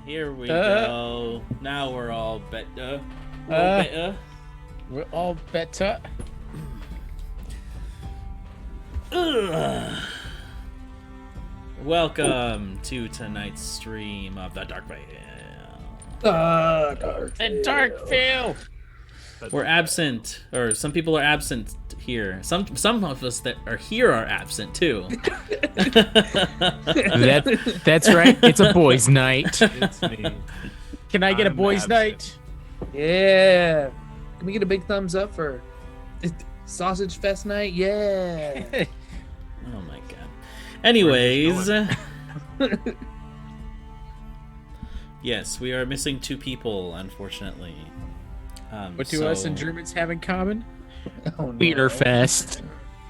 Here we go. Now we're all better. We're all better. Welcome to tonight's stream of the Dark Veil. The Dark Veil. We're absent, or some people are absent here. Some of us that are here are absent too. That's right. It's a boys' night. It's me. Can I get a boys' night? Yeah. Can we get a big thumbs up for Sausage Fest night? Yeah. Oh my god. Anyways. Yes, we are missing 2 people, unfortunately. What do us and Germans have in common? Oh, no. Wienerfest.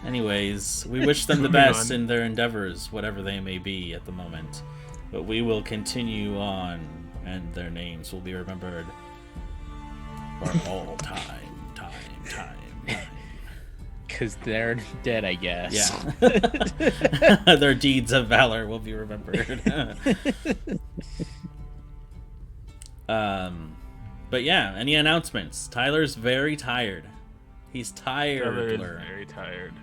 Anyways, we wish them the best in their endeavors, whatever they may be at the moment. But we will continue on, and their names will be remembered for all time. Because they're dead, I guess. Yeah. Their deeds of valor will be remembered. But yeah, any announcements? Tyler's very tired. He's tired. Tyler is very tired.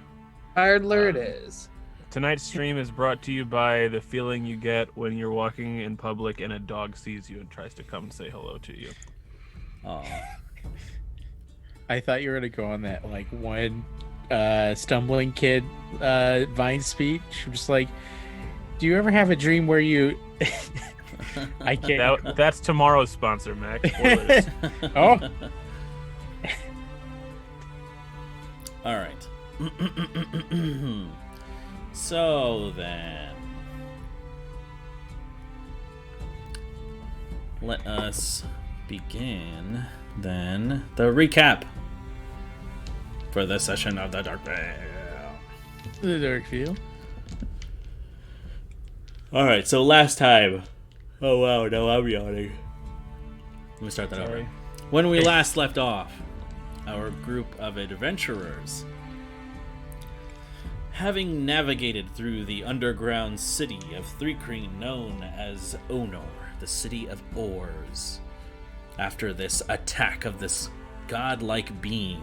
Tired it is. Tonight's stream is brought to you by the feeling you get when you're walking in public and a dog sees you and tries to come say hello to you. Oh. I thought you were gonna go on that like one stumbling kid Vine speech. I'm just like, do you ever have a dream where you? I can't. That's tomorrow's sponsor, Max. Spoilers. Oh. All right. So then, let us begin then the recap for the session of the Dark Veil. The Dark Veil. All right. So last time. Oh wow! No, I'm yawning. Let me start that over. When we last left off, our group of adventurers, having navigated through the underground city of Threekreen known as Onor, the city of ores, after this attack of this godlike being,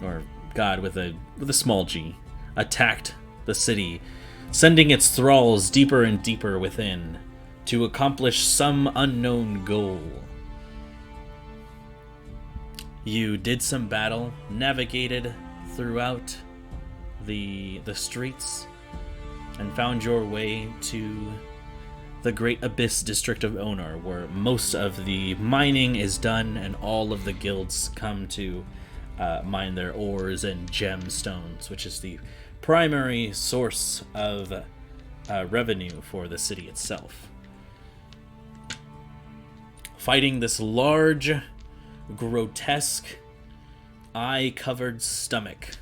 or god with a small g, attacked the city, sending its thralls deeper and deeper within to accomplish some unknown goal. You did some battle, navigated throughout the streets, and found your way to the Great Abyss district of Onor, where most of the mining is done and all of the guilds come to mine their ores and gemstones, which is the primary source of revenue for the city itself. Fighting this large, grotesque, eye-covered stomach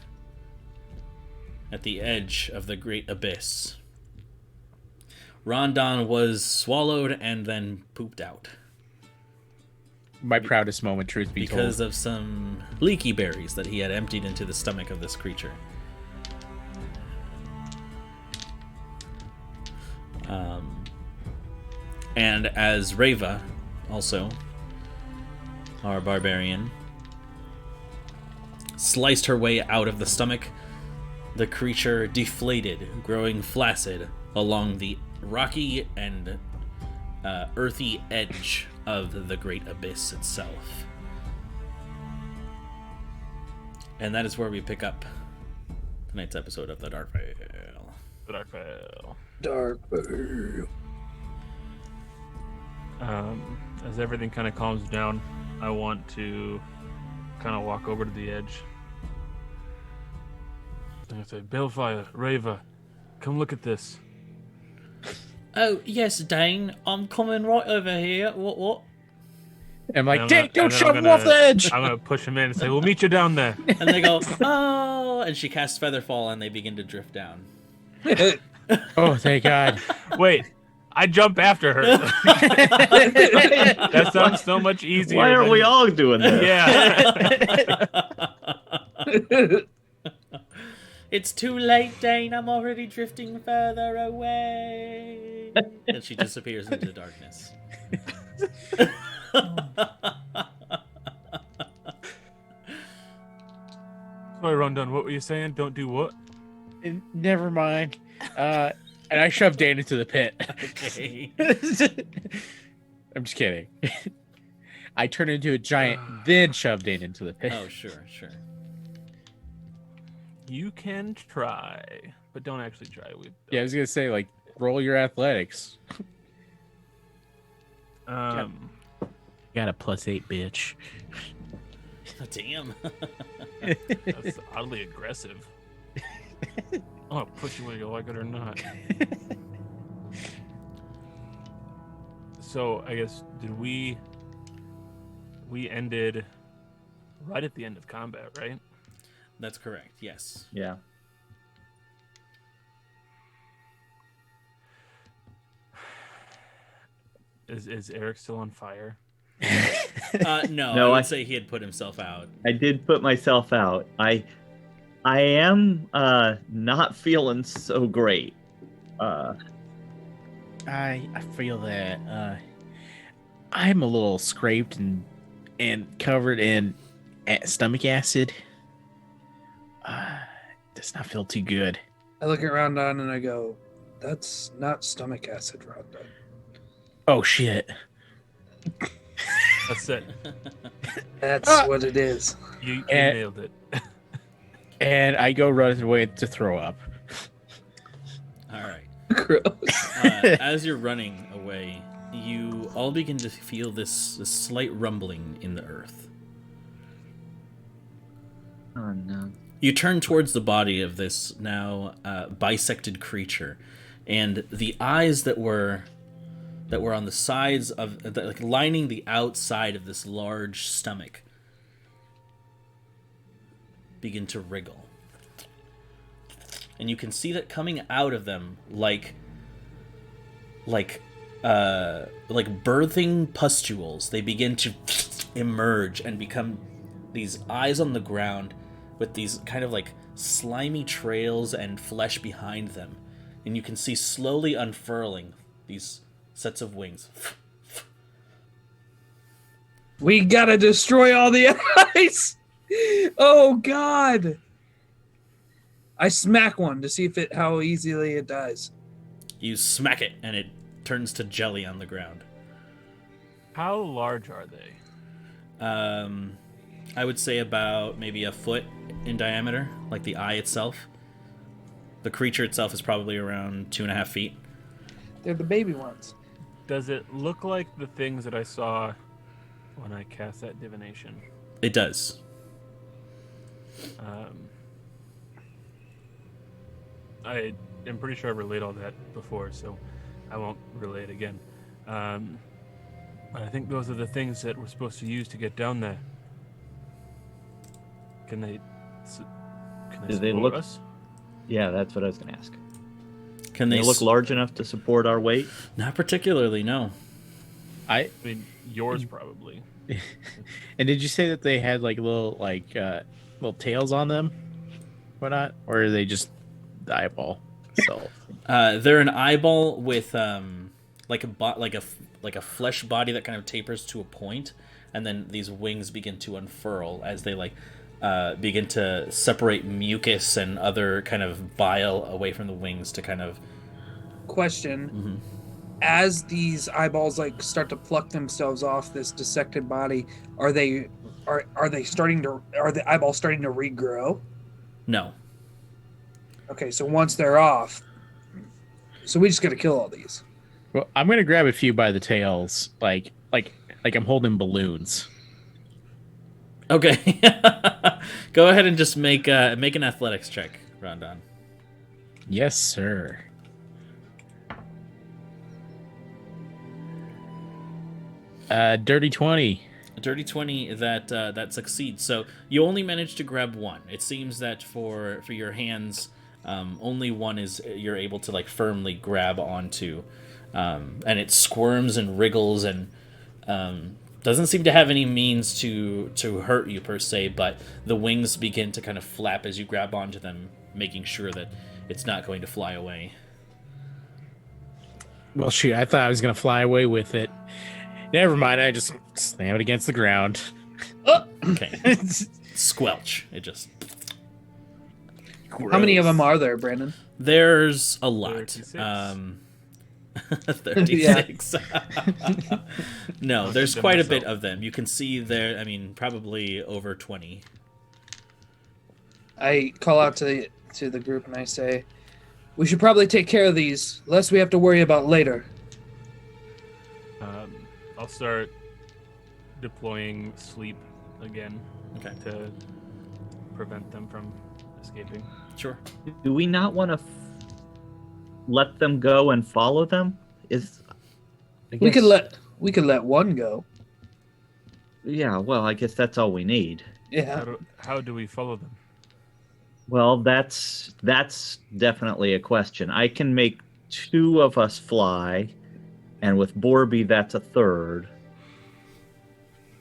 at the edge of the Great Abyss. Rondon was swallowed and then pooped out. My proudest moment, truth be told. Because of some leaky berries that he had emptied into the stomach of this creature. And as Reva, also, our barbarian, sliced her way out of the stomach, the creature deflated, growing flaccid along the rocky and earthy edge of the Great Abyss itself. And that is where we pick up tonight's episode of the Dark Veil. The Dark Veil. Dark Veil. As everything kind of calms down, I want to kind of walk over to the edge. I'm gonna say, Balefire, Reva, come look at this. Oh, yes, Dane, I'm coming right over here. What? I'm like, And Dick, don't and then shove him off the edge! I'm gonna push him in and say, we'll meet you down there. And they go, oh, and she casts Featherfall and they begin to drift down. Oh, thank God. Wait, I jump after her. That sounds so much easier. Why aren't we all doing that? Yeah. It's too late, Dane. I'm already drifting further away. And she disappears into darkness. Sorry, Rondon, what were you saying? Don't do what? Never mind. And I shoved Dan into the pit. Okay. I'm just kidding. I turned into a giant, then shoved Dan into the pit. Oh, sure. You can try, but don't actually try. Yeah, I was gonna say, like, roll your athletics. Um, Got a +8, bitch. Damn. That's oddly aggressive. I'm gonna push you whether you like it or not. So I guess we ended right at the end of combat, right? That's correct. Yes. Yeah. Is Eric still on fire? No, No, I would I- say he had put himself out. I did put myself out. I am not feeling so great. I feel that I'm a little scraped and covered in stomach acid. Does not feel too good. I look at Rondon and I go, "That's not stomach acid, Rondon." Oh shit! That's it. That's what it is. You And- nailed it. And I go running away to throw up. All right. Gross. As you're running away, you all begin to feel this slight rumbling in the earth. Oh no. You turn towards the body of this now bisected creature, and the eyes that were on the sides of, like, lining the outside of this large stomach begin to wriggle. And you can see that coming out of them like birthing pustules, they begin to emerge and become these eyes on the ground with these kind of like slimy trails and flesh behind them. And you can see slowly unfurling these sets of wings. We gotta destroy all the eyes. Oh God! I smack one to see how easily it dies. You smack it and it turns to jelly on the ground. How large are they? I would say about maybe a foot in diameter, like the eye itself. The creature itself is probably around 2.5 feet. They're the baby ones. Does it look like the things that I saw when I cast that divination? It does. I am pretty sure I've relayed all that before, so I won't relay it again. I think those are the things that we're supposed to use to get down there. Can they Do they support look- us? Yeah, that's what I was gonna ask. Can They they look large enough to support our weight. Not particularly, no. I mean, yours probably. And did you say that they had like little tails on them? Whatnot? Or are they just the eyeball itself? They're an eyeball with like a flesh body that kind of tapers to a point, and then these wings begin to unfurl as they begin to separate mucus and other kind of bile away from the wings to kind of. Question: Mhm. As these eyeballs start to pluck themselves off this dissected body, are the eyeballs starting to regrow? No. Okay, so once they're off, so we just gotta kill all these. Well, I'm gonna grab a few by the tails, like I'm holding balloons. Okay. Go ahead and just make an athletics check, Rondon. Yes, sir. Dirty 20. A dirty 20 that succeeds. So you only managed to grab one. It seems that for your hands, only one is you're able to firmly grab onto, and it squirms and wriggles and doesn't seem to have any means to hurt you per se. But the wings begin to kind of flap as you grab onto them, making sure that it's not going to fly away. Well, shoot, I thought I was going to fly away with it. Never mind, I just slam it against the ground. Okay. Squelch. It just... How many of them are there, Brandon? There's a lot. 36. 36. No, there's quite a bit of them. You can see there, I mean, probably over 20. I call out to the group and I say, we should probably take care of these, less we have to worry about later. I'll start deploying sleep again to prevent them from escaping. Sure. Do we not want to let them go and follow them? We could let one go. Yeah, well, I guess that's all we need. Yeah. How do we follow them? Well, that's definitely a question. I can make 2 of us fly, and with Borby, that's a third.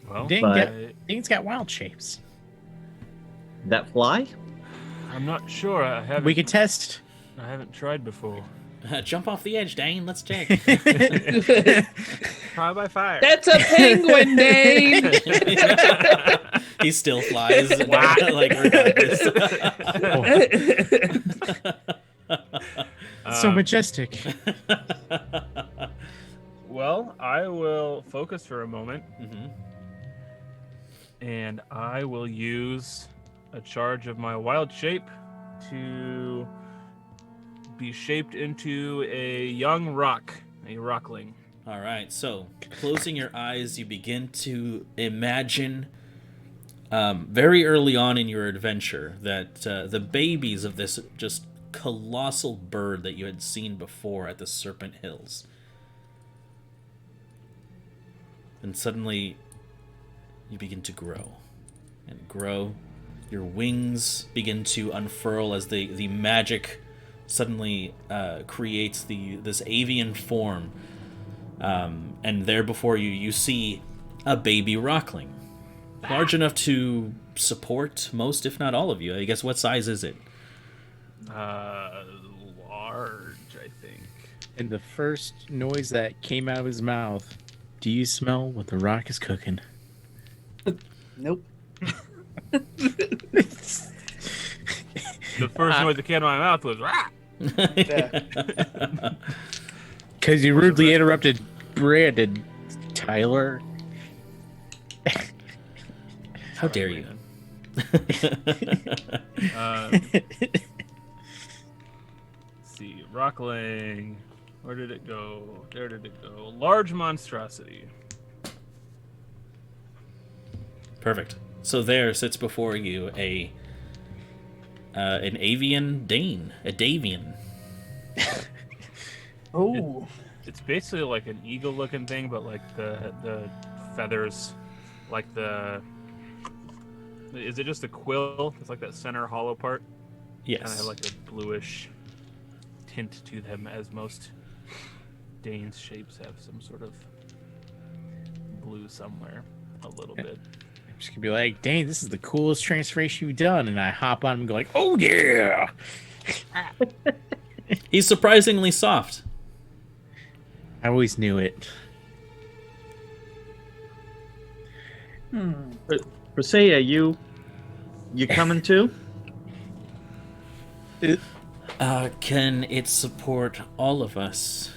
Well, Dane's got wild shapes. That fly? I'm not sure. We can test. I haven't tried before. Jump off the edge, Dane. Let's check. Trial by fire. That's a penguin, Dane! He still flies. Like, regardless. So majestic. Well, I will focus for a moment, Mm-hmm. and I will use a charge of my wild shape to be shaped into a young rock, a rockling. All right, so closing your eyes, you begin to imagine very early on in your adventure that the babies of this just colossal bird that you had seen before at the Serpent Hills. And suddenly you begin to grow and grow. Your wings begin to unfurl as the magic suddenly creates this avian form. And there before you, you see a baby rockling. Large enough to support most, if not all of you. I guess, what size is it? Large, I think. And the first noise that came out of his mouth, do you smell what the rock is cooking? Nope. The first noise that came out of my mouth was rah! Because you rudely interrupted Brandon, Tyler. How dare you? Let's see, rockling. Where did it go? There did it go. Large monstrosity. Perfect. So there sits before you an avian Dane, a Davian. Oh. It's basically like an eagle-looking thing, but like the feathers, like the. Is it just a quill? It's like that center hollow part. Yes. And they have like a bluish tint to them, as most Dane's shapes have some sort of blue somewhere, a little bit. I'm just gonna be like, dang, this is the coolest transformation you've done, and I hop on and go like, oh yeah. He's surprisingly soft. I always knew it. Presea, you coming too? Can it support all of us?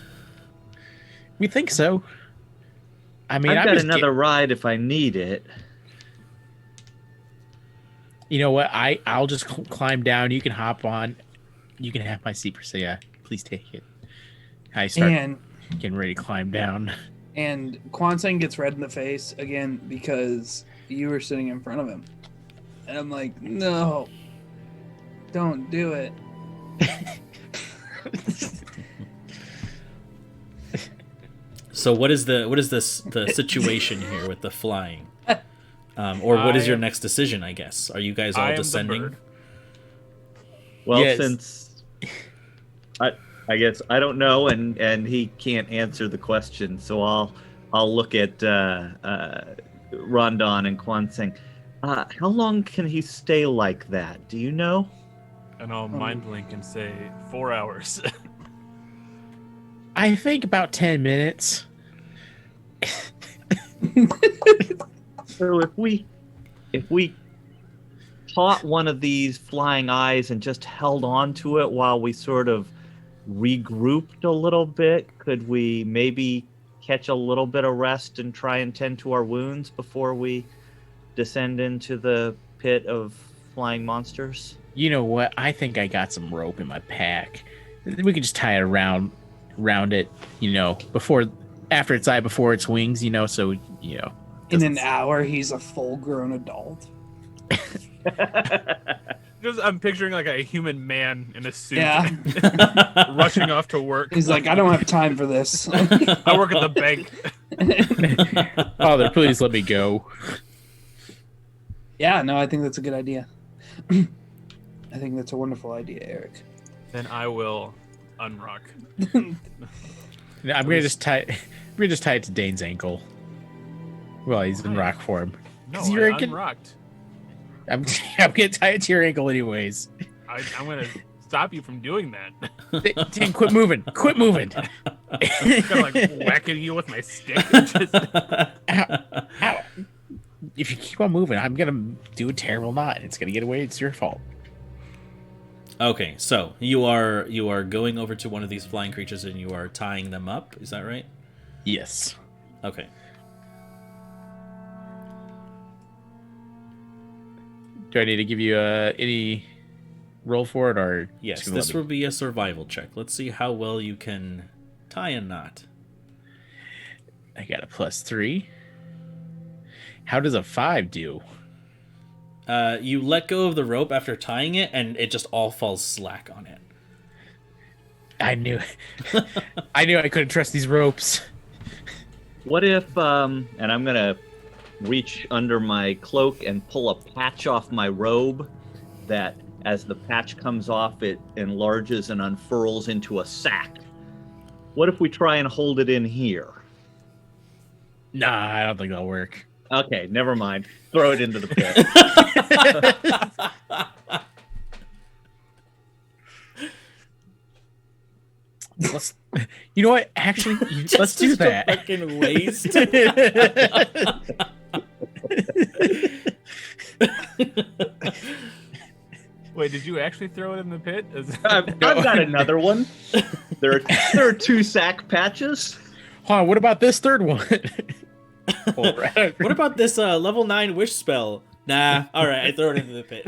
We think so. I mean, I've got another ride if I need it. You know what? I'll just climb down. You can hop on. You can have my seat, Presea. Please take it. I start getting ready to climb down. And Kwanseng gets red in the face again because you were sitting in front of him. And I'm like, no, don't do it. So what is the situation here with the flying? Or what is your next decision, I guess? Are you guys all descending? Well, yes. Since I guess I don't know, and he can't answer the question, so I'll look at Rondon and Kwanseng. How long can he stay like that? Do you know? And I'll mind link and say 4 hours. I think about 10 minutes. So if we caught one of these flying eyes and just held on to it while we sort of regrouped a little bit, could we maybe catch a little bit of rest and try and tend to our wounds before we descend into the pit of flying monsters? You know what? I think I got some rope in my pack. We could just tie it around it, after its eye, before its wings, so, In an hour, he's a full-grown adult. I'm picturing like a human man in a suit, Yeah. rushing off to work. He's like, I don't have time for this. I work at the bank. Father, please let me go. Yeah, no, I think that's a good idea. I think that's a wonderful idea, Eric. Then I will unrock. I'm gonna just tie it to Dane's ankle while he's in rock form. No, 'Cause I you're in- unrocked. I'm gonna tie it to your ankle anyways. I'm gonna stop you from doing that. Dane, quit moving! Quit moving! I'm kind of like whacking you with my stick. Just... Ow. Ow. If you keep on moving, I'm gonna do a terrible knot. It's gonna get away. It's your fault. Okay, so you are going over to one of these flying creatures and you are tying them up. Is that right? Yes. Okay. Do I need to give you any roll for it, or Yes, just gonna this let me- will be a survival check. Let's see how well you can tie a knot. I got a +3. How does a 5 do? You let go of the rope after tying it, and it just all falls slack on it. I knew I couldn't trust these ropes. What if, and I'm gonna reach under my cloak and pull a patch off my robe that, as the patch comes off, it enlarges and unfurls into a sack. What if we try and hold it in here? Nah, I don't think that'll work. Okay, never mind. Throw it into the pit. Let's. You know what? Actually, let's do that. Fucking waste. Wait, did you actually throw it in the pit? I've got another one. There are 2 sack patches. Hold on, what about this third one? What about this level 9 wish spell? Nah. All right, I throw it into the pit.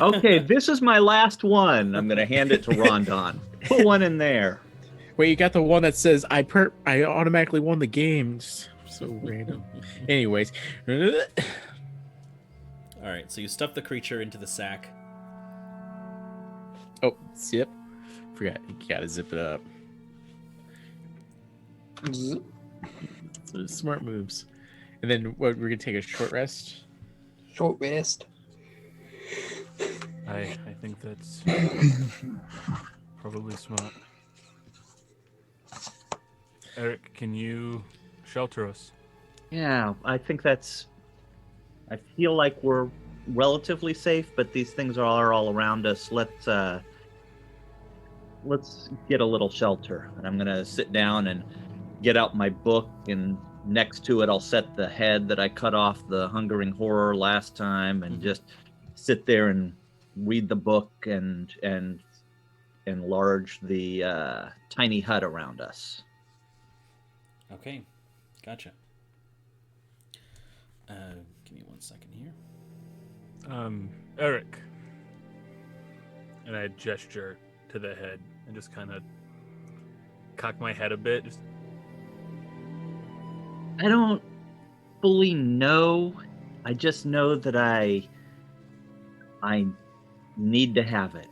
Okay, this is my last one. I'm gonna hand it to Rondon. Put one in there. Wait, you got the one that says I automatically won the game. Just so random. Anyways. All right, so you stuff the creature into the sack. Oh, zip. Forgot. You gotta zip it up. Zzz. So smart moves. And then what? We're gonna take a short rest. Short rest. I think that's probably smart. Eric, can you shelter us? Yeah, I think that's. I feel like we're relatively safe, but these things are all around us. Let's get a little shelter. And I'm gonna sit down and get out my book, and next to it I'll set the head that I cut off the Hungering Horror last time, and just sit there and read the book and enlarge the tiny hut around us. Okay, gotcha. Give me 1 second here. Eric. And I gesture to the head and just kind of cock my head a bit. Just... I don't fully know. I just know that I need to have it.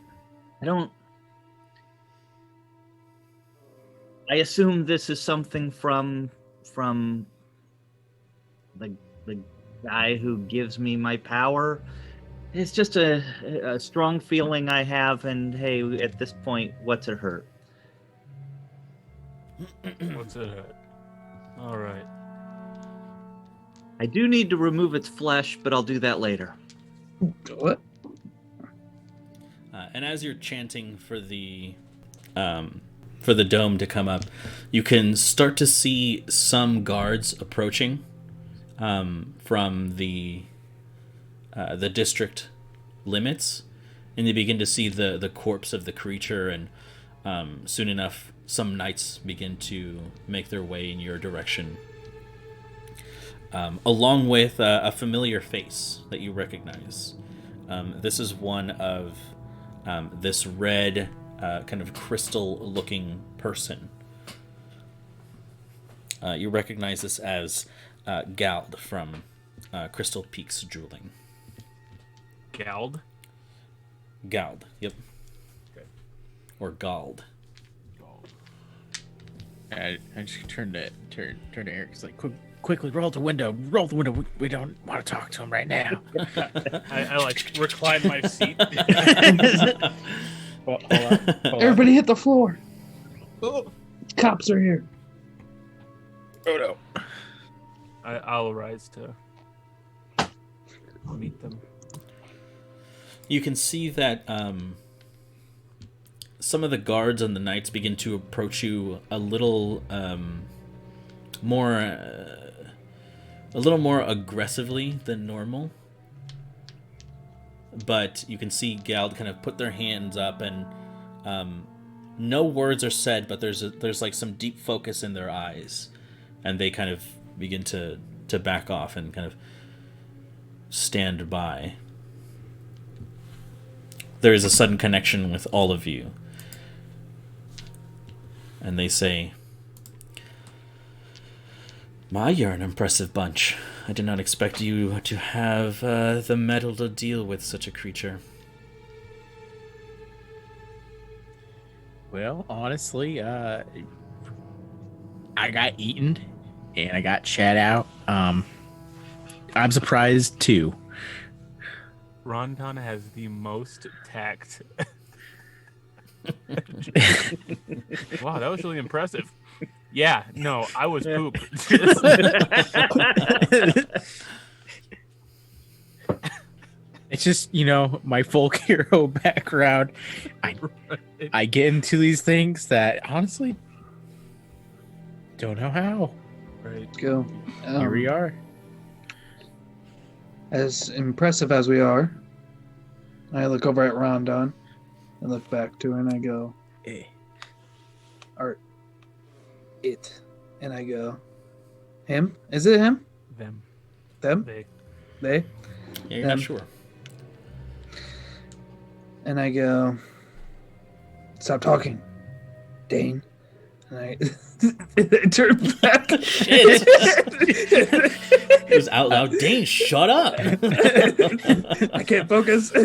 I assume this is something from the guy who gives me my power. It's just a strong feeling I have, and hey, at this point, what's it hurt? What's it hurt? All right. I do need to remove its flesh, but I'll do that later. What? And as you're chanting for the dome to come up, you can start to see some guards approaching from the district limits, and you begin to see the corpse of the creature, and soon enough, some knights begin to make their way in your direction, along with a familiar face that you recognize. This is one of this red, kind of crystal-looking person. You recognize this as Gald from Crystal Peaks Jeweling. Gald? Gald, yep. Okay. Or Gald. I just turned to Eric. It's like, quickly roll the window. Roll the window. We don't want to talk to him right now. I like recline my seat. Hold on. Everybody hit the floor. Cops are here. Oh no. I'll rise to meet them. You can see that some of the guards and the knights begin to approach you a little more aggressively than normal. But you can see Gald kind of put their hands up, and no words are said, but there's like some deep focus in their eyes, and they kind of begin to back off and kind of stand by. There is a sudden connection with all of you. And they say, "My, you're an impressive bunch. I did not expect you to have the mettle to deal with such a creature." Well, honestly, I got eaten and I got shat out. I'm surprised too. Rondon has the most tact. Wow, that was really impressive. Yeah, no, I was poop. It's just, my folk hero background. I get into these things that honestly don't know how. Right. Go. Here we are. As impressive as we are, I look over at Rondon and look back to her and I go, "Art, it," and I go, "Him? Is it him? Them. Them? They. They?" Yeah, you're not sure. And I go, "Stop talking, Dane." And I turn back. Shit. It was out loud. Dane, shut up. I can't focus. He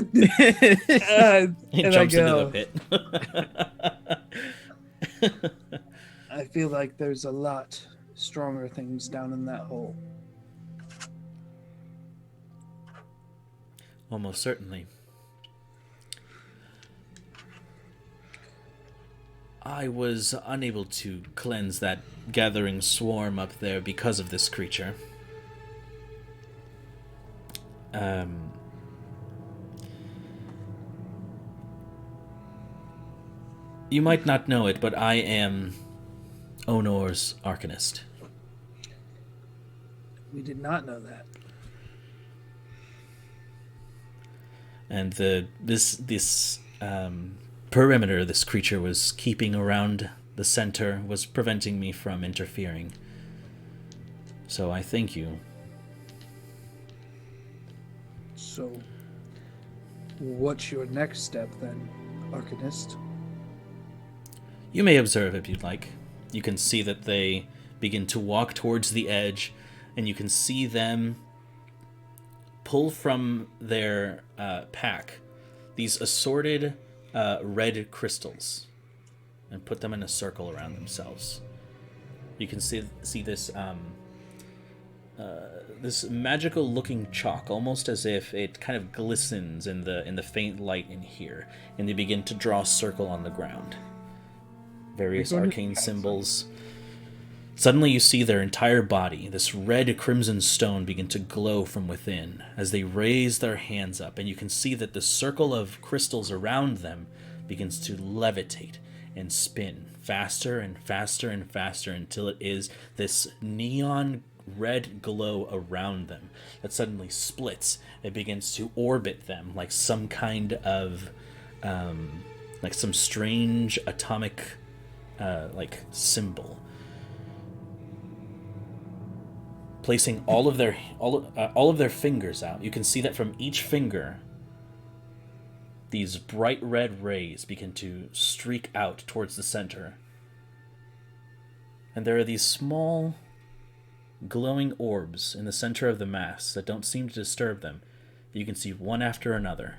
and jumps I into go, the pit. "I feel like there's a lot stronger things down in that hole." Almost certainly. I was unable to cleanse that gathering swarm up there because of this creature. You might not know it, but I am Onor's Arcanist. We did not know that. And this perimeter this creature was keeping around the center was preventing me from interfering. So I thank you. So, what's your next step then, Arcanist? You may observe if you'd like. You can see that they begin to walk towards the edge, and you can see them pull from their pack these assorted red crystals and put them in a circle around themselves. You can see this this magical looking chalk, almost as if it kind of glistens in the faint light in here, and they begin to draw a circle on the ground. Various arcane symbols. Suddenly you see their entire body, this red crimson stone, begin to glow from within as they raise their hands up, and you can see that the circle of crystals around them begins to levitate and spin faster and faster and faster until it is this neon red glow around them that suddenly splits. It begins to orbit them like some kind of like some strange atomic like symbol, placing all of their fingers out. You can see that from each finger these bright red rays begin to streak out towards the center, and there are these small glowing orbs in the center of the mass that don't seem to disturb them. You can see one after another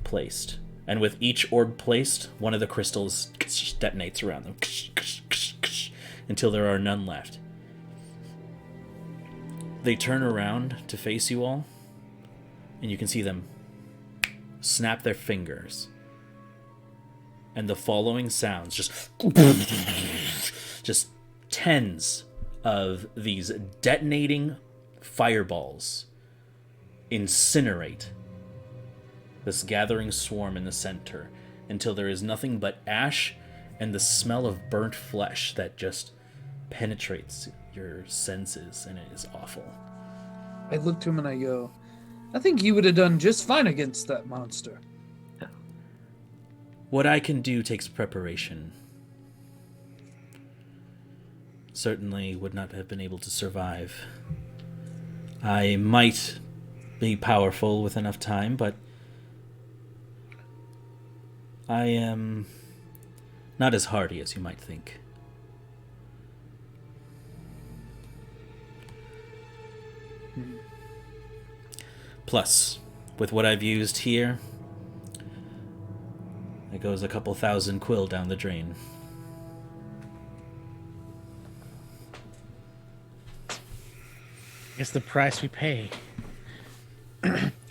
placed, and with each orb placed, one of the crystals detonates around them until there are none left. They turn around to face you all, and you can see them snap their fingers, and the following sounds just tens of these detonating fireballs incinerate this gathering swarm in the center until there is nothing but ash and the smell of burnt flesh that just penetrates your senses, and it is awful. I look to him and I go, I think you would have done just fine against that monster. What I can do takes preparation. Certainly would not have been able to survive. I might be powerful with enough time, but I am not as hardy as you might think. Plus, with what I've used here, it goes a couple thousand quill down the drain. It's the price we pay.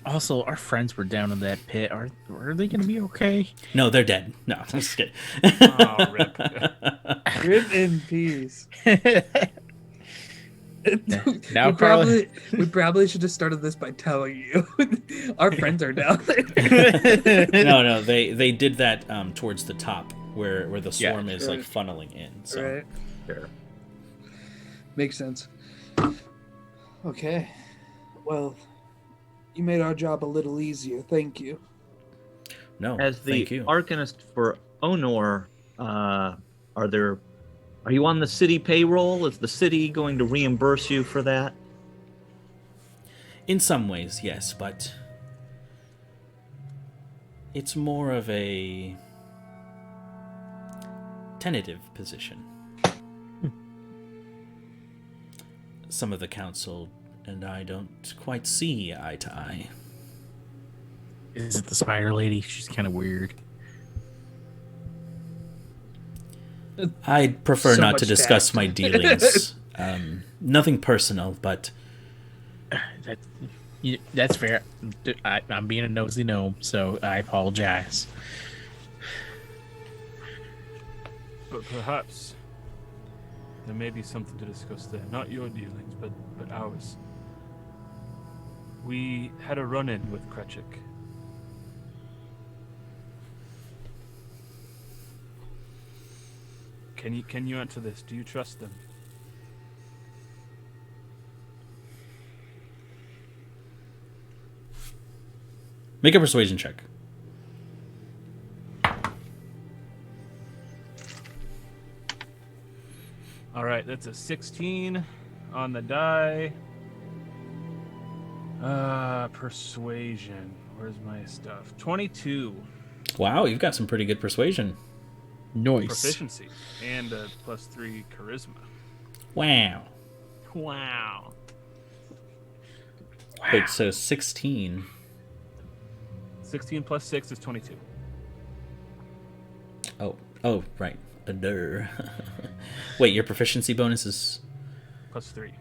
Also, our friends were down in that pit. Are they going to be okay? No, they're dead. No, I'm just kidding. Oh, rip. Rip in peace. Now, we probably should have started this by telling you our friends are down there. No, they did that towards the top where the swarm is like funneling in. So. Right. Sure. Makes sense. Okay. Well, you made our job a little easier. Thank you. No, As the thank you. Arcanist for Onor, are you on the city payroll? Is the city going to reimburse you for that? In some ways, yes, but it's more of a tentative position. Some of the council and I don't quite see eye to eye. Is it the spider lady? She's kind of weird. I'd prefer So not much to discuss tact. my dealings. Nothing personal, but That's fair. I'm being a nosy gnome, so I apologize. But perhaps there may be something to discuss there. Not your dealings, but ours. We had a run-in with Kretchik. Can you answer this? Do you trust them? make a persuasion check. All right, that's a 16 on the die. Persuasion. Where's my stuff? 22. Wow, you've got some pretty good persuasion. Noise. Proficiency and a +3 charisma. Wow. Wow. Wait, so 16. 16 plus 6 is 22. Oh, right. A dur. Wait, your proficiency bonus is... +3.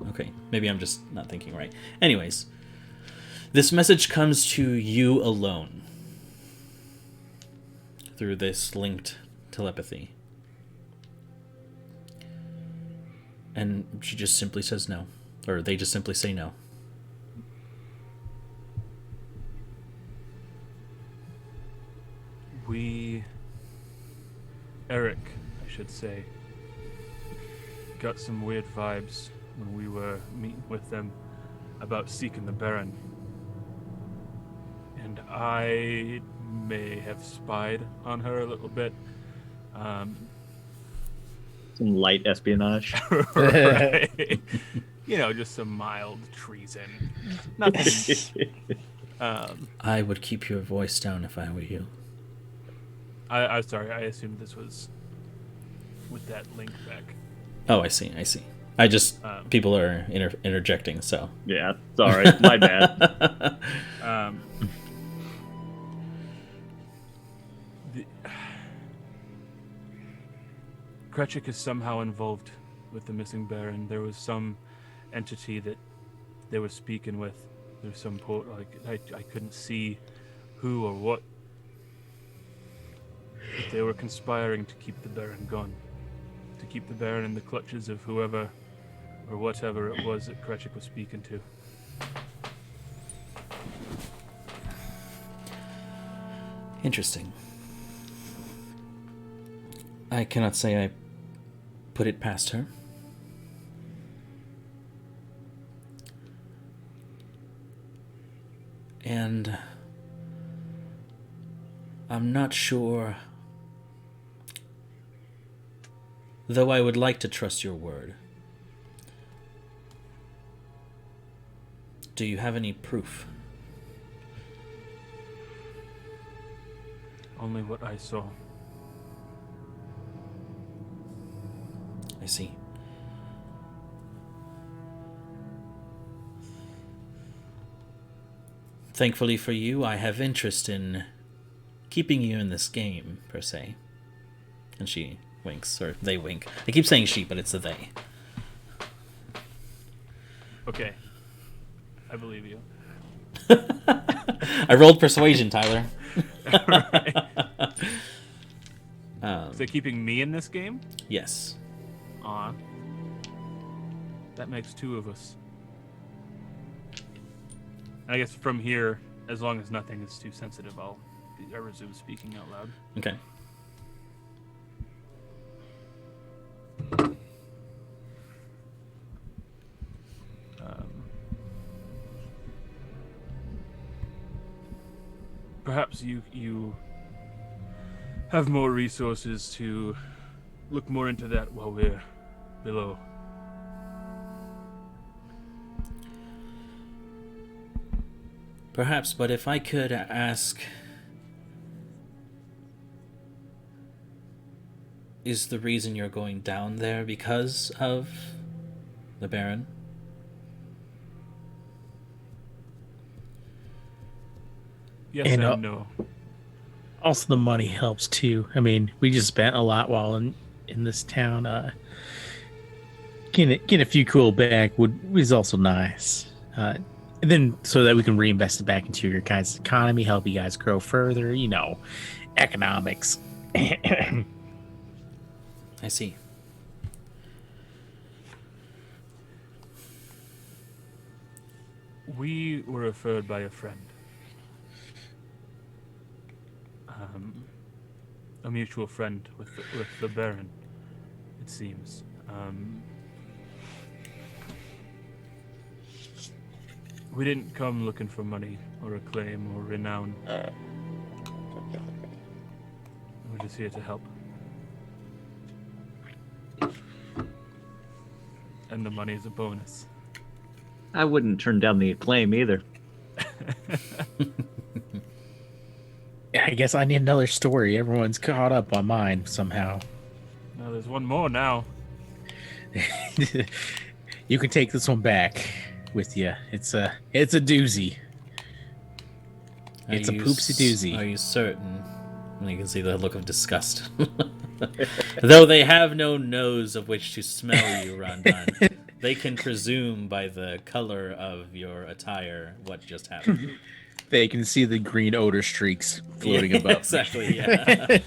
Okay, maybe I'm just not thinking right. Anyways, this message comes to you alone through this linked telepathy. And she just simply says no. Or they just simply say no. Eric, I should say, got some weird vibes when we were meeting with them about seeking the Baron. And I may have spied on her a little bit. Some light espionage. Right. Just some mild treason. Nothing. I would keep your voice down if I were you. I'm sorry, I assumed this was with that link back. Oh, I see. I just, people are interjecting, so. Yeah, sorry, my bad. Kretchik is somehow involved with the missing Baron. There was some entity that they were speaking with. There's some I couldn't see who or what. But they were conspiring to keep the Baron gone. To keep the Baron in the clutches of whoever or whatever it was that Kretchik was speaking to. Interesting. I cannot say I put it past her. And I'm not sure, though I would like to trust your word. Do you have any proof? Only what I saw. I see. Thankfully for you, I have interest in keeping you in this game, per se. And she winks, or they wink. I keep saying she, but it's a they. Okay. I believe you. I rolled persuasion, Tyler. Right. Is it keeping me in this game? Yes. Aw. That makes two of us. And I guess from here, as long as nothing is too sensitive, I resume speaking out loud. Okay. Perhaps you have more resources to look more into that while we're below. Perhaps, but if I could ask, is the reason you're going down there because of the Baron? Yes And, and no. Also, the money helps too. I mean, we just spent a lot while in this town. Getting a few cool back was also nice. And then so that we can reinvest it back into your guys' economy, help you guys grow further. Economics. I see. We were referred by a friend. A mutual friend with the Baron, it seems. We didn't come looking for money or acclaim or renown. We're just here to help. And the money is a bonus. I wouldn't turn down the acclaim either. I guess I need another story. Everyone's caught up on mine somehow. No, there's one more now. You can take this one back with you. It's a doozy. It's a poopsie doozy. Are you certain? And you can see the look of disgust. Though they have no nose of which to smell you, Rondon, they can presume by the color of your attire what just happened. They can see the green odor streaks floating above. Exactly. Yeah.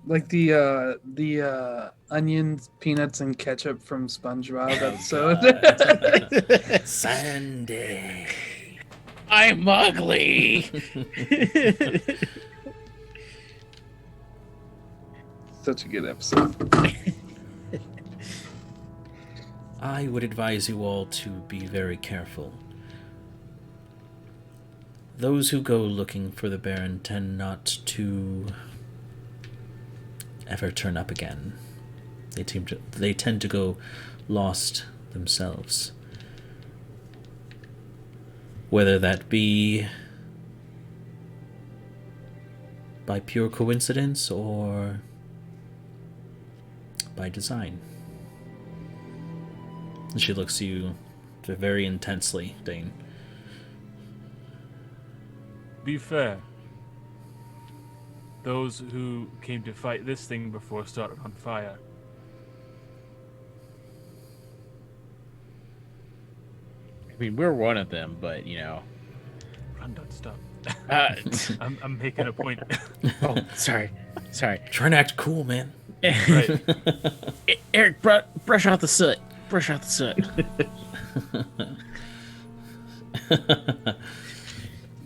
Like the onions, peanuts, and ketchup from SpongeBob episode. Sunday. I'm ugly. Such a good episode. I would advise you all to be very careful. Those who go looking for the Baron tend not to ever turn up again. They tend to go lost themselves. Whether that be by pure coincidence or by design. And she looks at you very intensely, Dane. Be fair. Those who came to fight this thing before started on fire. I mean, we're one of them, but you know. Rondon, stop. Uh, I'm making a point. oh, sorry. Trying to act cool, man. Right. Eric, brush out the soot. Brush out the soot.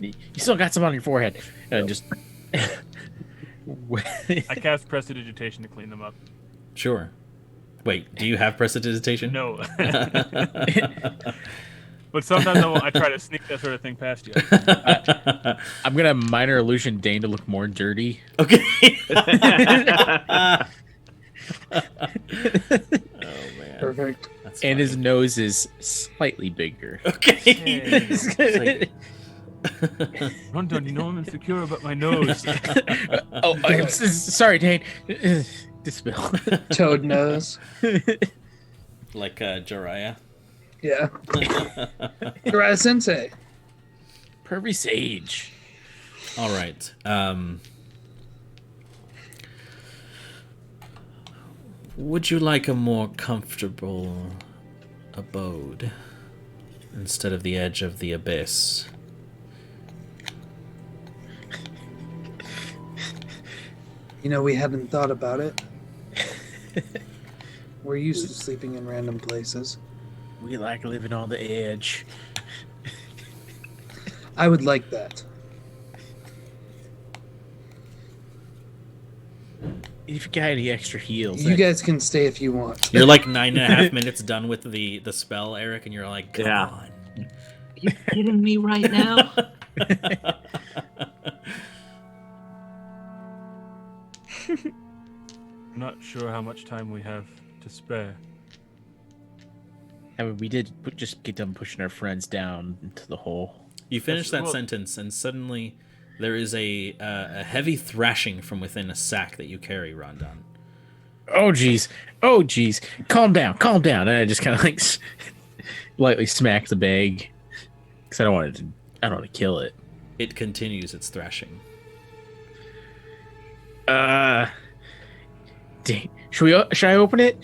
You still got some on your forehead. Just. I cast prestidigitation to clean them up. Sure. Wait, do you have prestidigitation? No. But sometimes I try to sneak that sort of thing past you. I'm gonna minor illusion Dane to look more dirty. Okay. Oh man. Perfect. That's And funny. his nose is slightly bigger. Okay. Rondon, you know I'm insecure about my nose. Oh, I'm sorry, Dane. Dispel. Toad nose. Like Jiraiya. Yeah. Karate Sensei. Pervy Sage. All right. Would you like a more comfortable abode instead of the edge of the abyss? You know, we hadn't thought about it. We're used to sleeping in random places. We like living on the edge. I would like that. If you got any extra heals, You guys can stay if you want. You're like 9.5 minutes done with the spell, Eric, and you're like, come Yeah. on. You kidding me right now? I'm not sure how much time we have to spare. I mean, we did just get done pushing our friends down into the hole. You finish that Well- sentence, and suddenly there is a heavy thrashing from within a sack that you carry, Rondon. Oh jeez, calm down. And I just kind of like lightly smack the bag because I don't want to kill it. It continues its thrashing. Dang. Should I open it?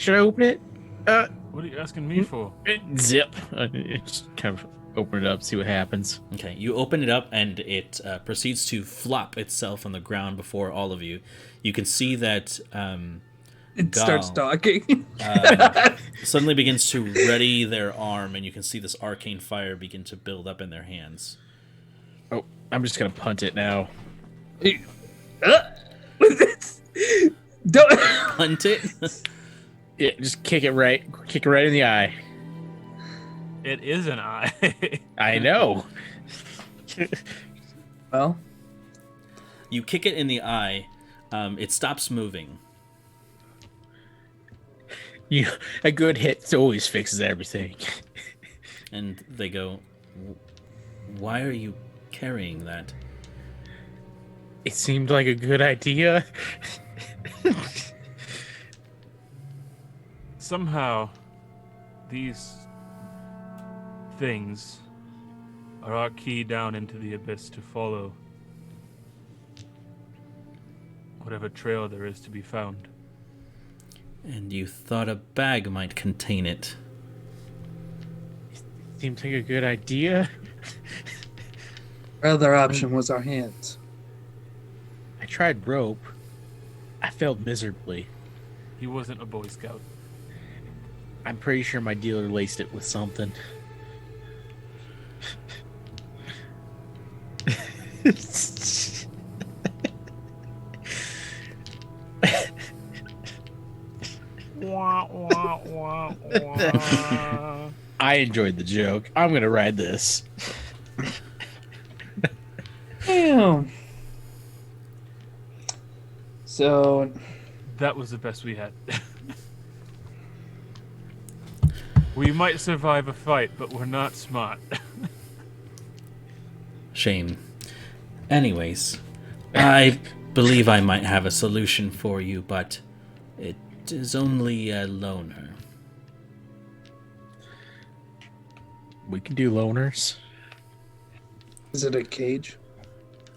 What are you asking me for? Zip. Just kind of open it up, see what happens. Okay, you open it up, and it proceeds to flop itself on the ground before all of you. You can see that It Gal. starts talking. suddenly begins to ready their arm, and you can see this arcane fire begin to build up in their hands. Oh, I'm just gonna punt it now. Don't. Hunt it? Yeah, just kick it right in the eye. It is an eye. I know. Well, You kick it in the eye. It stops moving. A good hit always fixes everything. And they go, why are you carrying that? It seemed like a good idea. Somehow, these things are our key down into the abyss to follow whatever trail there is to be found. And you thought a bag might contain it. Seems like a good idea. Our other option was our hands. I tried rope. I failed miserably. He wasn't a Boy Scout. I'm pretty sure my dealer laced it with something. I enjoyed the joke. I'm gonna ride this. Damn. So, That was the best we had. We might survive a fight, but we're not smart. Shame. Anyways, I believe I might have a solution for you, but it is only a loner. We can do loners. is it a cage?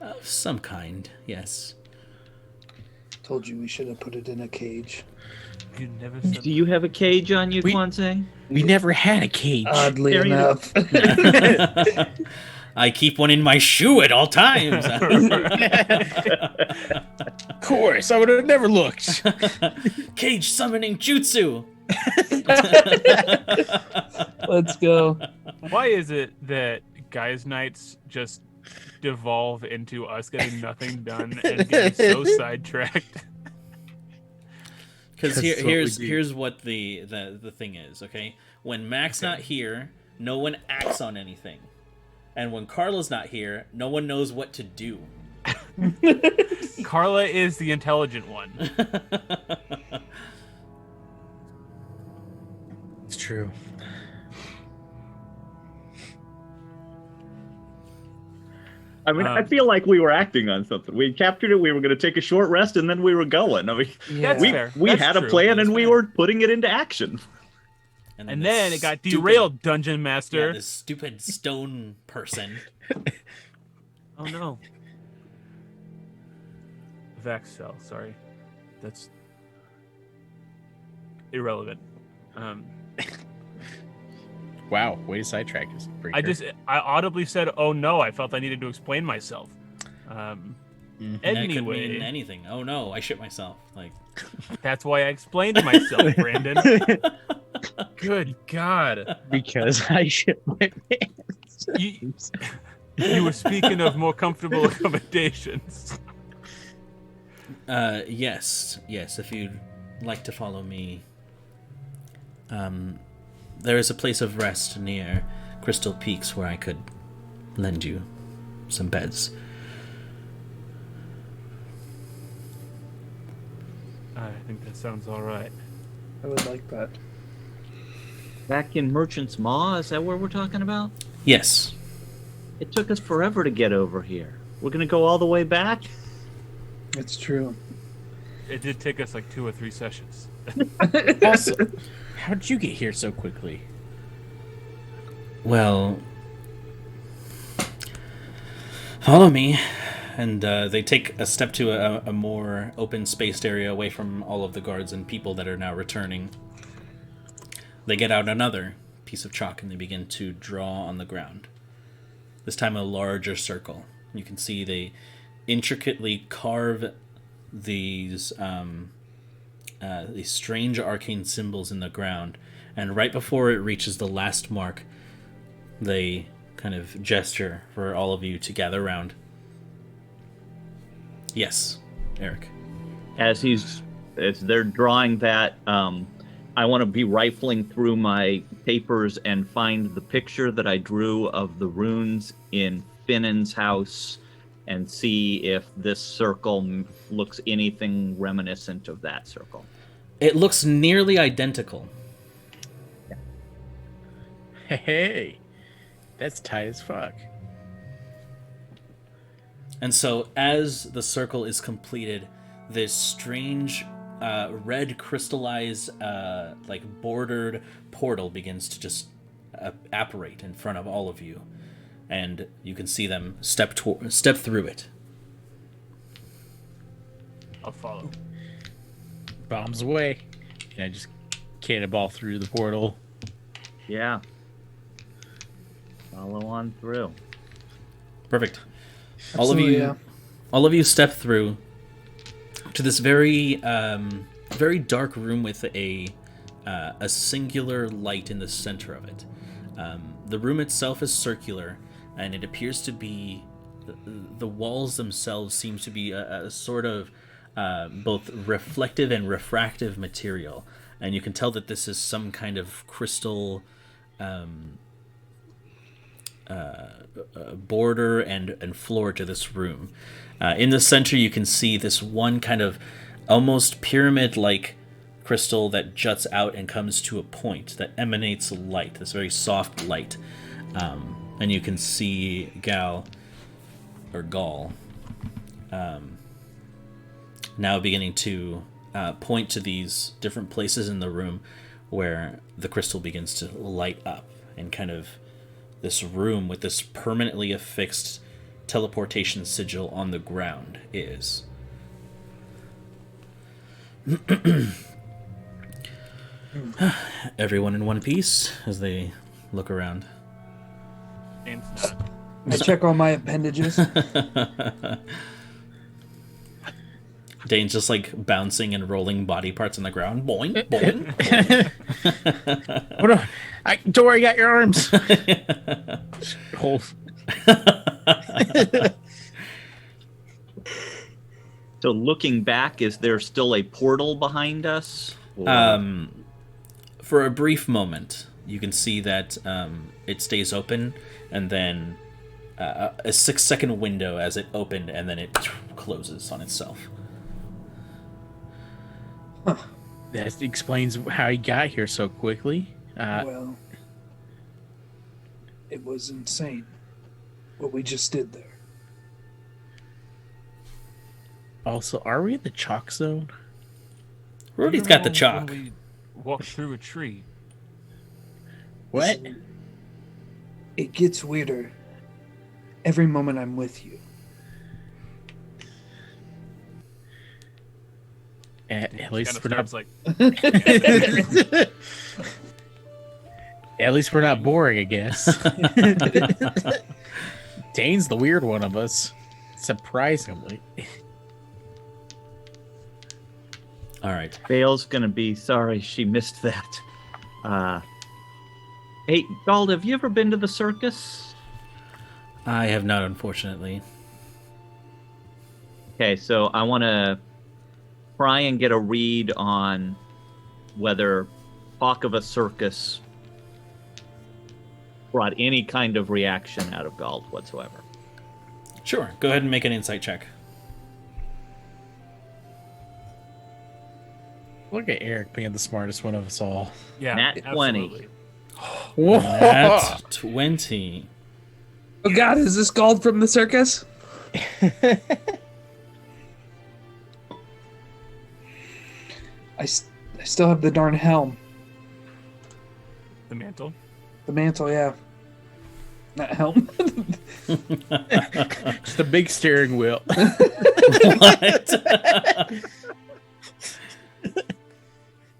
Of some kind, yes. Told you we should have put it in a cage. You never said Do you have a cage on you, Kwanzaa? We never had a cage. Oddly There you enough. I keep one in my shoe at all times. Of course, I would have never looked. Cage summoning jutsu. Let's go. Why is it that guys' nights just devolve into us getting nothing done and getting so sidetracked? Because That's what we do. here's what the thing is, okay? When Mac's not here, no one acts on anything. And when Carla's not here, no one knows what to do. Carla is the intelligent one. It's true. I mean, I feel like we were acting on something. We captured it. We were going to take a short rest, and then we were going. I mean, That's we fair. we That's had a true. plan, That's and we fair. were putting it into action. And this then it got stupid- derailed, Dungeon Yeah, Master. this stupid stone person. Oh no. Vax cell, sorry. That's irrelevant. Wow, way to sidetrack us. I audibly said, "Oh no!" I felt I needed to explain myself. That could mean Anyway, anything. Oh no, I shit myself. Like, that's why I explained myself, Brandon. Good God! because I shit my pants. You were speaking of more comfortable accommodations. yes. If you'd like to follow me, there is a place of rest near Crystal Peaks where I could lend you some beds. I think that sounds all right. I would like that. Back in Merchant's Maw, is that where we're talking about? Yes. It took us forever to get over here. We're going to go all the way back? It's true. It did take us like 2 or 3 sessions. Also, how did you get here so quickly? Well, follow me. And they take a step to a more open spaced area away from all of the guards and people that are now returning. They get out another piece of chalk and they begin to draw on the ground. This time a larger circle. You can see they intricately carve these strange arcane symbols in the ground. And right before it reaches the last mark, they kind of gesture for all of you to gather around. Yes, Eric. As they're drawing that, I want to be rifling through my papers and find the picture that I drew of the runes in Finnan's house and see if this circle looks anything reminiscent of that circle. It looks nearly identical. Hey, that's tight as fuck. And so as the circle is completed, this strange red crystallized bordered portal begins to just apparate in front of all of you. And you can see them step through it. I'll follow. Bombs away. And I just cannonball through the portal. Yeah. Follow on through. Perfect. all of Absolutely, you, yeah. all of you step through to this very, very dark room with a singular light in the center of it. The room itself is circular, and it appears to be the walls themselves seem to be a sort of both reflective and refractive material, and you can tell that this is some kind of crystal border and floor to this room. In the center, you can see this one kind of almost pyramid-like crystal that juts out and comes to a point that emanates light, this very soft light. And you can see Gall now beginning to point to these different places in the room where the crystal begins to light up, and kind of this room with this permanently affixed teleportation sigil on the ground is. Everyone in one piece as they look around. Dane's not. I check all my appendages. Dane's just like bouncing and rolling body parts on the ground. Boing, boing. Don't worry, I got your arms. Hold. So looking back, is there still a portal behind us? Or- For a brief moment, you can see that it stays open, and then a 6-second window as it opened, and then it closes on itself. That explains how he got here so quickly. Well, it was insane what we just did there. Also, are we in the chalk zone? Rudy's got the Remember chalk. when we walked through a tree. What? It gets weirder every moment I'm with you. At least Kind we're of not. like, At least we're not boring, I guess. Dane's the weird one of us, surprisingly. All right. Vale's gonna be sorry she missed that. Hey, Gald, have you ever been to the circus? I have not, unfortunately. Okay, so I want to try and get a read on whether talk of a circus brought any kind of reaction out of Gald whatsoever. Sure. Go ahead and make an insight check. Look at Eric being the smartest one of us all. yeah, Nat 20. absolutely. Whoa! That's 20. Oh God, is this Gold from the circus? I still have the darn helm. The mantle. The mantle, yeah. Not helm. Just a big steering wheel. What?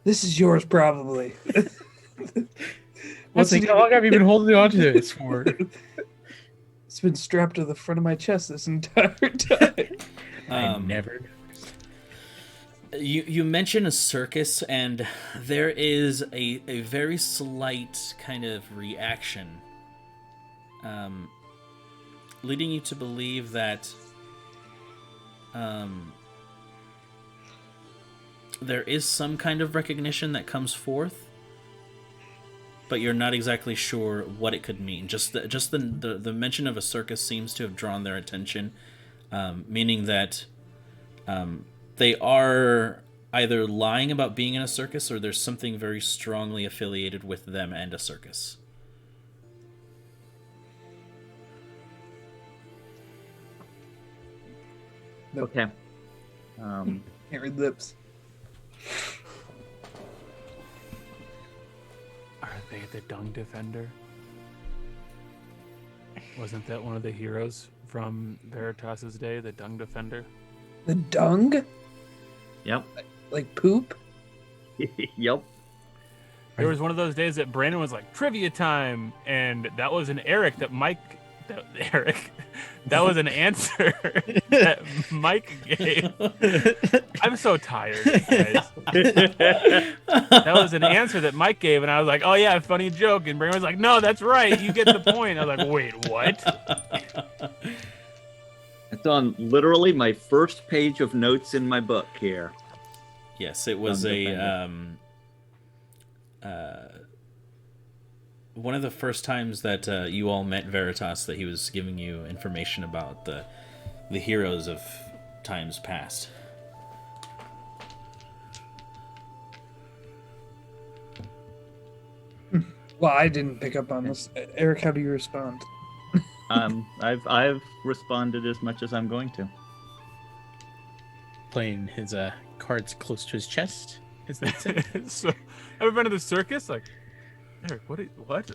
This is yours, probably. What's how long have you been holding on to this for? It's been strapped to the front of my chest this entire time. I never. You mention a circus, and there is a very slight kind of reaction, leading you to believe that there is some kind of recognition that comes forth, but you're not exactly sure what it could mean. Just the mention of a circus seems to have drawn their attention, meaning that they are either lying about being in a circus, or there's something very strongly affiliated with them and a circus. Okay. Can't read lips. Are they the Dung Defender? Wasn't that one of the heroes from Veritas's day, the Dung Defender? The dung? Yep. Like poop? Yep. There was one of those days that Brandon was like, trivia time! And that was an Eric that Mike Eric, that was an answer that Mike gave. I'm so tired, guys. That was an answer that Mike gave, and I was like, "Oh yeah, funny joke." And Brain was like, "No, that's right. You get the point." I was like, "Wait, what?" It's on literally my first page of notes in my book here. Yes, it was one of the first times that you all met Veritas that he was giving you information about the heroes of times past. Well, I didn't pick up on this. Eric, how do you respond? I've responded as much as I'm going to. Playing his cards close to his chest. Is that it? So, ever been to the circus? Like, Eric, what?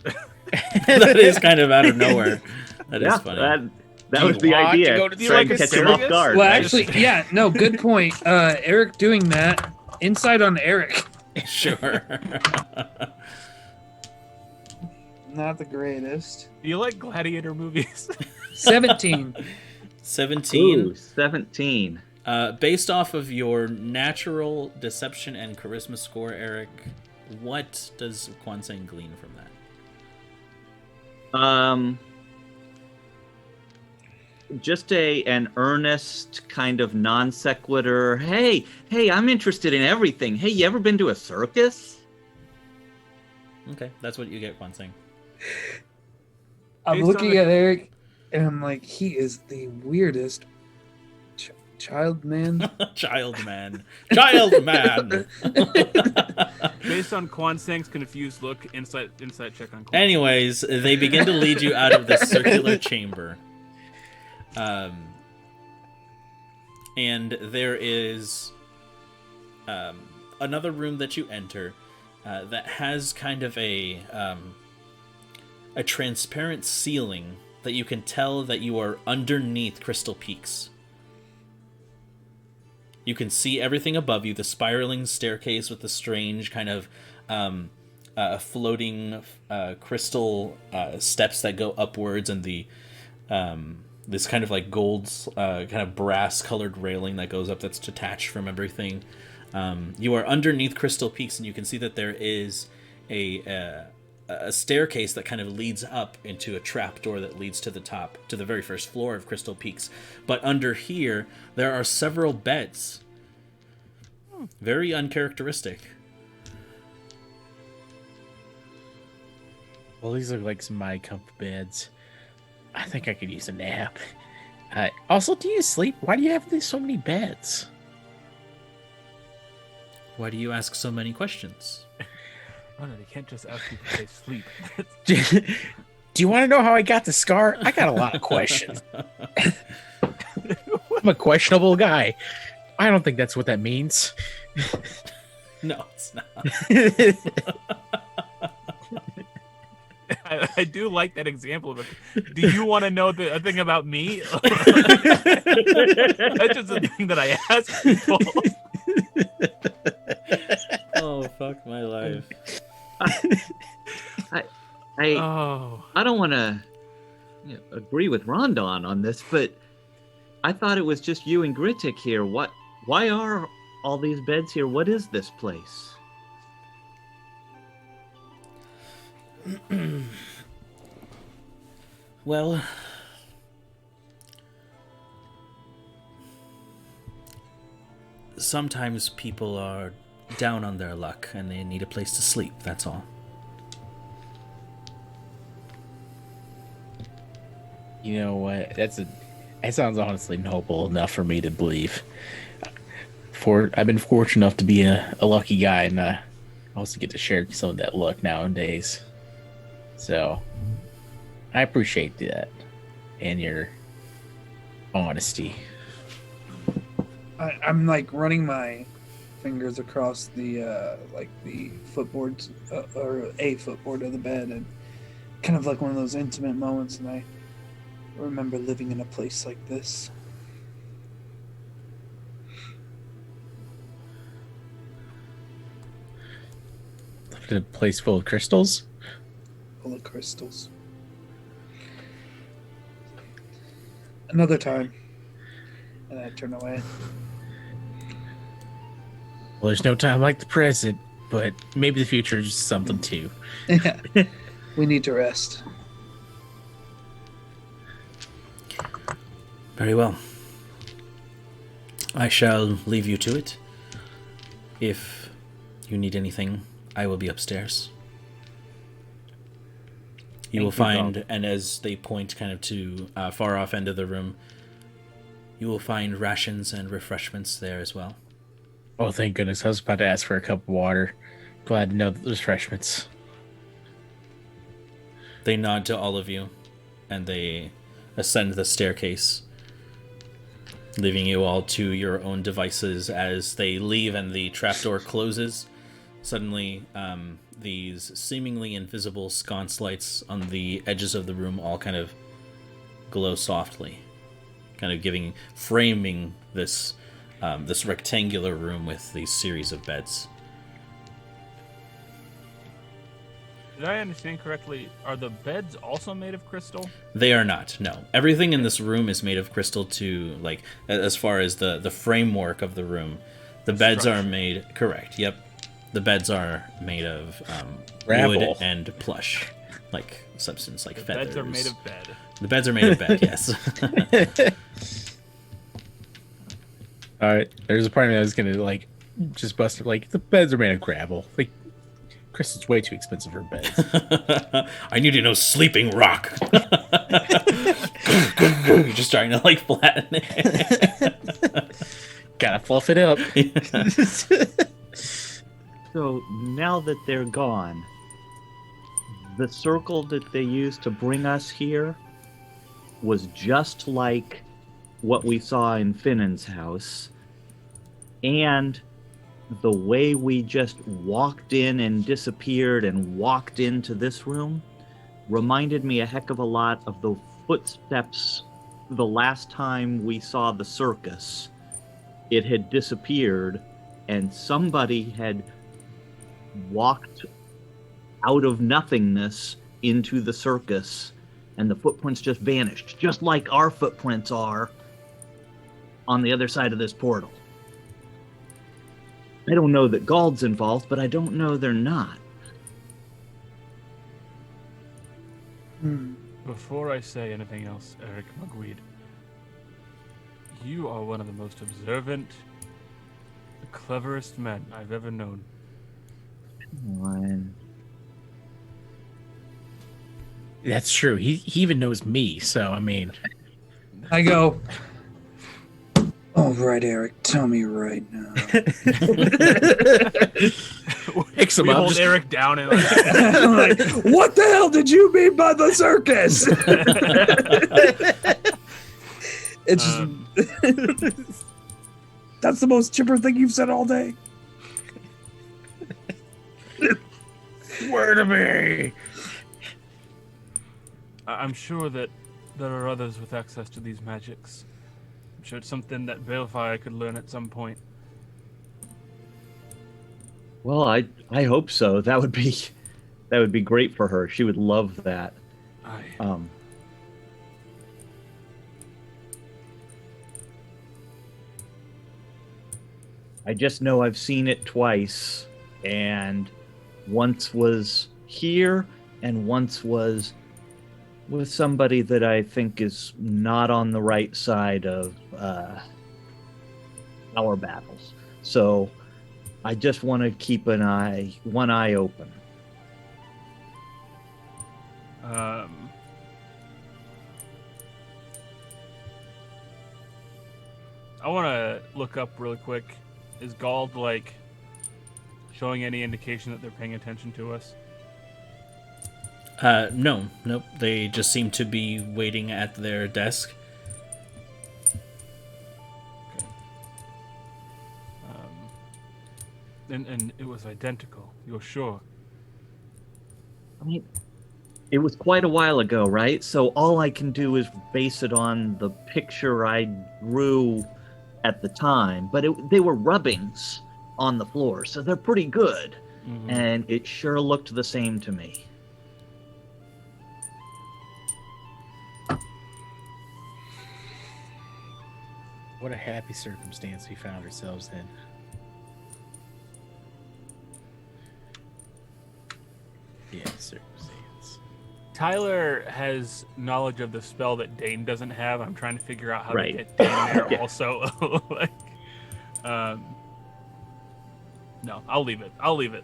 That is kind of out of nowhere. That is funny. That was the idea. Do you Trying like to a catch him off circus? guard. Well, right? actually, yeah, no, good point. Eric doing that. Insight on Eric. Sure. Not the greatest. Do you like gladiator movies? 17. 17. Ooh, 17. Based off of your natural deception and charisma score, Eric, what does Kwanseng glean from that? Just an earnest kind of non sequitur. Hey, I'm interested in everything. Hey, you ever been to a circus? Okay, that's what you get, Kwanseng. I'm Based looking on the- at Eric, and I'm like, he is the weirdest child man. Child man. Child man! Based on Kwanseng's confused look, insight check on Kwanseng. Anyways, they begin to lead you out of the circular chamber. And there is another room that you enter that has kind of a transparent ceiling that you can tell that you are underneath Crystal Peaks. You can see everything above you, the spiraling staircase with the strange kind of floating crystal steps that go upwards, and the this kind of like gold, kind of brass colored railing that goes up that's detached from everything. You are underneath Crystal Peaks, and you can see that there is a staircase that kind of leads up into a trapdoor that leads to the top, to the very first floor of Crystal Peaks. But under here, there are several beds. Very uncharacteristic. Well, these look like some of my comfort beds. I think I could use a nap. Also, do you sleep? Why do you have so many beds? Why do you ask so many questions? Oh no, they can't just ask you if they sleep. Do you want to know how I got the scar? I got a lot of questions. I'm a questionable guy. I don't think that's what that means. No, it's not. I do like that example of it. Do you want to know a thing about me? That's just a thing that I ask people. Oh, fuck my life. I don't want to agree with Rondon on this, but I thought it was just you and Gritik here. Why are all these beds here? What is this place? Well, sometimes people are down on their luck and they need a place to sleep, that's all. You know what? That sounds honestly noble enough for me to believe. I've been fortunate enough to be a lucky guy, and I also get to share some of that luck nowadays. So I appreciate that and your honesty. I'm like running my fingers across the the footboards or a footboard of the bed, and kind of like one of those intimate moments. And I remember living in a place like this. Lived in a place full of crystals. Full of crystals. Another time. And I turn away. Well, there's no time like the present, but maybe the future is something too. Yeah. We need to rest. Very well. I shall leave you to it. If you need anything, I will be upstairs. You will find, and as they point kind of to far off end of the room, you will find rations and refreshments there as well. Oh, thank goodness. I was about to ask for a cup of water. Glad to know that there's refreshments. They nod to all of you, and they ascend the staircase, leaving you all to your own devices. As they leave and the trapdoor closes, suddenly these seemingly invisible sconce lights on the edges of the room all kind of glow softly, kind of framing this this rectangular room with these series of beds. Did I understand correctly? Are the beds also made of crystal? They are not, no. Everything in this room is made of crystal to, like, as far as the framework of the room. The beds are made, correct, yep. The beds are made of wood and plush, like substance, like feathers. The beds are made of bed. The beds are made of bed, yes. All right, there's a part of me that was gonna like just bust it. Like the beds are made of gravel. Like crystal's way too expensive for beds. I need to know sleeping rock. You're just trying to like flatten it. Gotta fluff it up. So now that they're gone, the circle that they used to bring us here was just like what we saw in Finnan's house, and the way we just walked in and disappeared and walked into this room reminded me a heck of a lot of the footsteps the last time we saw the circus. It had disappeared and somebody had walked out of nothingness into the circus, and the footprints just vanished, just like our footprints are on the other side of this portal. I don't know that Gald's involved, but I don't know they're not. Before I say anything else, Eric Mugweed, you are one of the most observant, the cleverest men I've ever known. Come on. That's true. He even knows me. So I mean, I go. All right, Eric. Tell me right now. Picks him We up. hold Just, Eric down and I'm like, what the hell did you mean by the circus? It's just, that's the most chipper thing you've said all day. word to me. I'm sure that there are others with access to these magics. I'm sure it's something that Balefire could learn at some point. Well, I hope so. That would be great for her. She would love that. I just know I've seen it twice, and once was here, and once was with somebody that I think is not on the right side of our battles. So I just want to keep one eye open. I want to look up really quick. Is Gald, like, showing any indication that they're paying attention to us? Nope. They just seem to be waiting at their desk. Okay. And it was identical. You're sure? I mean, it was quite a while ago, right? So all I can do is base it on the picture I drew at the time. But they were rubbings on the floor, so they're pretty good. Mm-hmm. And it sure looked the same to me. What a happy circumstance we found ourselves in. Yeah, circumstance. Tyler has knowledge of the spell that Dane doesn't have. I'm trying to figure out how Right. to get Dane there Yeah. also. No, I'll leave it.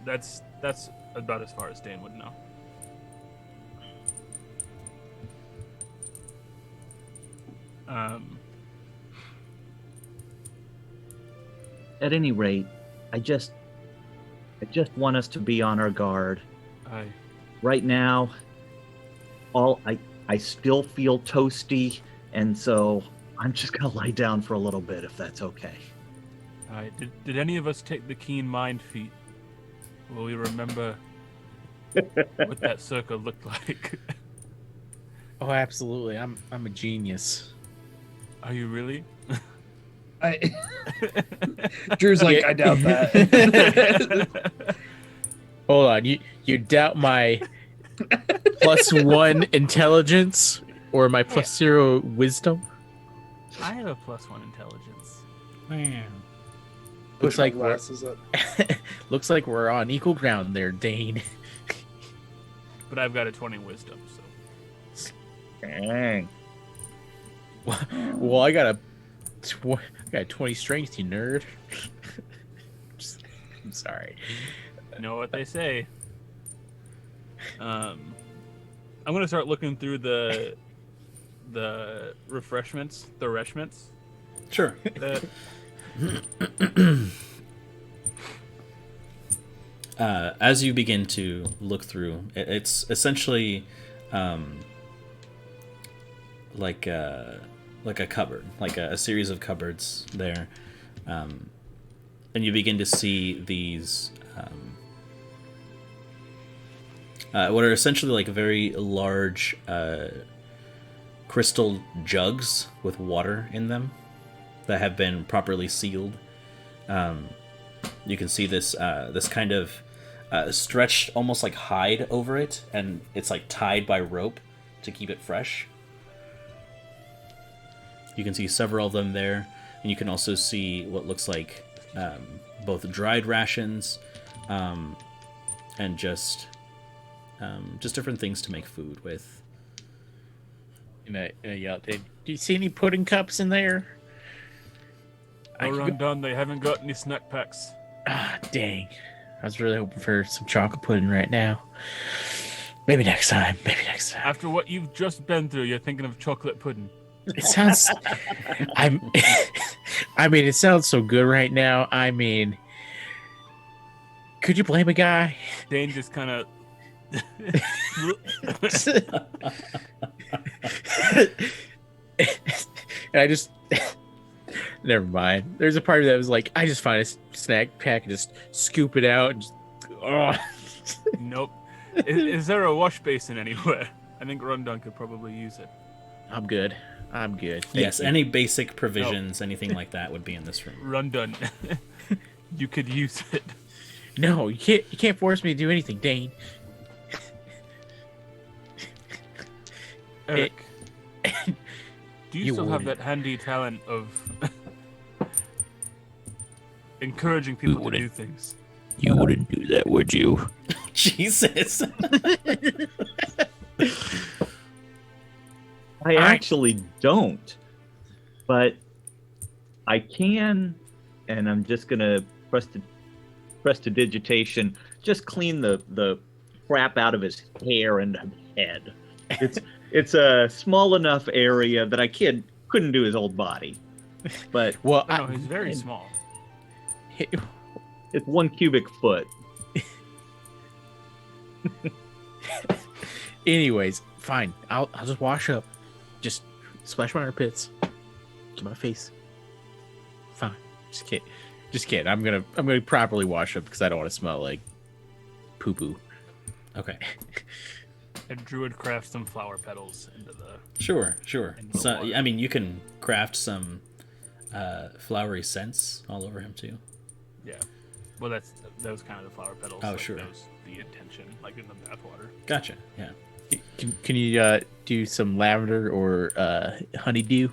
That's about as far as Dane would know. At any rate, I just want us to be on our guard. Right now, I still feel toasty, and so I'm just gonna lie down for a little bit if that's okay. Did any of us take the keen mind feat? Will we remember what that circle looked like? Oh, absolutely. I'm a genius. Are you really? Drew's like, I doubt that. Hold on. You doubt my +1 intelligence or my +0 wisdom? I have a +1 intelligence. Man. Push Looks my like we're glasses up. looks like we're on equal ground there, Dane. But I've got a 20 wisdom, so. Dang. Well, I got a 20 strength, you nerd. I'm sorry. You know what they say. I'm gonna start looking through the refreshments. Sure. As you begin to look through, it's essentially like a cupboard, like a series of cupboards there, and you begin to see these what are essentially like very large crystal jugs with water in them that have been properly sealed. You can see this kind of stretched almost like hide over it, and it's like tied by rope to keep it fresh. You can see several of them there, and you can also see what looks like both dried rations and just different things to make food with. Do you see any pudding cups in there? We're undone. They haven't got any snack packs. Ah, dang. I was really hoping for some chocolate pudding right now. Maybe next time. After what you've just been through, you're thinking of chocolate pudding. It sounds... it sounds so good right now. I mean... Could you blame a guy? Dane just kind of... And I just... Never mind. There's a part of that was like, I just find a snack pack and just scoop it out and just... Oh. Nope. Is there a wash basin anywhere? I think Rundun could probably use it. I'm good. Thank Yes, you. any basic provisions, anything like that would be in this room. Rundun. You could use it. No, you can't force me to do anything, Dane. Eric, do you You still have wouldn't. that handy talent of encouraging people to do wouldn't. things? You wouldn't do that, would you? Jesus. I actually don't, but I can, and I'm just gonna prestidigitation, just clean the crap out of his hair and head. It's a small enough area that I couldn't do his old body, but Well, No, he's very small. it's 1 cubic foot. Anyways, fine. I'll just wash up. Just splash my armpits. Get my face. Fine. Just kidding. I'm gonna properly wash up because I don't want to smell like poo poo. Okay. And Druid crafts some flower petals into the... Sure. Into the So, water. I mean, you can craft some flowery scents all over him too. Yeah. Well, that was kind of the flower petals. Oh, like, sure. That was the intention, like in the bathwater. Gotcha. Yeah. Can you do some lavender or honeydew?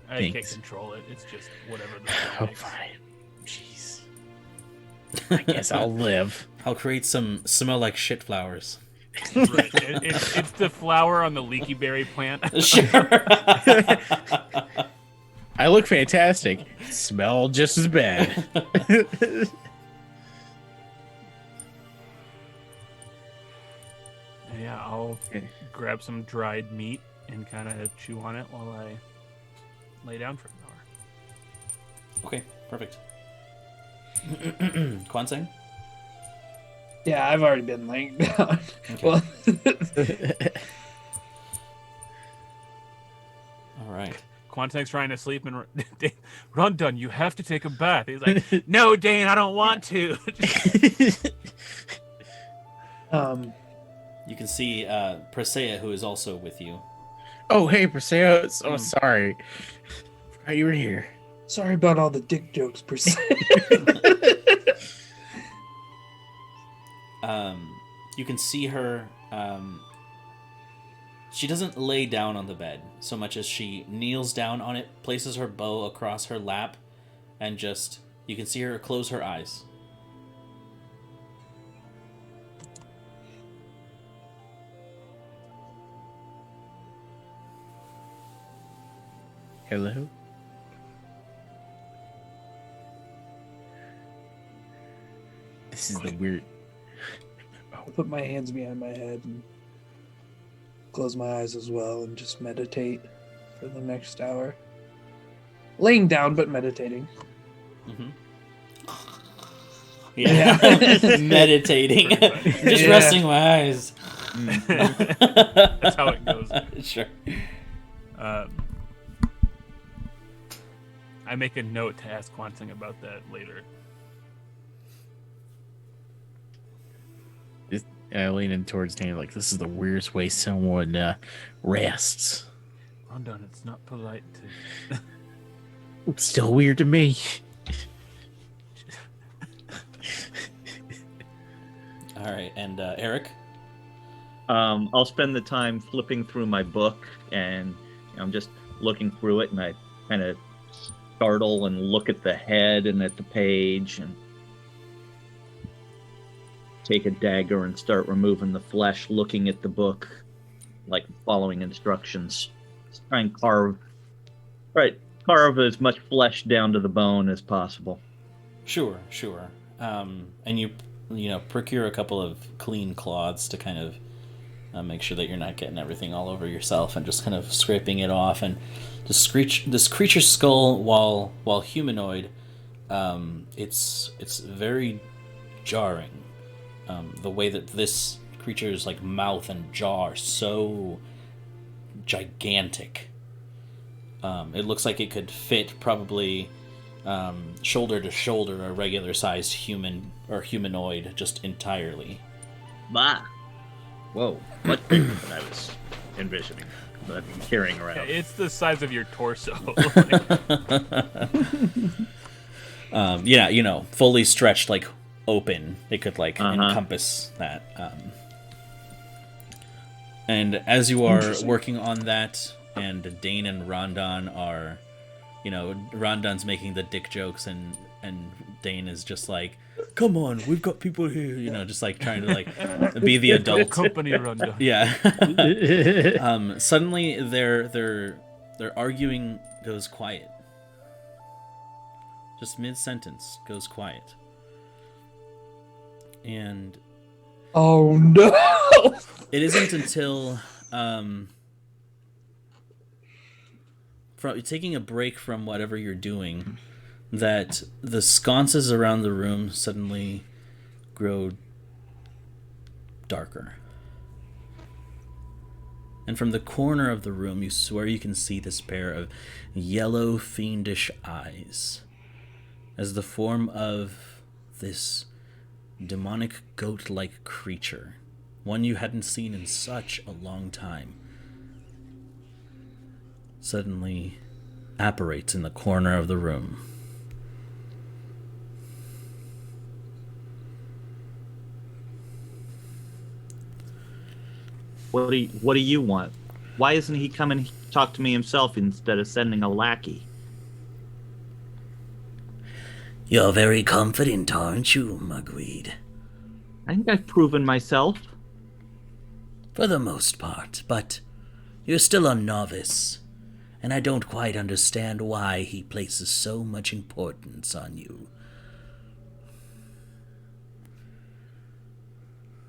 I can't Thanks. control it. It's just whatever the Oh, spell makes. fine. Jeez. I guess I'll live. I'll create some smell like shit flowers. Right. It's the flower on the leaky berry plant. Sure. I look fantastic. Smell just as bad. Yeah, I'll Okay. grab some dried meat and kind of chew on it while I lay down for an hour. Okay, perfect. Kwansang? Yeah, I've already been laying down. Okay. Well, All right. Quantang's trying to sleep and Rondon, you have to take a bath. He's like, no, Dane, I don't want to. You can see Persea, who is also with you. Oh, hey, Perseo. Oh, sorry. Forgot you were here. sorry about all the dick jokes, per se. You can see her. She doesn't lay down on the bed so much as she kneels down on it, places her bow across her lap, and just you can see her close her eyes. Hello? This is the weird... I'll put my hands behind my head and close my eyes as well and just meditate for the next hour. Laying down, but meditating. Mm-hmm. Yeah, meditating, just Yeah. resting my eyes. That's how it goes. Sure. I make a note to ask Quantang about that later. I lean in towards Dane like, this is the weirdest way someone rests. Rondon, it's not polite to... It's still weird to me. All right, and Eric. I'll spend the time flipping through my book, and I'm just looking through it, and I kind of startle and look at the head and at the page, and take a dagger and start removing the flesh, looking at the book, like following instructions. Just try and carve as much flesh down to the bone as possible. Sure. And you procure a couple of clean cloths to kind of make sure that you're not getting everything all over yourself, and just kind of scraping it off. And this creature's skull, while humanoid, it's very jarring. The way that this creature's like mouth and jaw are so gigantic. It looks like it could fit probably shoulder to shoulder a regular sized human or humanoid just entirely. Bah! Whoa, much bigger than I was envisioning, but I'm carrying around. It's the size of your torso. Fully stretched, like open. It could like encompass that. And as you are working on that, and Dane and Rondon are, Rondon's making the dick jokes, and Dane is just like, come on, we've got people here, just like trying to like be the adult. Company Rondon. Yeah. Suddenly their arguing goes quiet. Just mid-sentence goes quiet. And Oh no! it isn't until taking a break from whatever you're doing that the sconces around the room suddenly grow darker. And from the corner of the room, you swear you can see this pair of yellow, fiendish eyes as the form of this demonic goat-like creature, one you hadn't seen in such a long time, suddenly apparates in the corner of the room. What do you want? Why isn't he come and talk to me himself instead of sending a lackey? You're very confident, aren't you, Mugweed? I think I've proven myself. For the most part, but you're still a novice, and I don't quite understand why he places so much importance on you.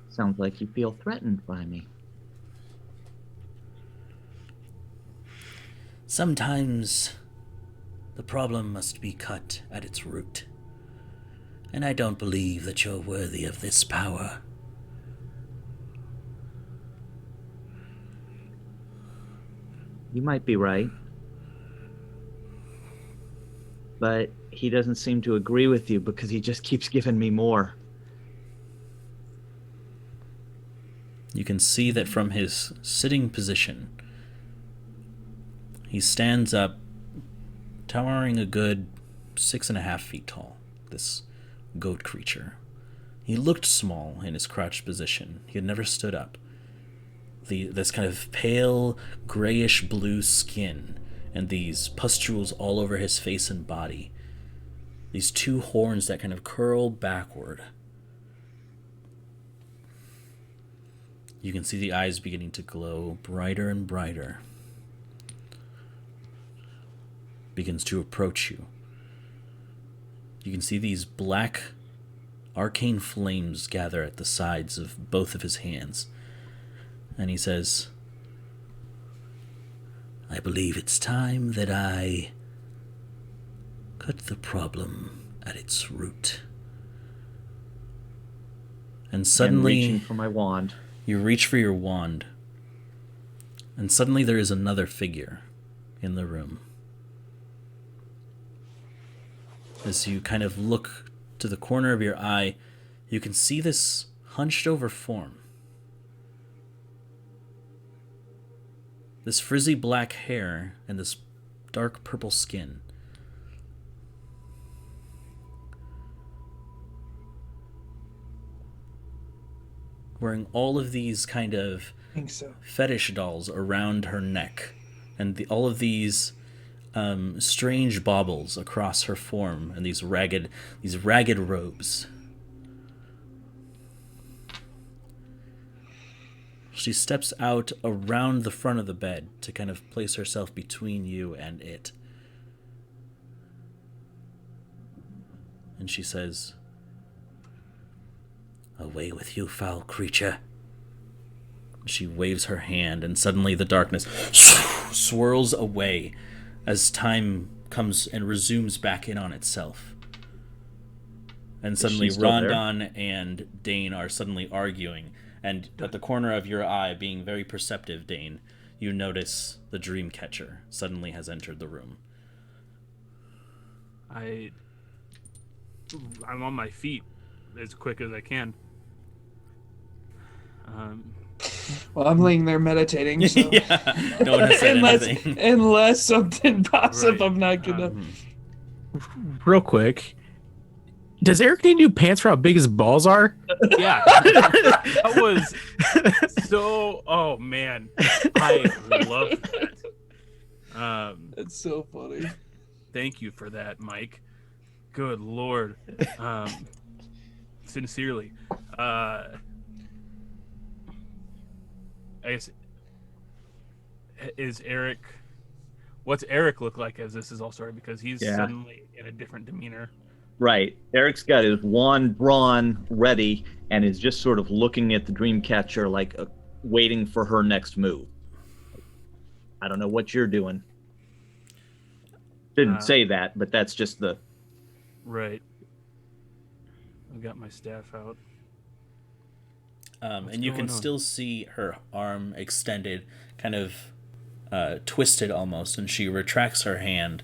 Sounds like you feel threatened by me. Sometimes the problem must be cut at its root, and I don't believe that you're worthy of this power. You might be right. But he doesn't seem to agree with you because he just keeps giving me more. You can see that from his sitting position, he stands up, towering a good 6.5 feet tall, this goat creature. He looked small in his crouched position. He had never stood up. This kind of pale, grayish blue skin, and these pustules all over his face and body. These two horns that kind of curl backward. You can see the eyes beginning to glow brighter and brighter. Begins to approach you. You can see these black, arcane flames gather at the sides of both of his hands. And he says, I believe it's time that I cut the problem at its root. And suddenly, reaching for my wand. You reach for your wand, and suddenly there is another figure in the room. As you kind of look to the corner of your eye, you can see this hunched over form. This frizzy black hair and this dark purple skin. Wearing all of these kind of fetish dolls around her neck, and all of these strange baubles across her form, and these ragged robes. She steps out around the front of the bed to kind of place herself between you and it. And she says, Away with you, foul creature. She waves her hand, and suddenly the darkness swirls away as time comes and resumes back in on itself. And suddenly Rondon and Dane are suddenly arguing, and at the corner of your eye, being very perceptive, Dane, you notice the dream catcher suddenly has entered the room. I'm on my feet as quick as I can. Well, I'm laying there meditating, so Yeah, no one has said anything. Unless something pops up, I'm not gonna. Real quick, does Eric need new pants for how big his balls are? Yeah, that was so. Oh man, I love that. It's so funny. Thank you for that, Mike. Good Lord. Sincerely. I guess, is Eric... What's Eric look like as this is all started? Because he's suddenly in a different demeanor. Right. Eric's got his wand drawn ready and is just sort of looking at the Dreamcatcher like waiting for her next move. I don't know what you're doing. Didn't say that, but that's just the... Right. I've got my staff out. And you can still see her arm extended, kind of twisted almost, and she retracts her hand.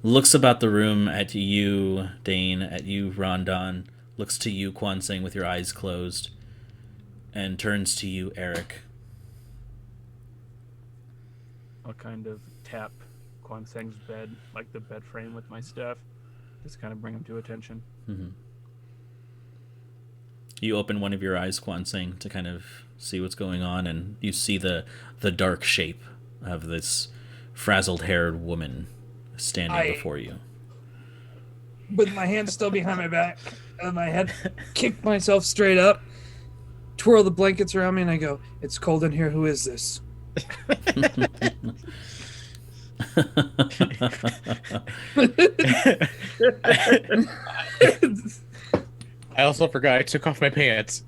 Looks about the room at you, Dane, at you, Rondon, looks to you, Kwanseng, with your eyes closed, and turns to you, Eric. I'll kind of tap Kwanseng's bed, like the bed frame with my staff. Just kind of bring him to attention. Mm-hmm. You open one of your eyes, Kwansing, to kind of see what's going on, and you see the dark shape of this frazzled-haired woman standing before you. With my hand still behind my back and my head, kick myself straight up, twirl the blankets around me, and I go, "It's cold in here. Who is this?" I also forgot I took off my pants.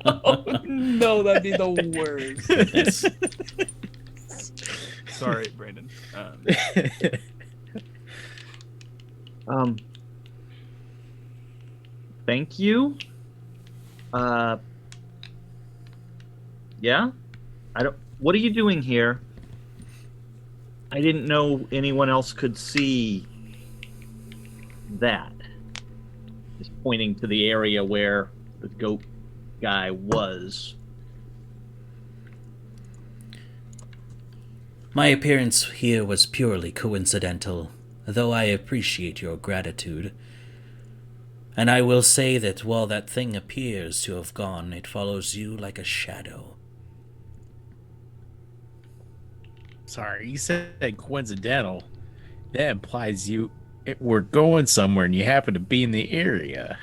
Oh, no, that'd be the worst. Yes. Sorry, Brandon. Thank you. Yeah? What are you doing here? I didn't know anyone else could see that. Just pointing to the area where the goat guy was. My appearance here was purely coincidental, though I appreciate your gratitude. And I will say that while that thing appears to have gone, it follows you like a shadow. Sorry, you said coincidental. That implies we're going somewhere and you happen to be in the area.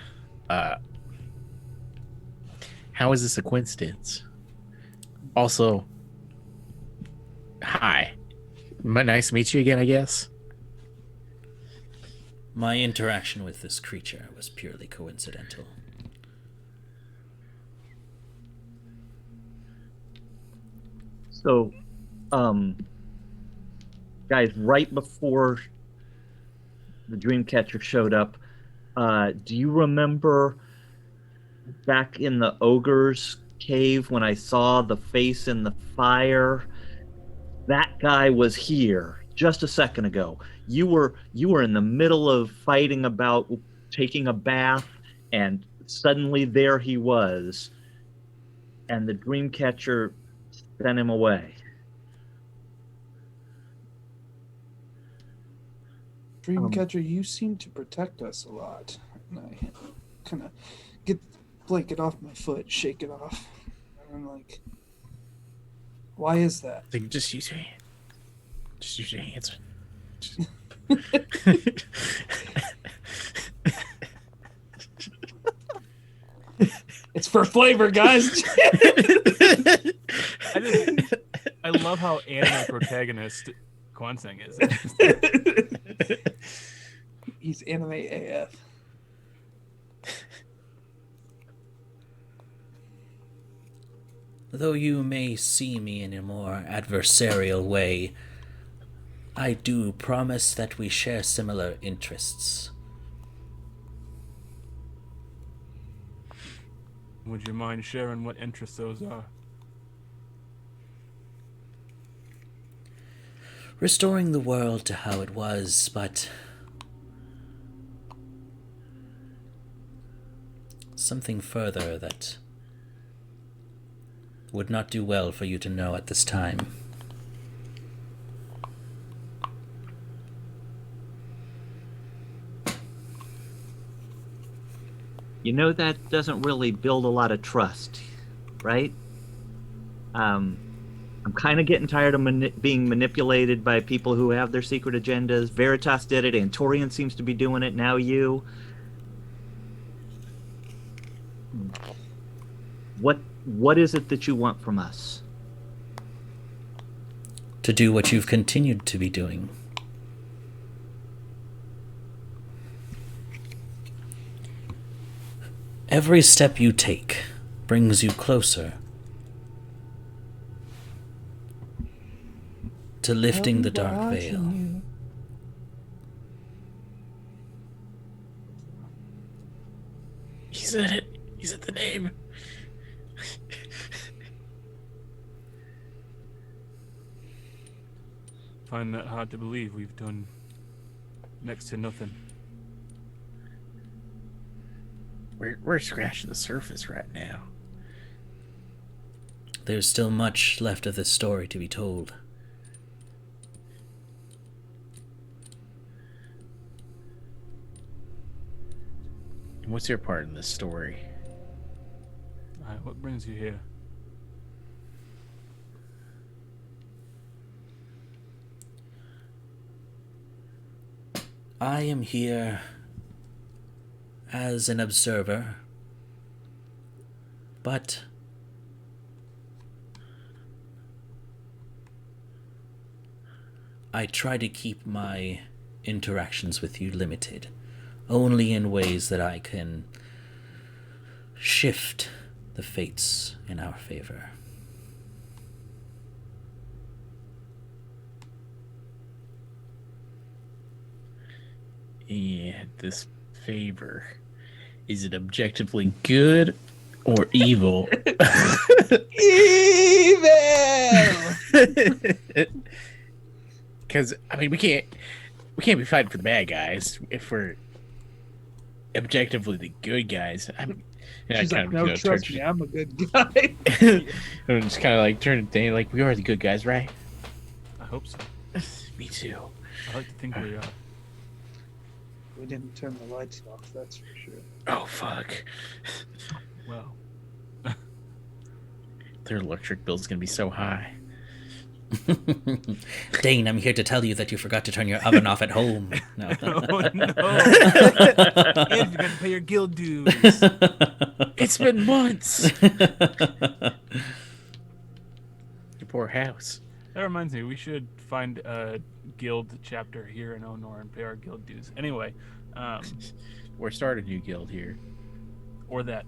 How is this a coincidence? Also, hi. Nice to meet you again, I guess. My interaction with this creature was purely coincidental. So, guys, right before the Dreamcatcher showed up, do you remember back in the ogre's cave when I saw the face in the fire? That guy was here just a second ago. You were in the middle of fighting about taking a bath, and suddenly there he was, and the Dreamcatcher sent him away. Dreamcatcher, you seem to protect us a lot. And I kind of get the blanket off my foot, shake it off. And I'm like, why is that? Like, just use your hand. Just use your hands. It's for flavor, guys. I love how anime protagonist Kwansing is. He's anime AF. Though you may see me in a more adversarial way, I do promise that we share similar interests. Would you mind sharing what interests those are? Restoring the world to how it was, but something further that would not do well for you to know at this time. You know, that doesn't really build a lot of trust, right? I'm kind of getting tired of being manipulated by people who have their secret agendas. Veritas did it. Antorian seems to be doing it. Now you. What is it that you want from us? To do what you've continued to be doing. Every step you take brings you closer to lifting the dark veil. He said it. He said the name. Find that hard to believe. We've done next to nothing. We're scratching the surface right now. There's still much left of this story to be told. And what's your part in this story? What brings you here? I am here as an observer, but I try to keep my interactions with you limited, only in ways that I can shift the fates in our favor. And this favor, is it objectively good or evil? Evil. Because I mean, we can't be fighting for the bad guys if we're objectively the good guys. She's like, no, trust me, I'm a good guy. I'm just kind of like turning to Dane, like, we are the good guys, right? I hope so. Me too. I like to think we are. We didn't turn the lights off, that's for sure. Oh fuck! Well, Their electric bill's gonna be so high. Dane, I'm here to tell you that you forgot to turn your oven off at home. No. oh no! And you got to pay your guild dues. It's been months. Your poor house. That reminds me, we should find a guild chapter here in Onor and pay our guild dues. Anyway, Or start a new guild here. or that.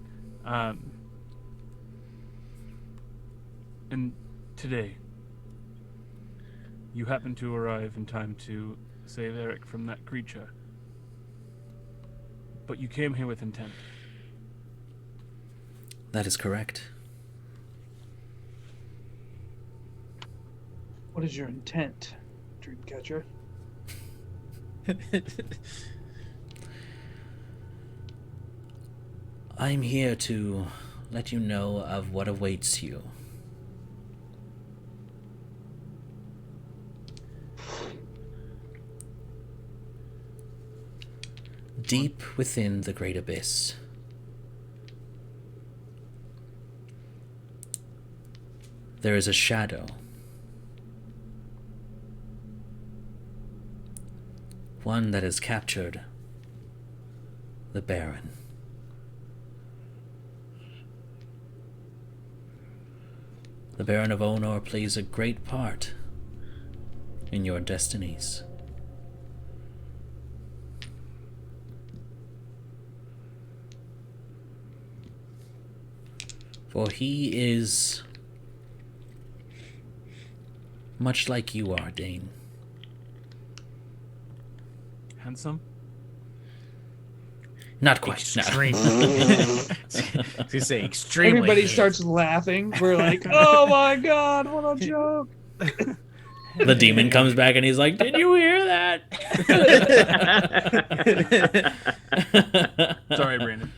And today, you happen to arrive in time to save Eric from that creature. But you came here with intent. That is correct. What is your intent, Dreamcatcher? I'm here to let you know of what awaits you. Deep within the Great Abyss, there is a shadow. One that has captured the Baron. The Baron of Onor plays a great part in your destinies. For he is much like you are, Dane. Handsome? Not quite. Extreme. To say extremely. Everybody starts laughing. We're like, oh my god, what a joke. No. The demon comes back and he's like, "Did you hear that?" Sorry, Brandon.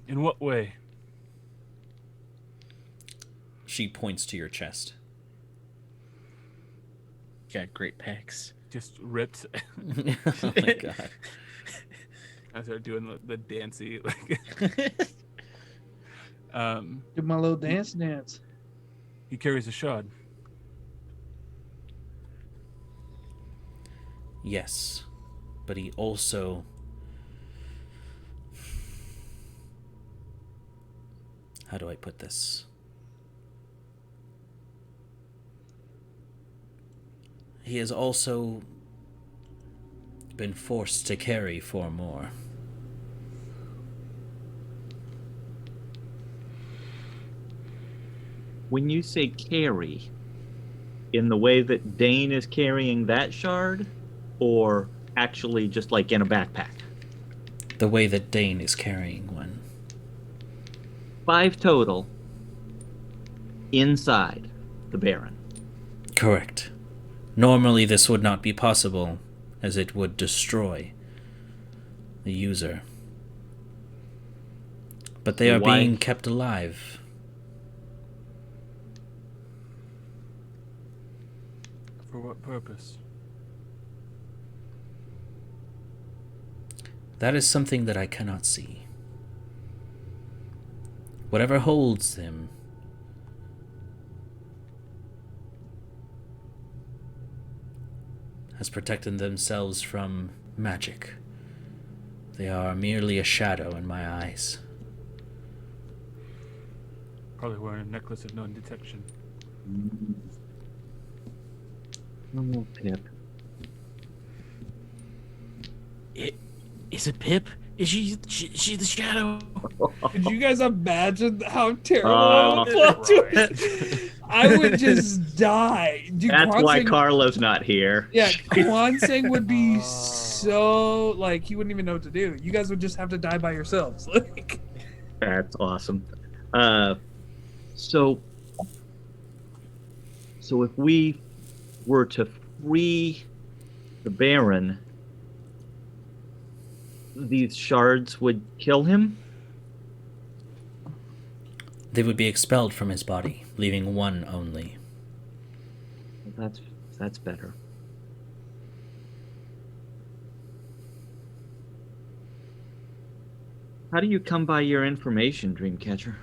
In what way? She points to your chest. Got great pecs. Just ripped. Oh my god. I started doing the dancey. Do my little dance. He carries a shard. Yes, but he also... How do I put this? He has also been forced to carry 4 more. When you say carry, in the way that Dane is carrying that shard, or actually just like in a backpack? The way that Dane is carrying one. 5 total inside the Baron. Correct. Normally this would not be possible, as it would destroy the user. But they are being kept alive. For what purpose? That is something that I cannot see. whatever holds him has protected themselves from magic. They are merely a shadow in my eyes. Probably wearing a necklace of non-detection. Oh, Pip. Is it Pip? Is she the shadow? Could you guys imagine how terrible Oh, that would look? I would just die. Dude, That's why Kwansing- Carlo's not here. Yeah, Kwansing would be so like he wouldn't even know what to do. You guys would just have to die by yourselves. Like, That's awesome. So if we were to free the Baron, these shards would kill him? They would be expelled from his body, leaving one only. That's better. How do you come by your information, Dreamcatcher?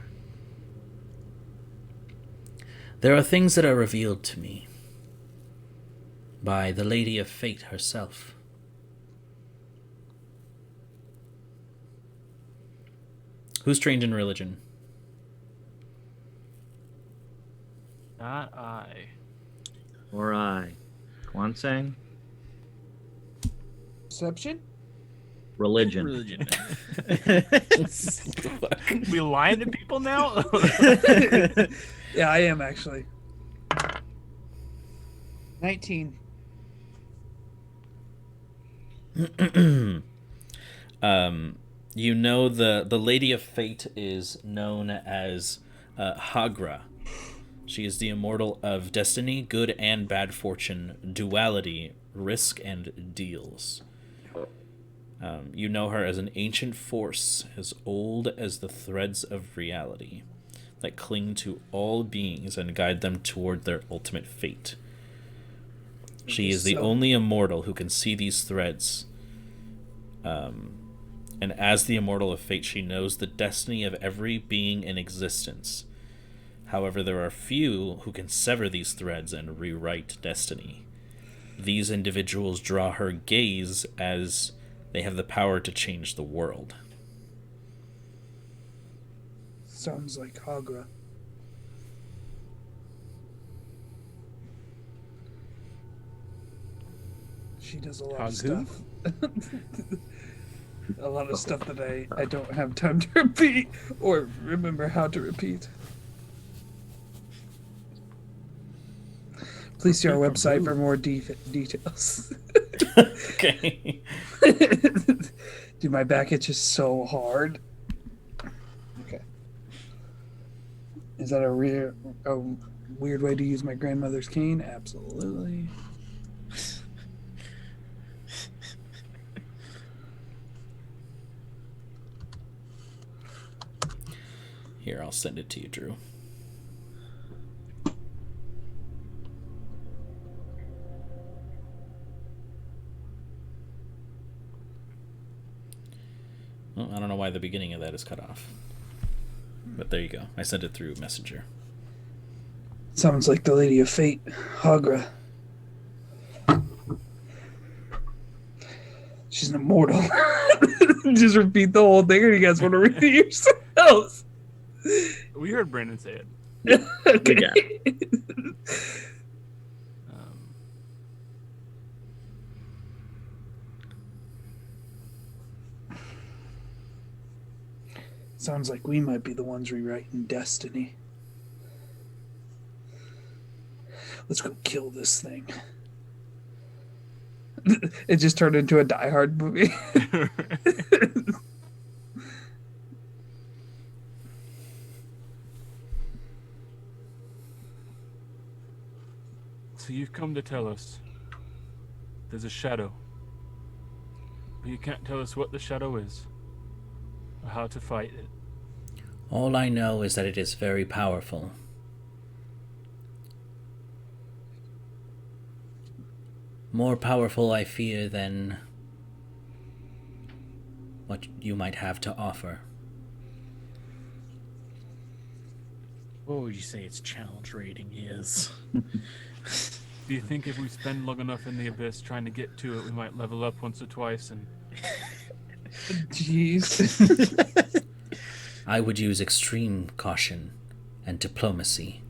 There are things that are revealed to me by the Lady of Fate herself. Who's trained in religion? Not I. Or I? Kwansang? perception? Religion. We lying to people now? Yeah, I am actually. 19. You know the Lady of Fate is known as Hagra. She is the immortal of destiny, good and bad fortune, duality, risk, and deals. You know her as an ancient force, as old as the threads of reality, that cling to all beings and guide them toward their ultimate fate. She is the only immortal who can see these threads. And as the immortal of fate, she knows the destiny of every being in existence. However, there are few who can sever these threads and rewrite destiny. These individuals draw her gaze as they have the power to change the world. Sounds like Hagra. She does a lot of stuff. A lot of stuff that I don't have time to repeat or remember how to repeat. Please see our website for more details. Okay. Dude, my back itches so hard. Okay. Is that a weird way to use my grandmother's cane? Absolutely. Here, I'll send it to you, Drew. Well, I don't know why the beginning of that is cut off. But there you go. I sent it through Messenger. Sounds like the Lady of Fate, Hagra. She's an immortal. Just repeat the whole thing, or you guys want to read it yourselves? We heard Brandon say it. Okay. Sounds like we might be the ones rewriting destiny. Let's go kill this thing. It just turned into a Die Hard movie. So you've come to tell us there's a shadow, but you can't tell us what the shadow is or how to fight it. All I know is that it is very powerful. More powerful, I fear, than what you might have to offer. What would you say its challenge rating is? Do you think if we spend long enough in the abyss trying to get to it, we might level up once or twice? And Jeez. I would use extreme caution and diplomacy.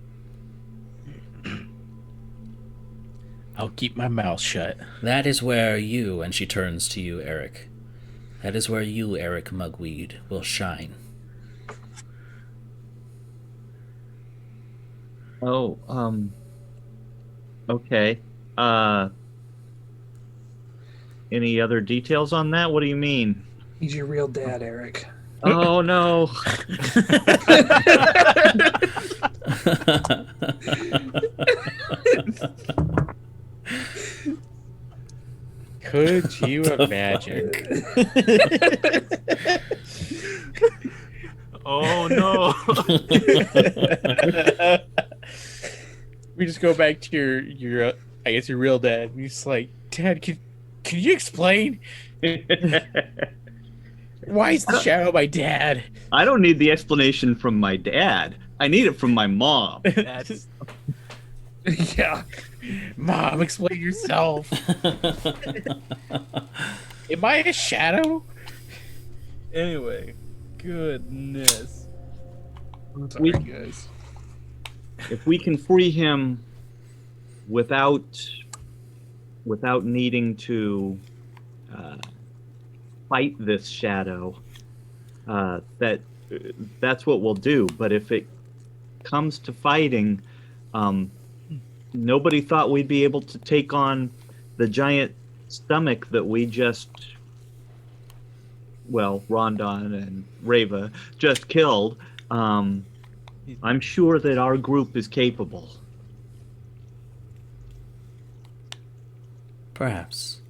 I'll keep my mouth shut. That is where you, and she turns to you, Eric. That is where you, Eric Mugweed, will shine. Oh, okay. Any other details on that? What do you mean? He's your real dad, Eric. Oh no. Could you imagine? oh no. We just go back to your I guess your real dad. And he's like, Dad, can you explain? Why is the shadow my dad? I don't need the explanation from my dad. I need it from my mom. That's Yeah. Mom, explain yourself. Am I a shadow? anyway. Goodness. Sorry, guys. If we can free him without needing to fight this shadow, that's what we'll do. But if it comes to fighting, nobody thought we'd be able to take on the giant stomach that we just, well, Rondon and Reva just killed. I'm sure that our group is capable. Perhaps.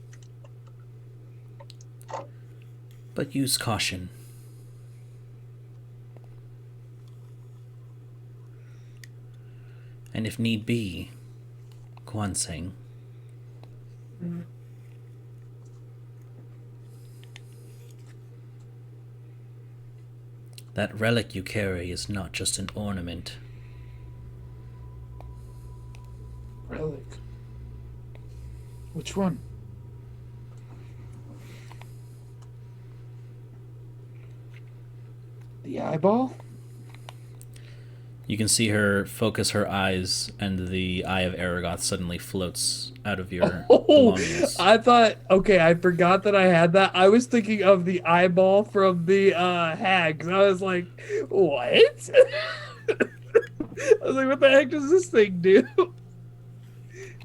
But use caution. And if need be, Guanseng. That relic you carry is not just an ornament. Relic. Which one? The eyeball? You can see her focus her eyes, and the Eye of Aragoth suddenly floats out of your belongings. I thought, okay, I forgot that I had that. I was thinking of the eyeball from the hags. I was like, what? I was like, what the heck does this thing do?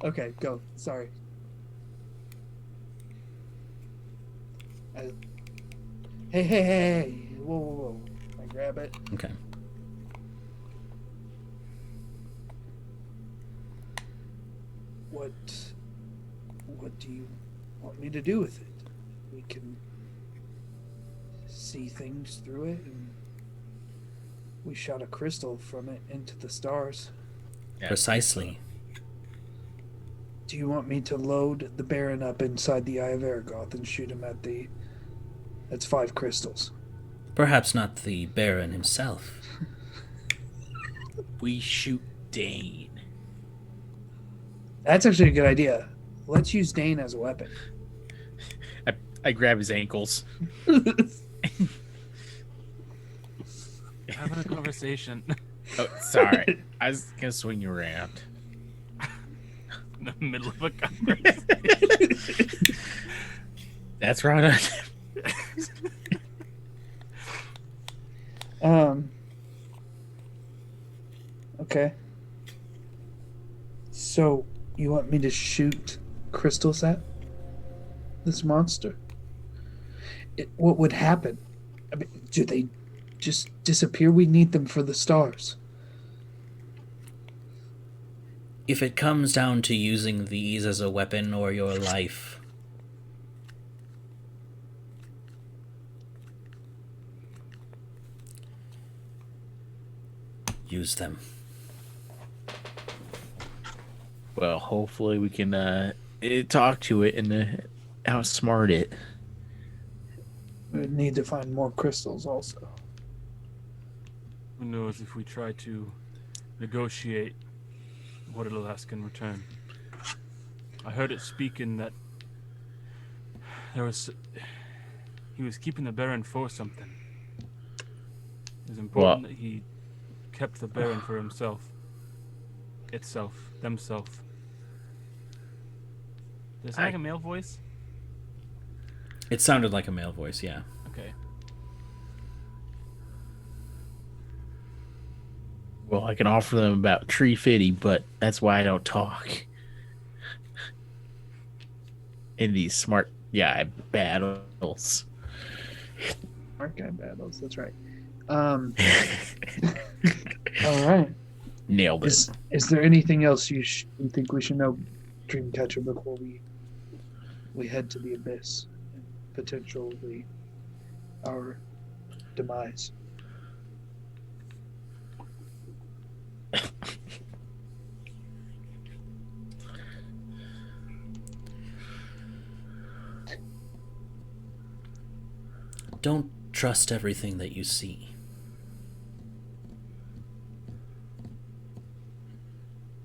Okay, go. Sorry. Hey. Whoa. I grab it. Okay. What do you want me to do with it? We can see things through it, and we shot a crystal from it into the stars. Yeah. Precisely. Do you want me to load the Baron up inside the Eye of Aragoth and shoot him at the... That's 5 crystals. Perhaps not the Baron himself. We shoot Dane. That's actually a good idea. Let's use Dane as a weapon. I grab his ankles. Having a conversation Oh, sorry. I was gonna swing you around. in the middle of a conversation. That's right. Okay. So, you want me to shoot crystals at this monster? What would happen? I mean, do they just disappear? We need them for the stars. If it comes down to using these as a weapon or your life, use them. Well, hopefully we can talk to it and outsmart it. We would need to find more crystals also. Who knows if we try to negotiate what it'll ask in return. I heard it speaking that he was keeping the Baron for something. It was important that he kept the Baron for himself. Themself. Does it sound like a male voice? It sounded like a male voice, yeah. Okay. Well, I can offer them about tree fitty, but that's why I don't talk. In these smart guy battles. Smart guy battles, that's right. All right. Nailed it. Is there anything else you think we should know, Dreamcatcher, before we head to the abyss and potentially our demise? Don't trust everything that you see.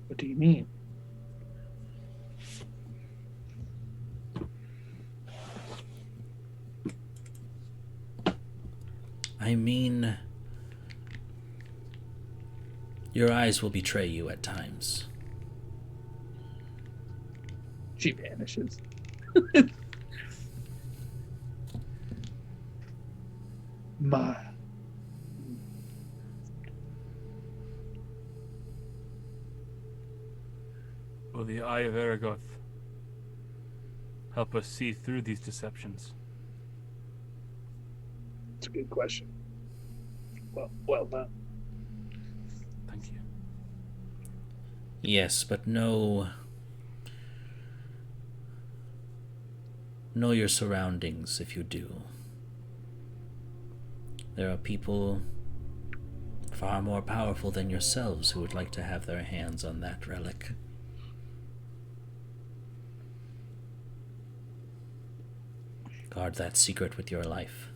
What do you mean? I mean, your eyes will betray you at times. She vanishes. My. Will the Eye of Aragoth help us see through these deceptions? It's a good question. Well done. Thank you. Yes, but know your surroundings if you do. There are people far more powerful than yourselves who would like to have their hands on that relic. Guard that secret with your life.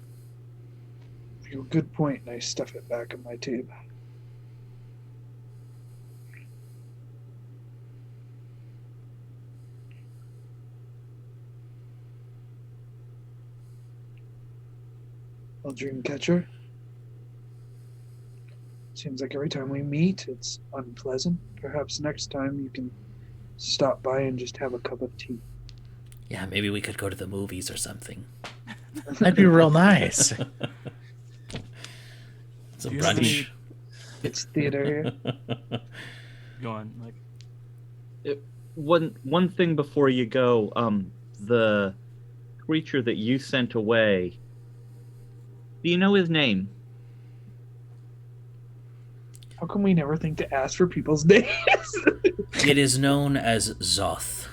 You good point, and I stuff it back in my tube. Well, Dreamcatcher, seems like every time we meet, it's unpleasant. Perhaps next time you can stop by and just have a cup of tea. Yeah, maybe we could go to the movies or something. That'd be real nice. It's a Do you have brunch. It's theater here. Go on. Like, One thing before you go, the creature that you sent away, do you know his name? How come we never think to ask for people's names? It is known as Zoth.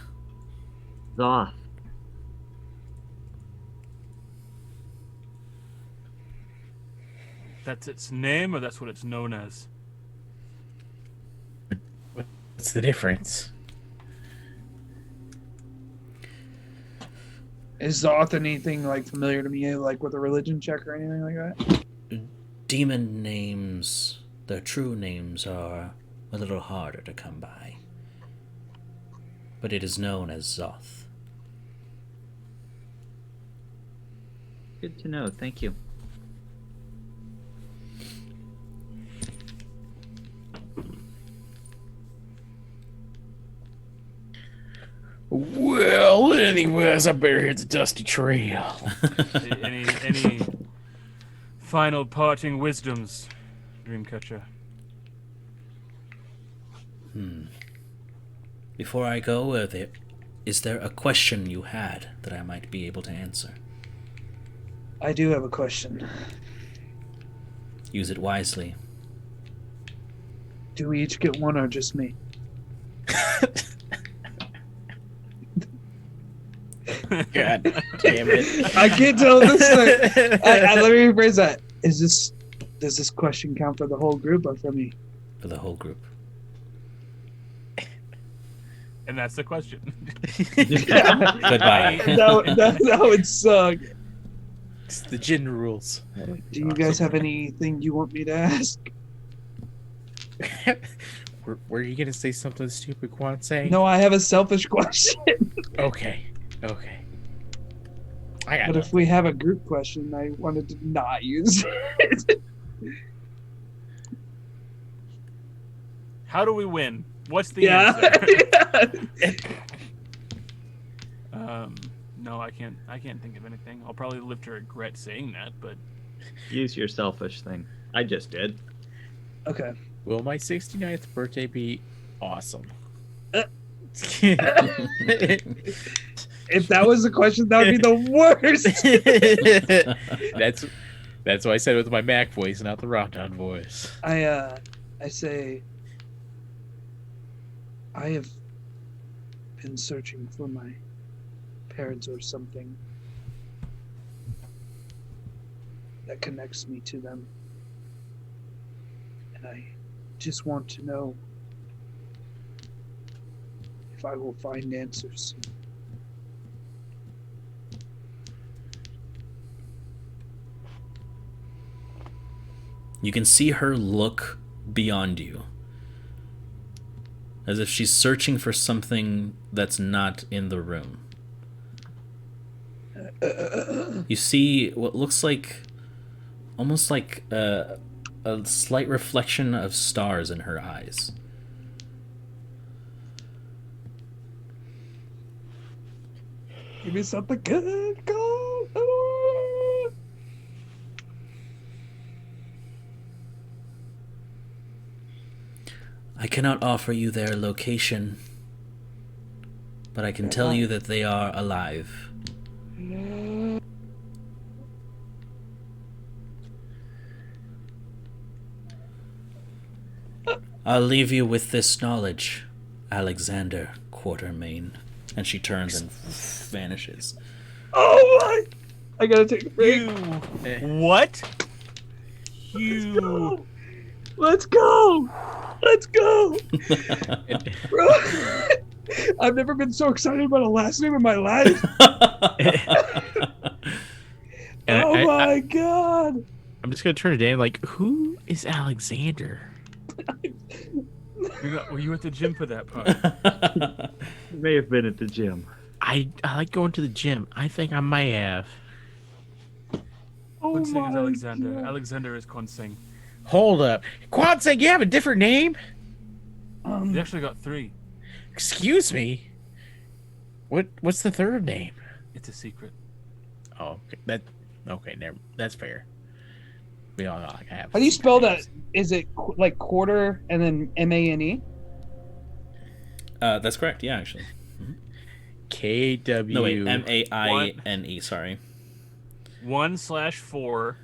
Zoth. that's its name, or that's what it's known as? What's the difference? Is Zoth anything like familiar to me, like with a religion check or anything like that? Demon names, their true names are a little harder to come by. But it is known as Zoth. Good to know. Thank you. Well, anyways, I better hit the dusty trail. Any final parting wisdoms, Dreamcatcher? Before I go, is there a question you had that I might be able to answer? I do have a question. Use it wisely. Do we each get one or just me? God damn it. I can't tell this thing. Let me rephrase that. Does this question count for the whole group or for me? For the whole group. And that's the question. Goodbye. That would suck. It's the gin rules. Do you guys have anything you want me to ask? Were you gonna say something stupid, Kwansei? No, I have a selfish question. Okay. I got But if we have a group question, I wanted to not use it. How do we win? What's the Yeah. answer? No, I can't think of anything. I'll probably live to regret saying that, but Use your selfish thing. I just did. Okay. Will my 69th birthday be awesome? If that was the question, that would be the worst. That's why I said it with my Mac voice, not the Rockdown voice. I say I have been searching for my parents or something that connects me to them. And I just want to know if I will find answers. You can see her look beyond you, as if she's searching for something that's not in the room. You see what looks like almost like a slight reflection of stars in her eyes. Give me something good. Go. I cannot offer you their location, but I can tell you that they are alive. I'll leave you with this knowledge, Alexander Quatermain. And she turns and vanishes. Oh my! I gotta take a break. What? Let's go! Let's go! Bro, I've never been so excited about a last name in my life. Oh my god! I'm just gonna turn to Dan like, who is Alexander? Were you at the gym for that part? You may have been at the gym. I like going to the gym. I think I might have. Oh Kwansing is my Alexander. God. Alexander is Kwansing. Hold up. Kwansei, you have a different name? He actually got 3. Excuse me? What's the third name? It's a secret. Oh, okay, that's fair. We all like have. How do you spell that? Is it like quarter and then MANE? That's correct, yeah, actually. KW. No, wait, MAINE, sorry. 1/4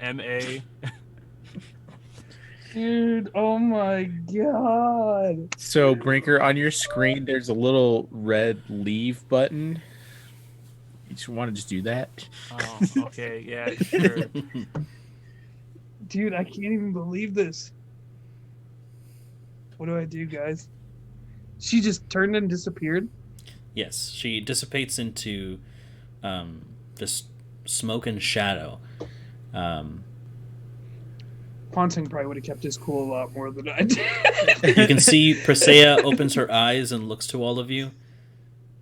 MA. Dude, oh my god. So, Brinker, on your screen, there's a little red leave button. You just want to just do that? Oh, okay, yeah, sure. Dude, I can't even believe this. What do I do, guys? She just turned and disappeared? Yes, she dissipates into this smoke and shadow. Ponting probably would have kept his cool a lot more than I did. You can see Presea opens her eyes and looks to all of you.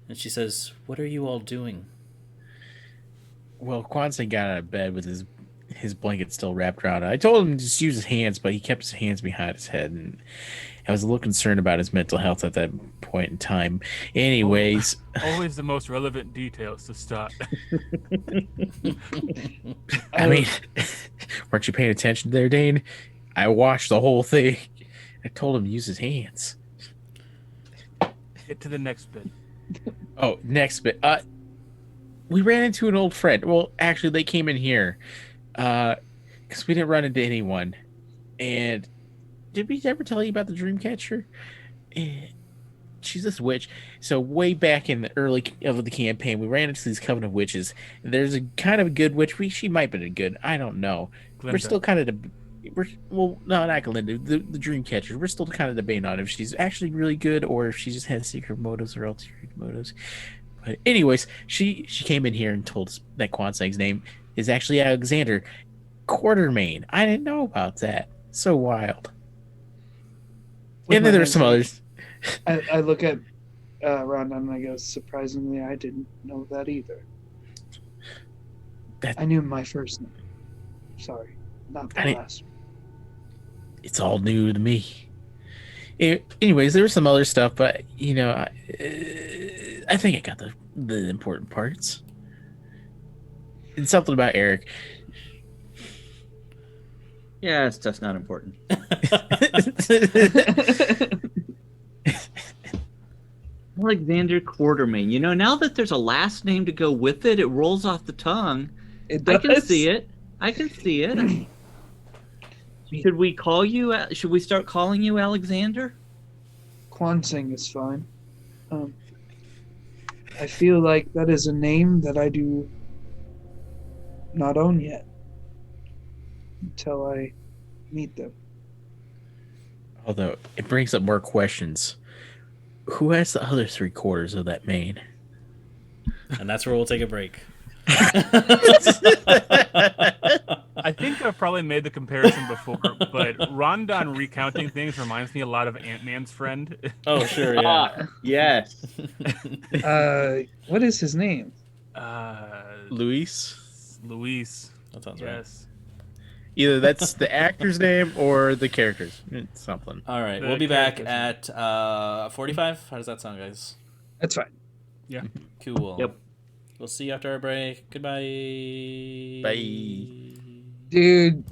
And she says, "What are you all doing?" Well, Kwansei got out of bed with his blanket still wrapped around it. I told him to just use his hands, but he kept his hands behind his head, and I was a little concerned about his mental health at that point in time. Anyways, Always the most relevant details to start. I mean, weren't you paying attention there, Dane? I watched the whole thing. I told him to use his hands. Get to the next bit. Oh, next bit. We ran into an old friend. Well, actually, they came in here because we didn't run into anyone. And did we ever tell you about the Dreamcatcher? She's this witch. So way back in the early of the campaign, we ran into these Coven of Witches. And there's a kind of a good witch. She might be a good. I don't know. Glinda. We're still kind of well, no, not Glinda. The Dreamcatcher. We're still kind of debating on if she's actually really good or if she just has secret motives or ulterior motives. But anyways, she came in here and told us that Kwansei's name is actually Alexander Quatermain. I didn't know about that. So wild. And then there were some others. I look at Rhonda and I go, surprisingly, I didn't know that either. I knew my first name. Sorry, not the last one. It's all new to me. Anyways, there was some other stuff, but I think I got the important parts. And something about Eric. Yeah, it's just not important. Alexander Quartermain. Now that there's a last name to go with it, it rolls off the tongue. It does. I can see it. Should we call you? Should we start calling you Alexander? Kwansing is fine. I feel like that is a name that I do not own yet until I meet them. Although it brings up more questions. Who has the other 3/4 of that mane? And that's where we'll take a break. I think I've probably made the comparison before, but Rondon recounting things reminds me a lot of Ant-Man's friend. Oh, sure, yeah. Yes. What is his name? Luis? Luis. That sounds right. Yes. Either that's the actor's name or the character's. It's something. All right, we'll be back at 45. How does that sound, guys? That's fine. Yeah. Cool. Yep. We'll see you after our break. Goodbye. Bye. Dude.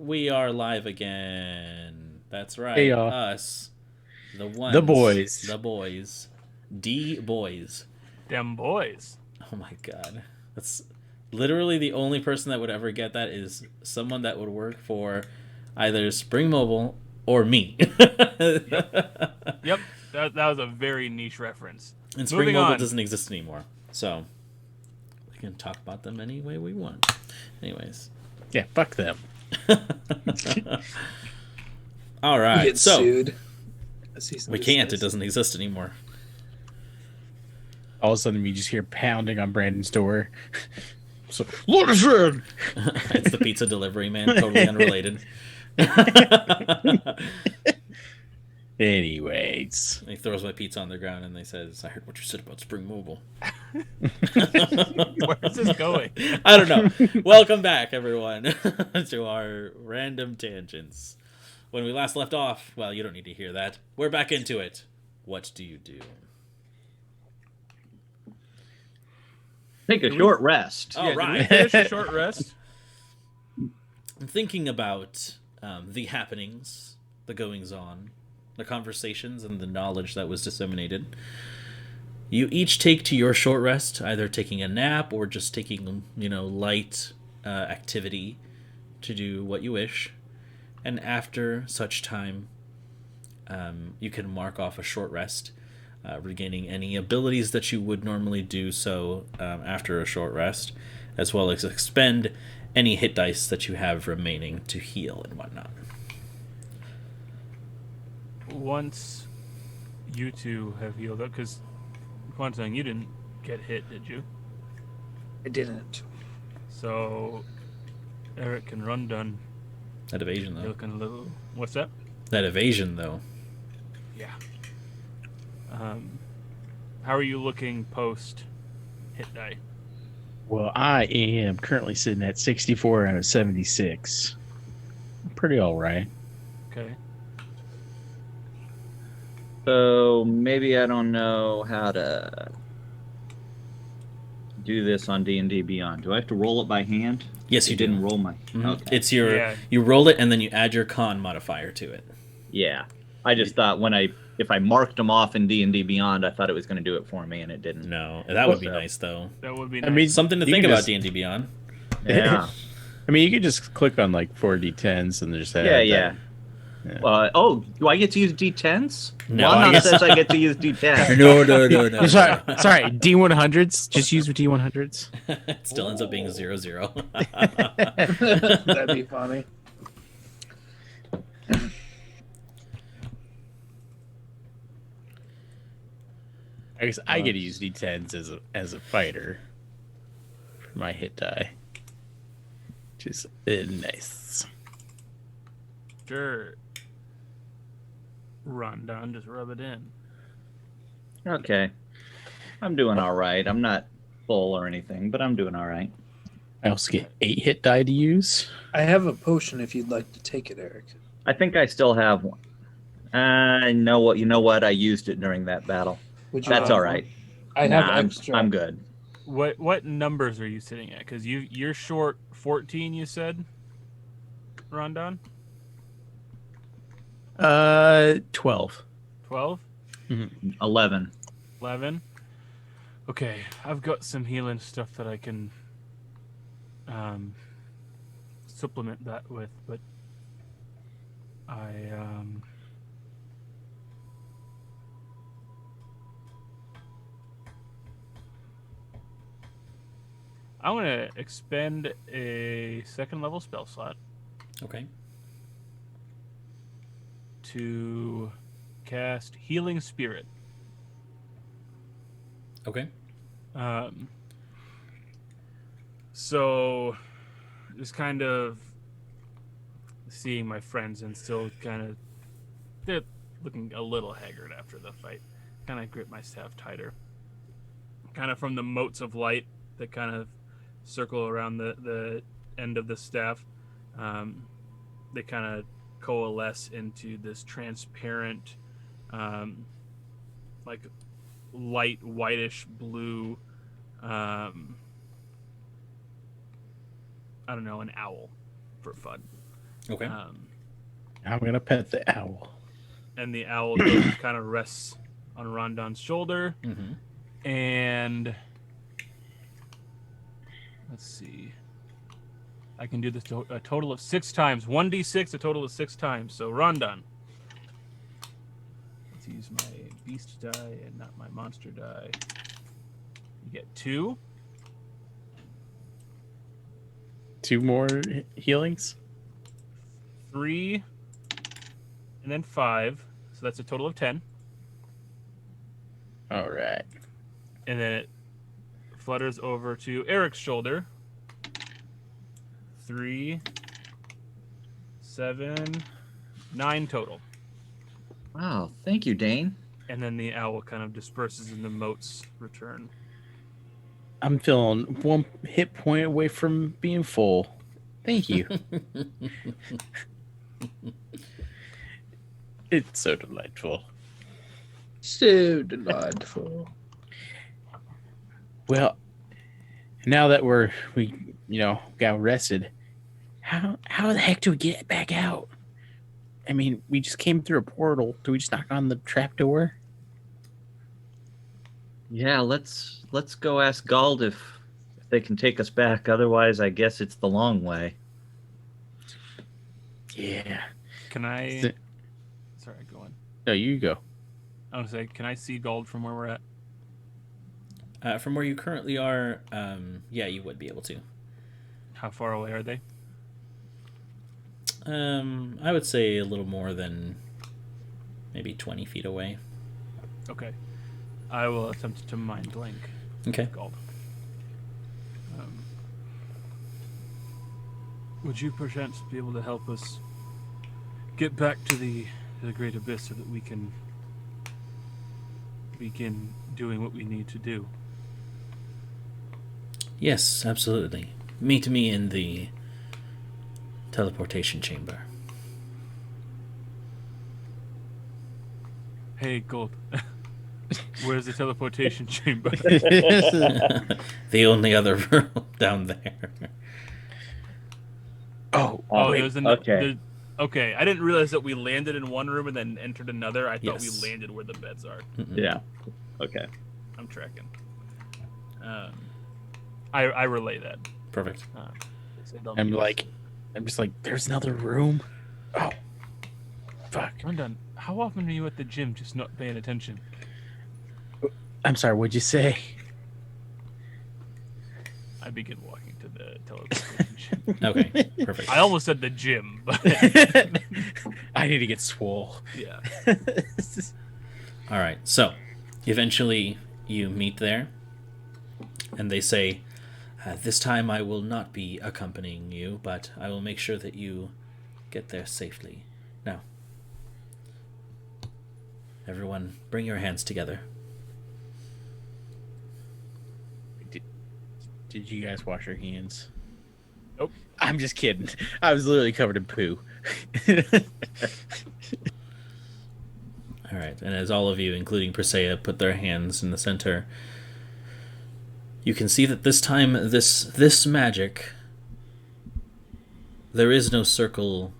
We are live again. That's right. Hey, y'all. Us. The ones. The boys. The boys. D boys. Them boys. Oh my god. That's literally the only person that would ever get that is someone that would work for either Spring Mobile or me. Yep. That was a very niche reference. And Spring Moving Mobile on. doesn't exist anymore. So we can talk about them any way we want. Anyways. Yeah, fuck them. All We right. get So sued. Cease and we can't. It desist. doesn't exist anymore. All of a sudden, we just hear pounding on Brandon's door. So, Larkin! It's the pizza delivery man, totally unrelated. Anyways. He throws my pizza on the ground and they says, "I heard what you said about Spring Mobile." Where's this going? I don't know. Welcome back, everyone, to our random tangents. When we last left off, well, you don't need to hear that. We're back into it. What do you do? Take a short rest. All Yeah, did we right. finish a short rest? I'm thinking about the happenings, the goings-on, the conversations, and the knowledge that was disseminated. You each take to your short rest, either taking a nap or just taking, light activity to do what you wish. And after such time, you can mark off a short rest, regaining any abilities that you would normally do so after a short rest, as well as expend any hit dice that you have remaining to heal and whatnot. Once you two have healed up, because Quantang, you didn't get hit, did you? I didn't. So Eric and Rundun, That evasion, you're though. looking a little. What's that? That evasion, though. Yeah. How are you looking post hit die? Well, I am currently sitting at 64 out of 76. Pretty all right. Okay. So maybe I don't know how to do this on D&D Beyond. Do I have to roll it by hand? Yes, you didn't do. roll my. Mhm. Okay. It's your Yeah. you roll it and then you add your con modifier to it. Yeah. I just thought if I marked them off in D&D Beyond, I thought it was going to do it for me, and it didn't. No, that would be So- nice though. That would be I nice. mean, Something to You think can about just- D&D Beyond. Yeah. I mean, you could just click on like 4d10s and just add Yeah, that. yeah. Yeah. Do I get to use D10s? No, One I on guess- says I get to use D10s. No. Sorry, D100s. Just use D100s. It still ends up being 0-0. That'd be funny. I guess I get to use D10s as a fighter for my hit die, which is nice. Sure. Rundun, just rub it in. Okay. I'm doing all right. I'm not full or anything, but I'm doing all right. I also get 8 hit die to use. I have a potion if you'd like to take it, Eric. I think I still have one. I know what. You know what? I used it during that battle. Would you That's like all one? right. I Nah, have extra. I'm good. What numbers are you sitting at? Because you're short 14, you said, Rundun? 12. 12? 11. 11? Okay, I've got some healing stuff that I can supplement that with, but I'm going to expend a second level spell slot Okay. to cast Healing Spirit. Okay. So just kind of seeing my friends and still kind of they're looking a little haggard after the fight. Kind of grip my staff tighter. Kind of from the motes of light that kind of circle around the end of the staff, they kind of coalesce into this transparent, like light whitish blue, I don't know, an owl for fun. Okay. I'm gonna pet the owl. And the owl goes, kind of rests on Rondon's shoulder. Mm-hmm. And let's see. I can do this a total of 6 times. 1d6, a total of 6 times. So Rondon. Let's use my beast die and not my monster die. You get 2. 2 more healings. 3. And then 5. So that's a total of 10. All right. And then it flutters over to Eric's shoulder. 3, 7, 9 total. Wow, thank you, Dane. And then the owl kind of disperses and the motes return. I'm feeling 1 hit point away from being full. Thank you. It's so delightful. So delightful. Well, now that we got rested, how the heck do we get back out? I mean, we just came through a portal. Do we just knock on the trap door? Yeah, let's go ask Gald if they can take us back. Otherwise, I guess it's the long way. Yeah. Can I... Sorry, go on. No, you go. I want to say, can I see Gald from where we're at? From where you currently are, yeah, you would be able to. How far away are they? I would say a little more than maybe 20 feet away. Okay. I will attempt to mind blank Okay. Gald. Would you perchance be able to help us get back to the Great Abyss so that we can begin doing what we need to do? Yes, absolutely. Meet me in the teleportation chamber. Hey, Gold. Where's the teleportation chamber? The only other room down there. Oh, Oh, wait. there's an okay. Okay, I didn't realize that we landed in one room and then entered another. I thought Yes. we landed where the beds are. Mm-mm. Yeah. Okay. I'm tracking. I relay that. Perfect. I'm just like, there's another room. Oh, fuck. Rondon, how often are you at the gym just not paying attention? I'm sorry. What'd you say? I begin walking to the teleportation chamber. Okay, perfect. I almost said the gym, but I need to get swole. yeah. All right, so eventually you meet there, and they say, this time I will not be accompanying you, but I will make sure that you get there safely. Now, everyone, bring your hands together. Did you guys wash your hands? Nope. I'm just kidding. I was literally covered in poo. All right, and as all of you, including Presea, put their hands in the center, you can see that this time, this magic, there is no circle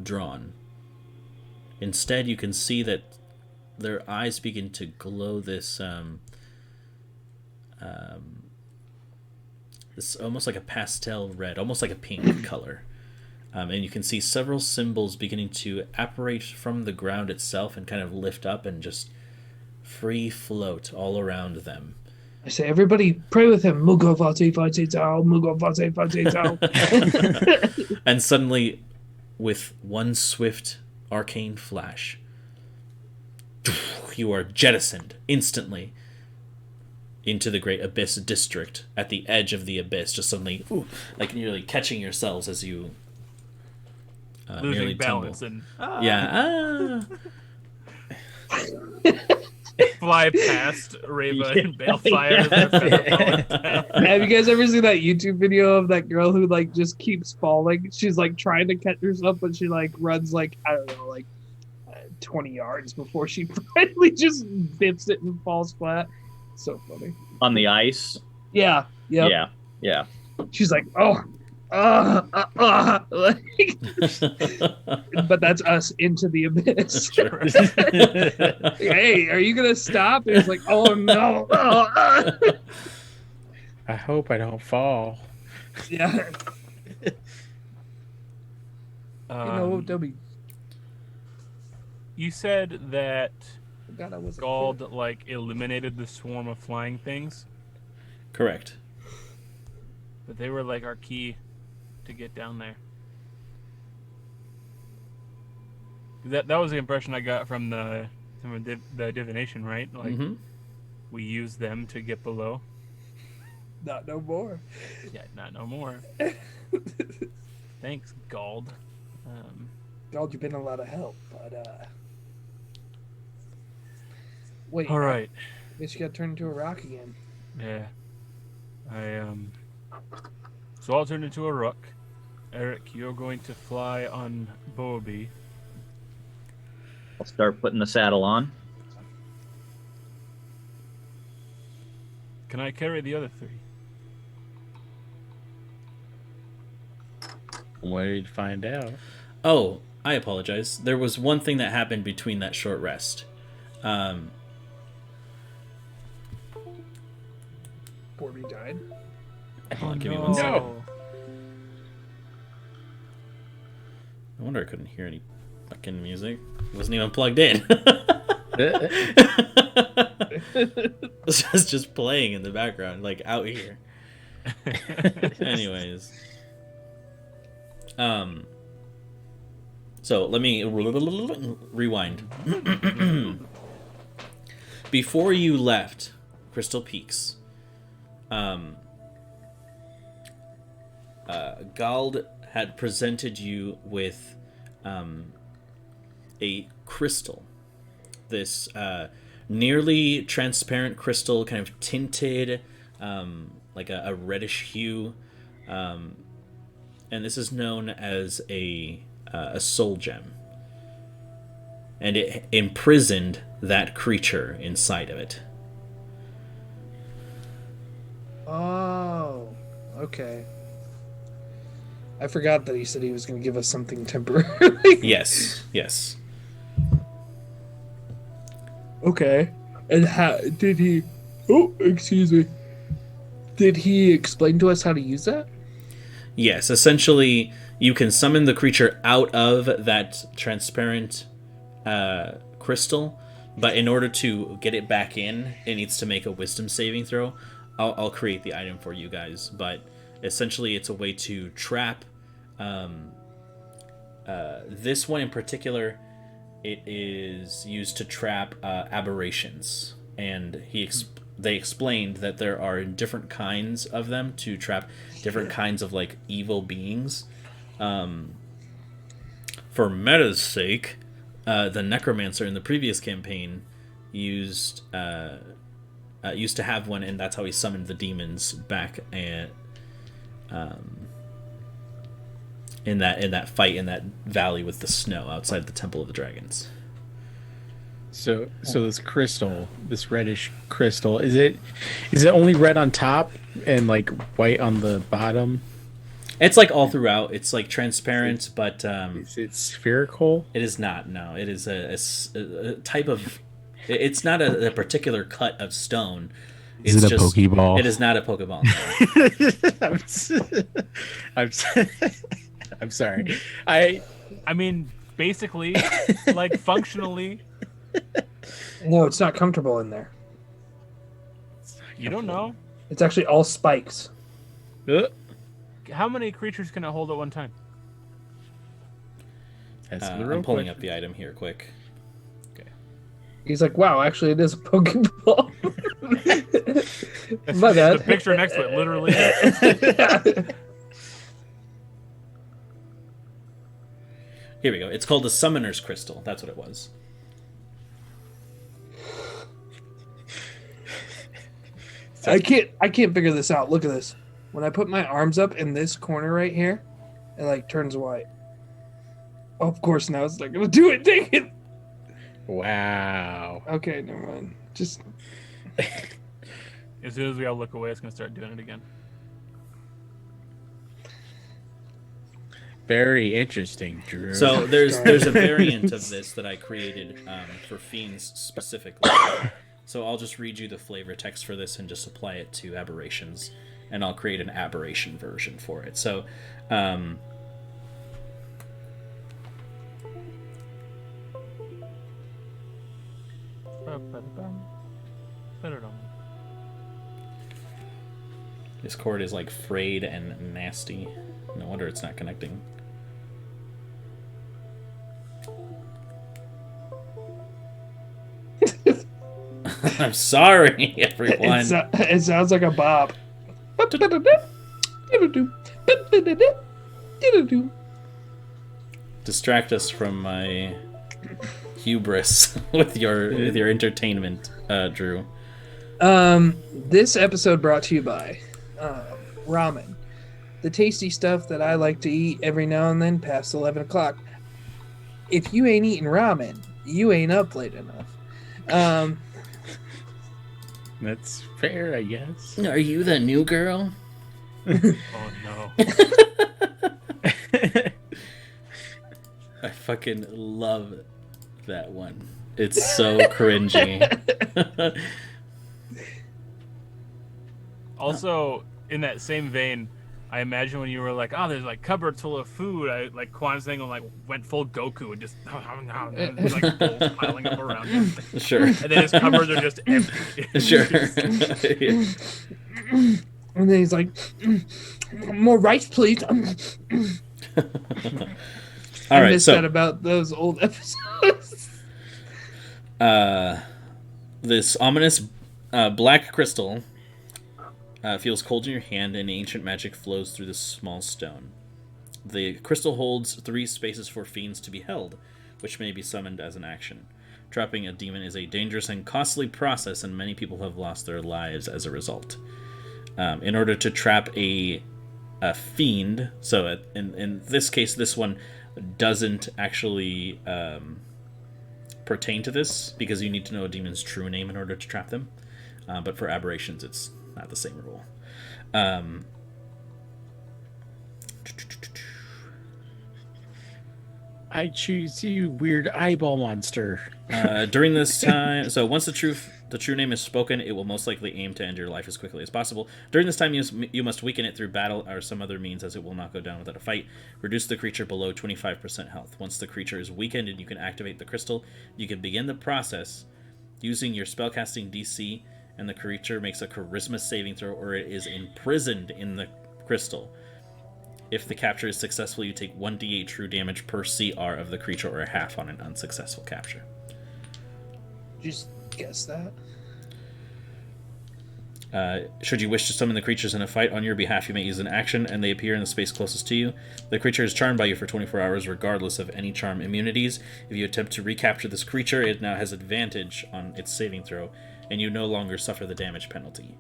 drawn. Instead, you can see that their eyes begin to glow this this almost like a pastel red, almost like a pink color. And you can see several symbols beginning to apparate from the ground itself and kind of lift up and just free float all around them. I say, everybody pray with him. Mugo vate vate tao, mugo vate vate tao. And suddenly, with one swift arcane flash, you are jettisoned instantly into the Great Abyss district at the edge of the abyss, just suddenly, like nearly catching yourselves as you nearly Losing tumble. balance and Yeah. fly past Reba and Balefire. As they're falling. Have you guys ever seen that YouTube video of that girl who like just keeps falling? She's like trying to catch herself, but she like runs like, I don't know, like 20 yards before she finally just bips it and falls flat. So funny. On the ice. Yeah. Yep. Yeah. Yeah. She's like, oh, like, but that's us into the abyss. Sure. Hey, are you gonna stop? And he's like, oh no. I hope I don't fall. Yeah. Dobby. You said that God, I was Gald like eliminated the swarm of flying things, Correct. but they were like our key to get down there. That was the impression I got from the divination, right? Like Mm-hmm. we used them to get below. Not no more. Yeah, not no more. Thanks, Gald. God, you've been a lot of help, but wait. All right. I guess you got turned into a rock again. Yeah. So I'll turn into a rook. Eric, you're going to fly on Bobby. I'll start putting the saddle on. Can I carry the other three? Wait to find out. Oh, I apologize. There was one thing that happened between that short rest. Borby died. Hold on, give me no. one second. No. I wonder I couldn't hear any fucking music. It wasn't even plugged in. This was just playing in the background, like out here. Anyways. So let me rewind. Before you left Crystal Peaks, Gald had presented you with a crystal. This nearly transparent crystal, kind of tinted, like a reddish hue. And this is known as a soul gem. And it imprisoned that creature inside of it. Oh, okay. I forgot that he said he was going to give us something temporary. Yes, yes. Okay. And how did he? Oh, excuse me. Did he explain to us how to use that? Yes, essentially, you can summon the creature out of that transparent crystal, but in order to get it back in, it needs to make a wisdom saving throw. I'll create the item for you guys, but essentially it's a way to trap this one in particular. It is used to trap aberrations, and they explained that there are different kinds of them to trap different kinds of like evil beings. For meta's sake, the necromancer in the previous campaign used to have one, and that's how he summoned the demons back at in that fight in that valley with the snow outside the Temple of the Dragons. So this crystal, this reddish crystal, is it only red on top and like white on the bottom? It's like all throughout. It's like transparent, but Is it spherical? it is not. No, it is a type of. It's not a particular cut of stone. Is it a Pokeball? It is not a Pokeball. No. I'm sorry. I mean, basically, like functionally, No, it's not comfortable in there. you don't know. It's actually all spikes. How many creatures can it hold at one time? I'm pulling up the item here quick. He's like, wow, actually, it is a Pokeball. My bad. The picture next to it, literally. Here we go. It's called the Summoner's Crystal. That's what it was. I can't figure this out. Look at this. When I put my arms up in this corner right here, it like turns white. Oh, of course, now it's not gonna do it. Dang it. Wow. Okay, never mind. Just As soon as we all look away, it's gonna start doing it again. Very interesting, Drew. So there's a variant of this that I created for fiends specifically. So I'll just read you the flavor text for this and just apply it to aberrations, and I'll create an aberration version for it. So Discord is like frayed and nasty. No wonder it's not connecting. I'm sorry, everyone. It sounds like a bop. Distract us from my hubris with your entertainment, Drew. This episode brought to you by ramen, the tasty stuff that I like to eat every now and then past 11 o'clock. If you ain't eating ramen, you ain't up late enough. That's fair, I guess. Are you the new girl? Oh no. I fucking love that one. It's so cringy. Also, in that same vein, I imagine when you were like, "Oh, there's like cupboards full of food," I like Quan's thing like went full Goku and just like bowls piling up around him. Sure. And then his cupboards are just empty. Sure. And then he's like, more rice, please. All I right, miss so that about those old episodes. this ominous black crystal feels cold in your hand, and ancient magic flows through this small stone. The crystal holds 3 spaces for fiends to be held, which may be summoned as an action. Trapping a demon is a dangerous and costly process, and many people have lost their lives as a result. In order to trap a fiend, so in this case, this one doesn't actually pertain to this, because you need to know a demon's true name in order to trap them. But for aberrations, it's not the same rule. I choose you, weird eyeball monster. During this time, so once the true name is spoken, it will most likely aim to end your life as quickly as possible. During this time, you must weaken it through battle or some other means, as it will not go down without a fight. Reduce the creature below 25% health. Once the creature is weakened and you can activate the crystal, you can begin the process using your spellcasting DC, and the creature makes a charisma saving throw, or it is imprisoned in the crystal. If the capture is successful, you take 1d8 true damage per CR of the creature, or a half on an unsuccessful capture. Just guess that. Should you wish to summon the creatures in a fight on your behalf, you may use an action, and they appear in the space closest to you. The creature is charmed by you for 24 hours, regardless of any charm immunities. If you attempt to recapture this creature, it now has advantage on its saving throw, and you no longer suffer the damage penalty.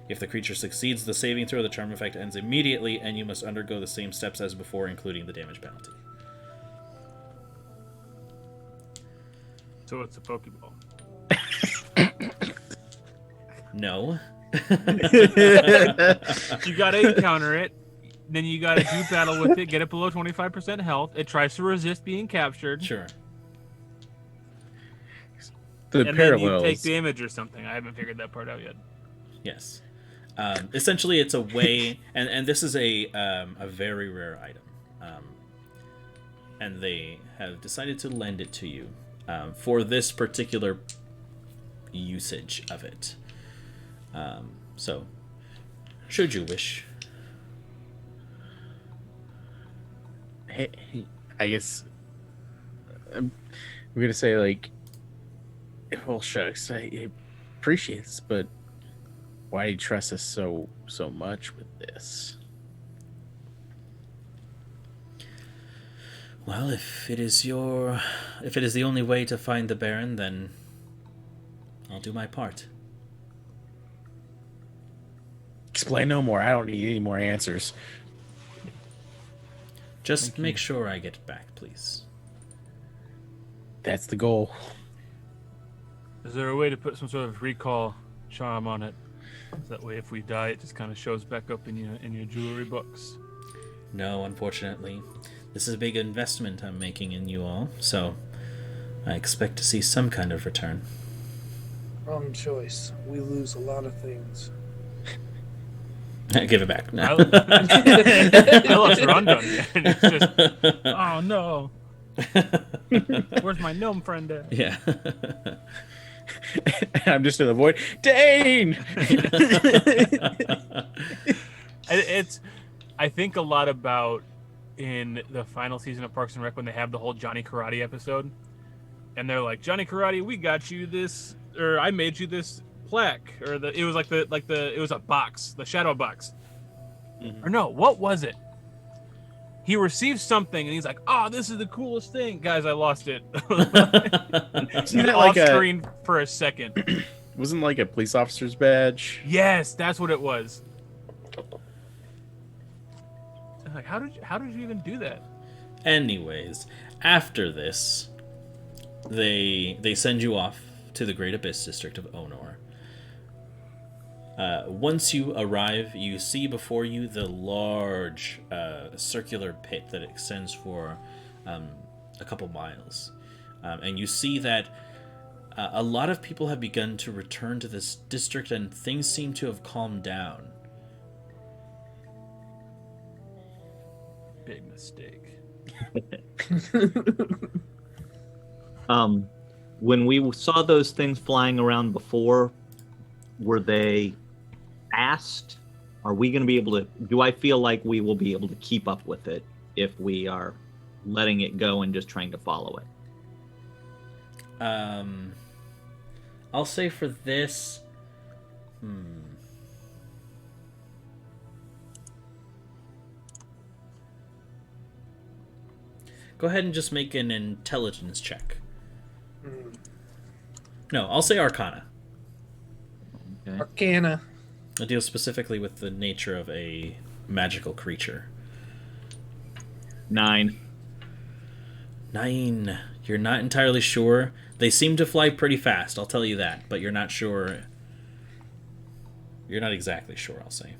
If the creature succeeds the saving throw, the charm effect ends immediately, and you must undergo the same steps as before, including the damage penalty. So it's a Pokeball. No. You gotta encounter it, then you gotta do battle with it, get it below 25% health. It tries to resist being captured. Sure. The And parallels. then you take damage or something. I haven't figured that part out yet. Yes. Essentially, it's a way, and this is a very rare item, and they have decided to lend it to you for this particular usage of it. So, should you wish. Hey, I guess I'm gonna say, like, well, shucks, I appreciate this, but why do you trust us so much with this? Well, if it is the only way to find the Baron, then I'll do my part. Explain no more. I don't need any more answers. Just make sure I get back, please. That's the goal. Is there a way to put some sort of recall charm on it? So that way, if we die, it just kind of shows back up in your jewelry books. No, unfortunately. This is a big investment I'm making in you all, so I expect to see some kind of return. Wrong choice. We lose a lot of things. Give it back. No. I lost Rondon. And it's just, oh no. Where's my gnome friend at? Yeah. I'm just in the void. Dane! I think a lot about in the final season of Parks and Rec when they have the whole Johnny Karate episode, and they're like, Johnny Karate, we got you this, or I made you this plaque, or it was it was a box, the shadow box, or no, what was it? He received something and he's like, "Oh, this is the coolest thing, guys! I lost it." Isn't that off like screen for a second. Wasn't like a police officer's badge? Yes, that's what it was. Like, how did you even do that? Anyways, after this, they send you off to the Great Abyss district of Onor. Once you arrive, you see before you the large circular pit that extends for a couple miles. And you see that a lot of people have begun to return to this district and things seem to have calmed down. Big mistake. When we saw those things flying around before, were they fast? Are we going to be able to? Do I feel like we will be able to keep up with it if we are letting it go and just trying to follow it? I'll say for this, go ahead and just make an intelligence check. No, I'll say Arcana. Okay. Arcana. It deals specifically with the nature of a magical creature. 9. 9. You're not entirely sure. They seem to fly pretty fast, I'll tell you that, but you're not sure. You're not exactly sure, I'll say.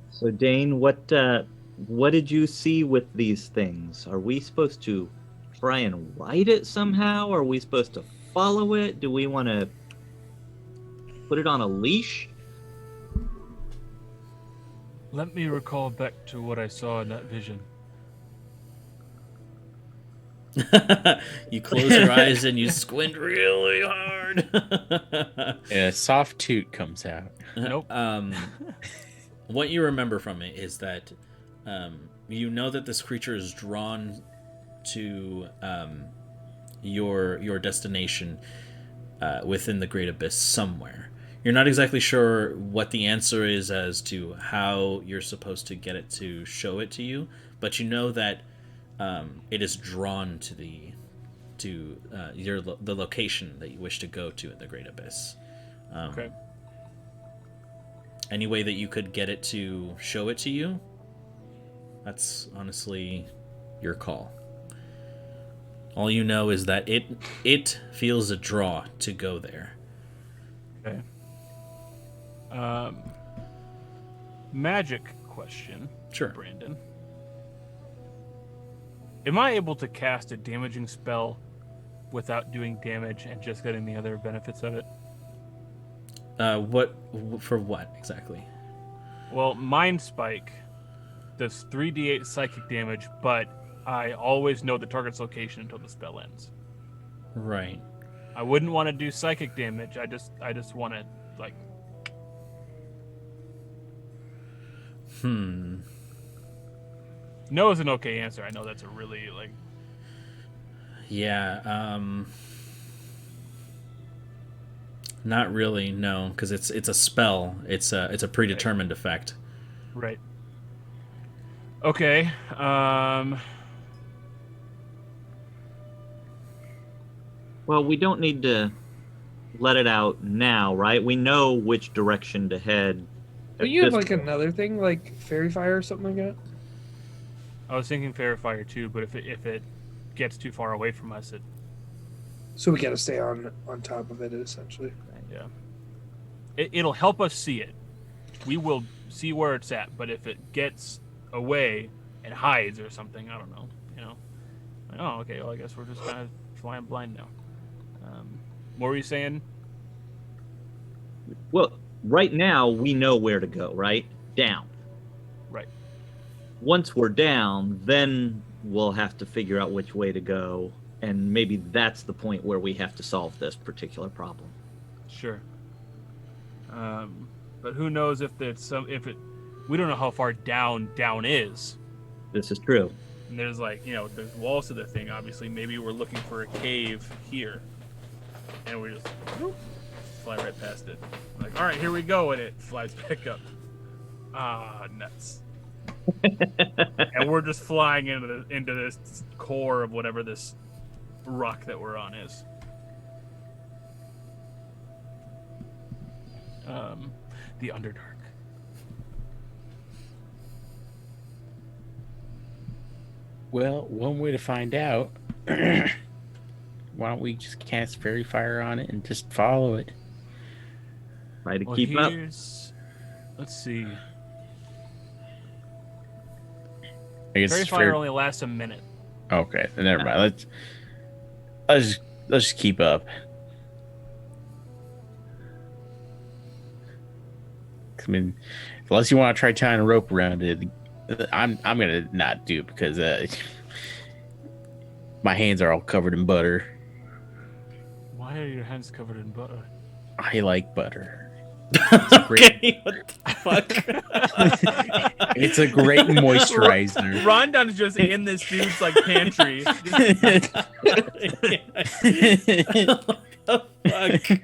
So Dane, what did you see with these things? Are we supposed to try and ride it somehow? Are we supposed to follow it? Do we want to put it on a leash? Let me recall back to what I saw in that vision. You close your eyes and you squint really hard. And a soft toot comes out. Nope. What you remember from it is that you know that this creature is drawn to your destination within the Great Abyss somewhere. You're not exactly sure what the answer is as to how you're supposed to get it to show it to you, but you know that it is drawn to the location that you wish to go to in the Great Abyss. Okay. Any way that you could get it to show it to you, that's honestly your call. All you know is that it feels a draw to go there. Okay. Magic question. Sure. Brandon. Am I able to cast a damaging spell without doing damage and just getting the other benefits of it? What for what exactly? Well, Mind Spike does 3d8 psychic damage, but I always know the target's location until the spell ends. Right. I wouldn't want to do psychic damage. I just want to like. No is an okay answer. I know that's a really like. Yeah. Not really. No, because it's a spell. It's a predetermined effect. Right. Okay. Well, we don't need to let it out now, right? We know which direction to head. But you have like another thing, like fairy fire or something like that. I was thinking Fairy Fire too, but if it gets too far away from us, it So we gotta stay on top of it, essentially. yeah. it'll help us see it. We will see where it's at. But if it gets away and hides or something, I don't know. Like, oh, okay. Well, I guess we're just kind of flying blind now. What were you saying? Well, right now we know where to go, right? Down. Right. Once we're down, then we'll have to figure out which way to go, and maybe that's the point where we have to solve this particular problem. Sure. But who knows if we don't know how far down is. This is true. And there's there's walls to the thing. Obviously, maybe we're looking for a cave here, and we just fly right past it. Like, all right, here we go, and it flies back up. Ah, nuts. And we're just flying into this core of whatever this rock that we're on is. The Underdark. Well, one way to find out. Why don't we just cast Fairy Fire on it and just follow it? Try to keep up. Let's see. I guess Fairy Fire only lasts a minute. Okay, then never mind. Let's just keep up. I mean, unless you want to try tying a rope around it, I'm gonna not do it because my hands are all covered in butter. Why are your hands covered in butter? I like butter. Okay, what the fuck? It's a great moisturizer. Rondon's just in this dude's pantry. What the fuck?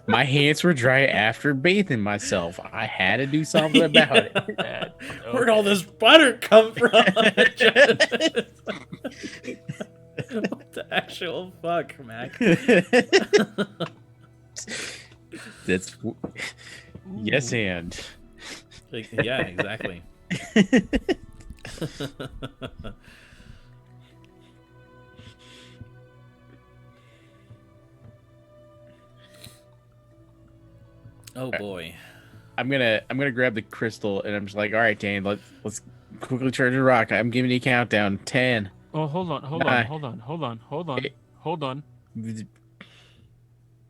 My hands were dry after bathing myself. I had to do something about it. Where'd all this butter come from? What the actual fuck, Mac? That's yes, and yeah, exactly. Oh boy. I'm gonna grab the crystal and I'm just like, all right, Dane, let's quickly charge the rock. I'm giving you a countdown. 10. Oh, hold on.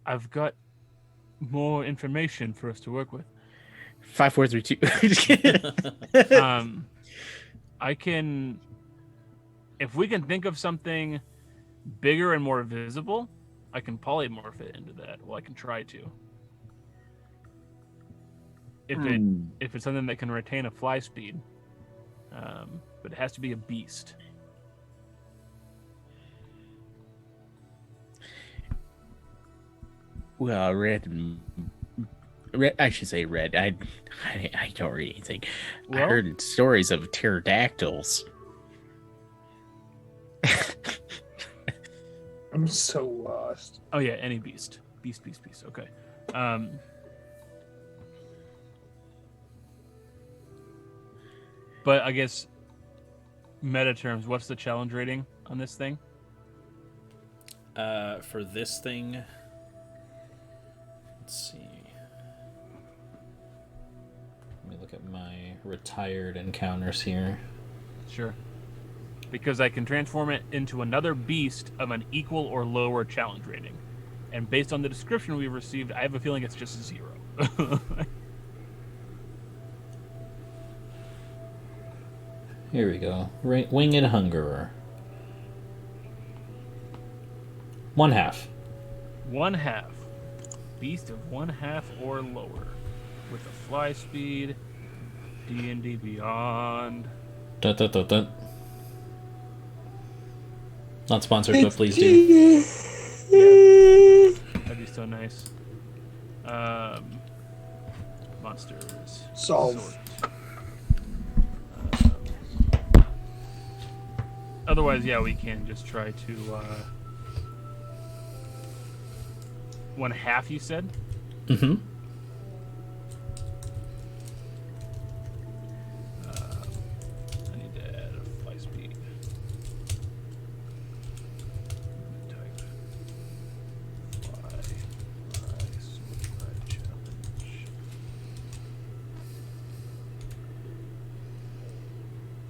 I've got more information for us to work with. 5, 4, 3, 2. I can, if we can think of something bigger and more visible, I can polymorph it into that. Well, I can try to. If it's something that can retain a fly speed, but it has to be a beast. Well, red. I should say red. I don't read anything. Well, I heard stories of pterodactyls. I'm so lost. Oh yeah, any beast. Beast. Okay. But I guess meta terms, what's the challenge rating on this thing? For this thing, let's see. Let me look at my retired encounters here. Sure. Because I can transform it into another beast of an equal or lower challenge rating. And based on the description we received, I have a feeling it's just 0. Here we go. Winged Hungerer. 1/2. 1/2. Beast of 1/2 or lower. With a fly speed. D&D Beyond. Dun, dun, dun, dun. Not sponsored, but please do. Yeah. That'd be so nice. Monsters. Solve. Otherwise, yeah, we can just try to 1/2, you said? Mm-hmm. I need to add a fly speed. Type. Fly, switch, challenge.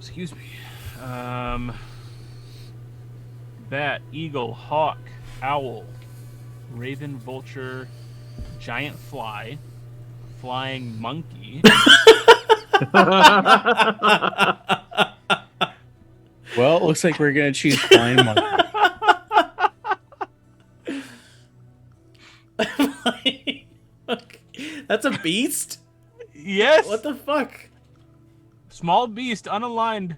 Excuse me. Bat, eagle, hawk, owl, raven, vulture, giant fly, flying monkey. Well, it looks like we're gonna choose flying monkey. That's a beast? Yes. What the fuck? Small beast, unaligned.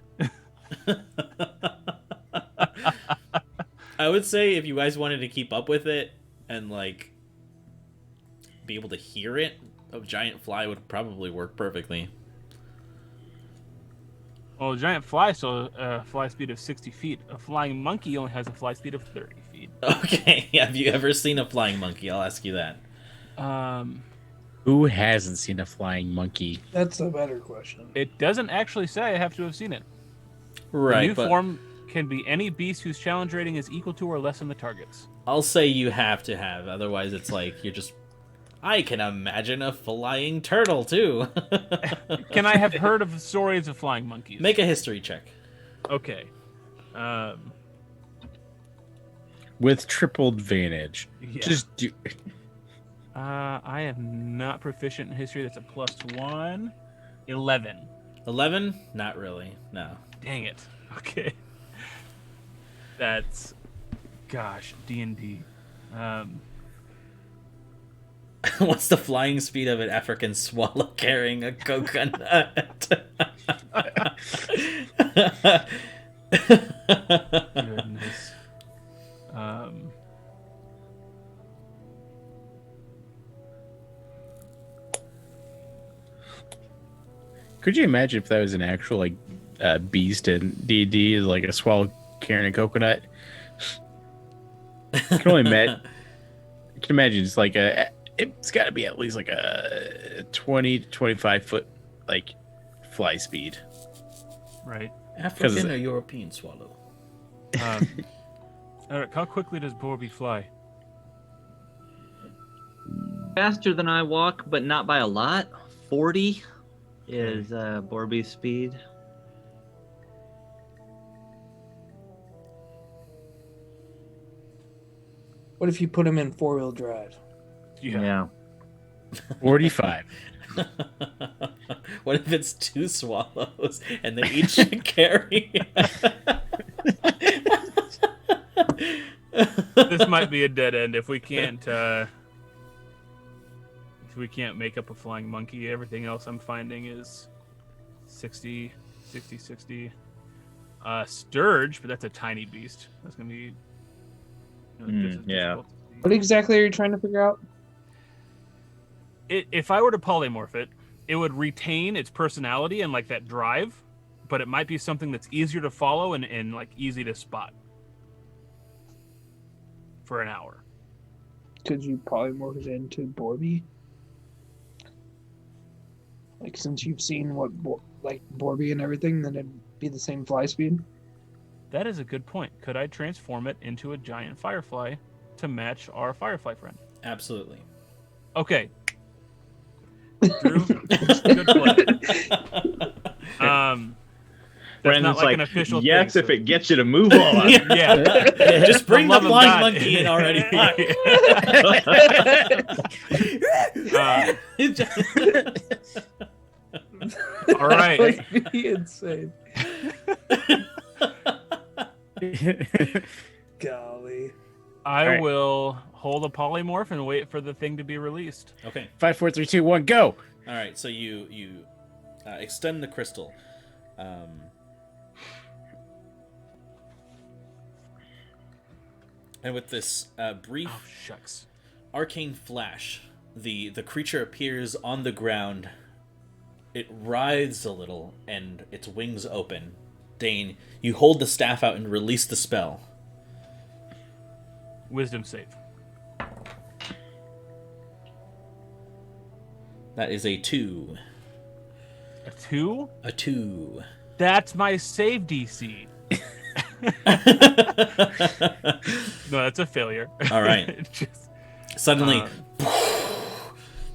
I would say if you guys wanted to keep up with it and like be able to hear it, a giant fly would probably work perfectly. Well, a giant fly still a fly speed of 60 feet. A flying monkey only has a fly speed of 30 feet. Okay, have you ever seen a flying monkey? I'll ask you that. Who hasn't seen a flying monkey? That's a better question. It doesn't actually say I have to have seen it. Right, The new but form can be any beast whose challenge rating is equal to or less than the target's. I'll say you have to have. Otherwise, it's like you're just. I can imagine a flying turtle too. Can I have heard of stories of flying monkeys? Make a history check. Okay. With triple advantage. Yeah. Just do. I am not proficient in history. That's a +1. 11. 11? Not really. No. Dang it. Okay. That's, gosh, D&D. What's the flying speed of an African swallow carrying a coconut? Goodness. Could you imagine if that was an actual like beast in D&D, like a swallow carrying a coconut? I can only imagine. I can imagine it's like it's got to be at least like a 20 to 25 foot like fly speed. Right. African or European swallow? Eric, how quickly does Borby fly? Faster than I walk, but not by a lot. 40 is Borby's speed. What if you put him in 4-wheel drive? Yeah. 45. What if it's two swallows and they each carry? This might be a dead end if we can't make up a flying monkey. Everything else I'm finding is 60. Sturge, but that's a tiny beast. That's gonna be just as yeah. difficult to see. What exactly are you trying to figure out? If I were to polymorph it, it would retain its personality and like that drive, but it might be something that's easier to follow and like easy to spot for an hour. Could you polymorph it into Borby? Like, since you've seen what Borby and everything, then it'd be the same fly speed. That is a good point. Could I transform it into a giant firefly to match our firefly friend? Absolutely. Okay. Drew, good play. That's not like an official yes, thing, if it gets you to move on. Yeah. Just bring the love of flying God. monkey in already. All right. That would be insane. Golly. I will hold a polymorph and wait for the thing to be released. Okay. 5, 4, 3, 2, 1, go. All right. So you extend the crystal. And with this brief Oh, shucks. arcane flash, the creature appears on the ground. It writhes a little, and its wings open. Dane, you hold the staff out and release the spell. Wisdom save. That is a 2. A 2? A 2. That's my save DC. No, that's a failure. All right. Just, Suddenly,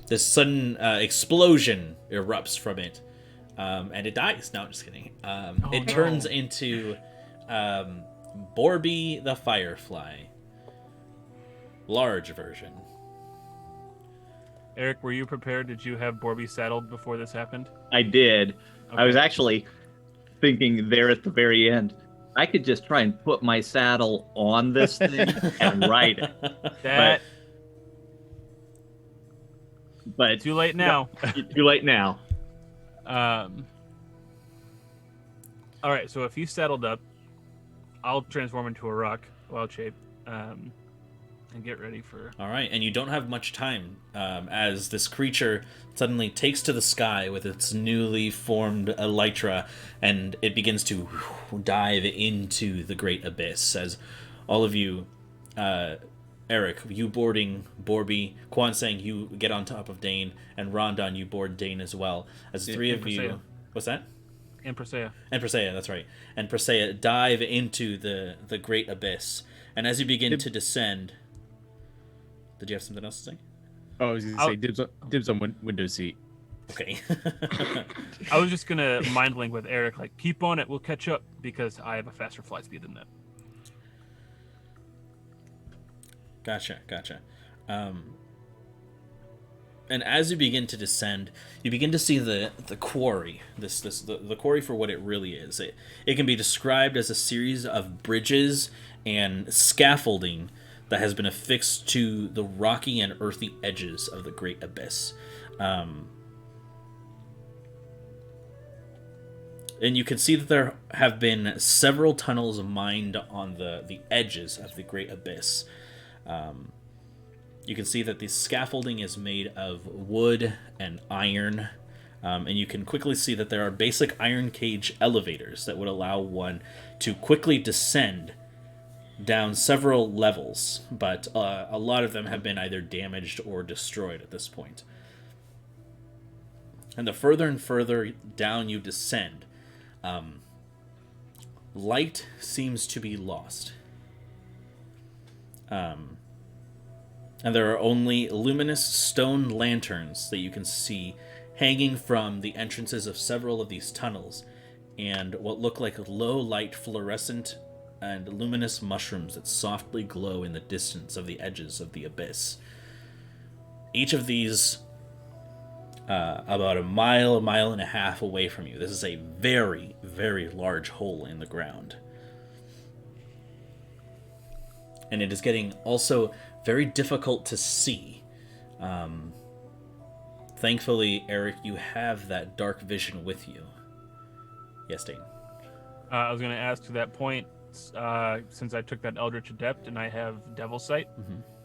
this sudden explosion erupts from it. and it dies. No, I'm just kidding. Oh, It no. turns into Borby the Firefly. Large version. Eric, were you prepared? Did you have Borby saddled before this happened? I did. I was Okay. actually thinking there at the very end, I could just try and put my saddle on this thing and ride it. That But too late now. too late now. All right, so if he's saddled up, I'll transform into a rock, wild shape, and get ready for. All right, and you don't have much time as this creature suddenly takes to the sky with its newly formed elytra, and it begins to dive into the Great Abyss. As all of you, Eric, you boarding Borby, Quan saying you get on top of Dane, and Rondon, you board Dane as well. As the three of you, Presea. what's that? And Presea. And Presea, that's right. And Presea dive into the Great Abyss, and as you begin to descend. Did you have something else to say? Oh, I was going to say dibs on window seat. Okay. I was just gonna mind link with Eric, like keep on it, we'll catch up because I have a faster flight speed than that. Gotcha. And as you begin to descend, you begin to see the quarry. The quarry for what it really is. It can be described as a series of bridges and scaffolding that has been affixed to the rocky and earthy edges of the Great Abyss. And you can see that there have been several tunnels mined on the edges of the Great Abyss. You can see that the scaffolding is made of wood and iron, and you can quickly see that there are basic iron cage elevators that would allow one to quickly descend down several levels, but a lot of them have been either damaged or destroyed at this point. And the further and further down you descend, light seems to be lost. And there are only luminous stone lanterns that you can see hanging from the entrances of several of these tunnels, and what look like low-light fluorescent and luminous mushrooms that softly glow in the distance of the edges of the abyss. Each of these about a mile and a half away from you. This is a very, very large hole in the ground. And it is getting also very difficult to see. Thankfully, Eric, you have that dark vision with you. Yes, Dane. I was going to ask to that point, since I took that Eldritch Adept and I have Devil Sight,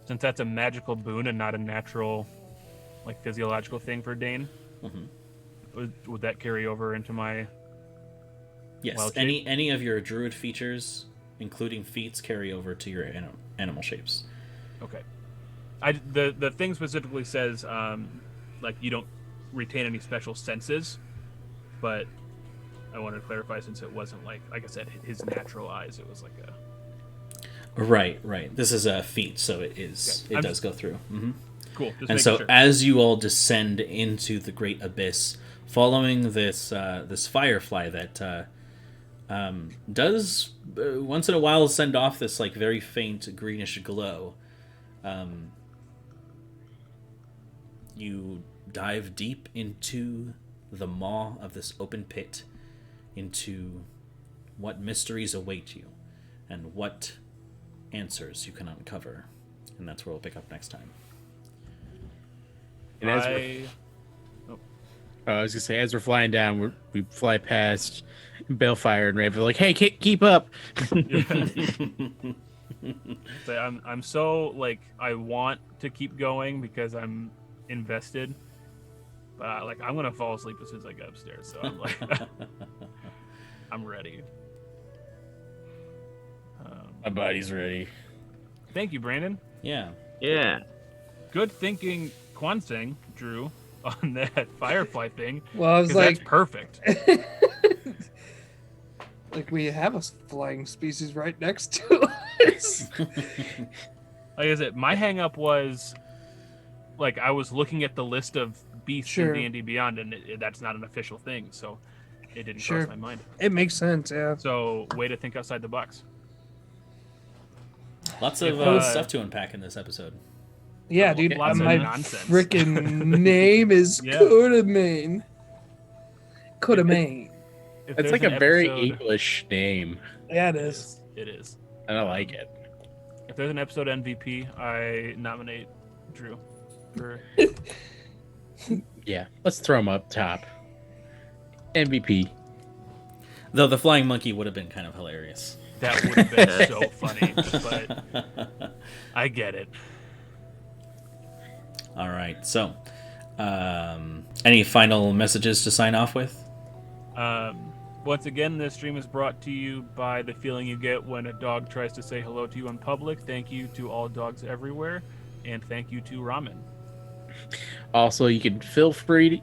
since that's a magical boon and not a natural, like, physiological thing for Dane, would that carry over into my Yes, wild shape? any of your druid features, including feats, carry over to your animal shapes. Okay. The thing specifically says, like, you don't retain any special senses, but I wanted to clarify since it wasn't like I said, his natural eyes. It was like a. Right. This is a feat, so it is. Okay. It does go through. Cool. Just And making so, sure. as you all descend into the Great Abyss, following this this firefly that does once in a while send off this like very faint greenish glow, you dive deep into the maw of this open pit, into what mysteries await you, and what answers you can uncover. And that's where we'll pick up next time. And as I was gonna say, as we're flying down, we fly past Balefire and Raven. Like, hey, keep up! So I'm so like I want to keep going because I'm invested, but like I'm gonna fall asleep as soon as I get upstairs. So I'm like, I'm ready. My body's ready. Thank you, Brandon. Yeah. Yeah. Good thinking, Kwansing, Drew, on that firefly thing. Well, I was 'cause like, that's perfect. like we have a flying species right next to us. Like I said, my hang up was like I was looking at the list of beast Sure. in D&D Beyond, and that's not an official thing, so it didn't Sure. cross my mind. It makes sense, yeah. So, way to think outside the box. Lots of If, stuff to unpack in this episode. Yeah, Oh, dude. lots of My nonsense. freaking name is Yeah. Kodamain. Kodamain. If It's there's like an a very episode- English name, Yeah, it It is. is. It is. and I like it. If there's an episode MVP, I nominate Drew. For Yeah, let's throw him up top. MVP. Though the flying monkey would have been kind of hilarious. that would have been so funny, but I get it. All right. So, any final messages to sign off with? Once again, this stream is brought to you by the feeling you get when a dog tries to say hello to you in public. Thank you to all dogs everywhere, and thank you to Ramen. Also, you can feel free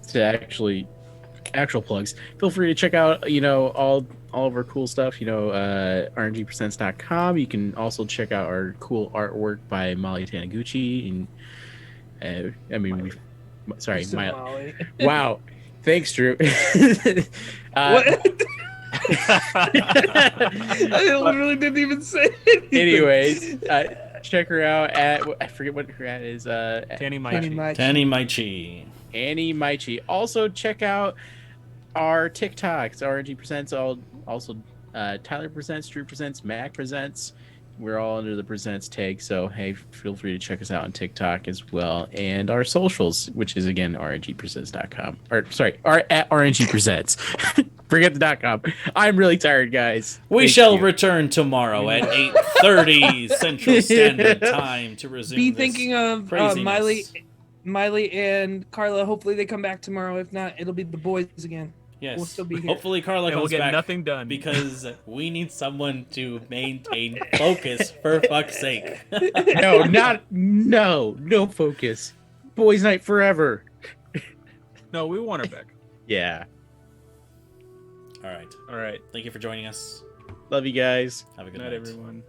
to actual plugs. Feel free to check out, all of our cool stuff, rngpresents.com. You can also check out our cool artwork by Molly Taniguchi. And sorry, Said my Molly. wow. Thanks, Drew. What? I literally didn't even say anything. Anyways, check her out at I forget what her at is. Tanny Tanny Maichi. Maichi. Tanny Maichi. Annie Maichi. Also, check out our TikToks. RNG Presents. Also, Tyler Presents, Drew Presents, Mac Presents. We're all under the Presents tag. So, hey, feel free to check us out on TikTok as well. And our socials, which is, again, rngpresents.com. At RNG Presents. Forget the .com. I'm really tired, guys. We Thank shall you. return tomorrow at 8:30 Central Standard Time to resume Be this thinking of craziness. Miley and Carla. Hopefully they come back tomorrow. If not, it'll be the boys again. Yes. We'll still be here. Hopefully Carla And we'll comes get back nothing done. because we need someone to maintain focus for fuck's sake. No focus. Boys night forever. No, we want her back. Yeah. All right. All right. Thank you for joining us. Love you guys. Have a good Good night, night. everyone.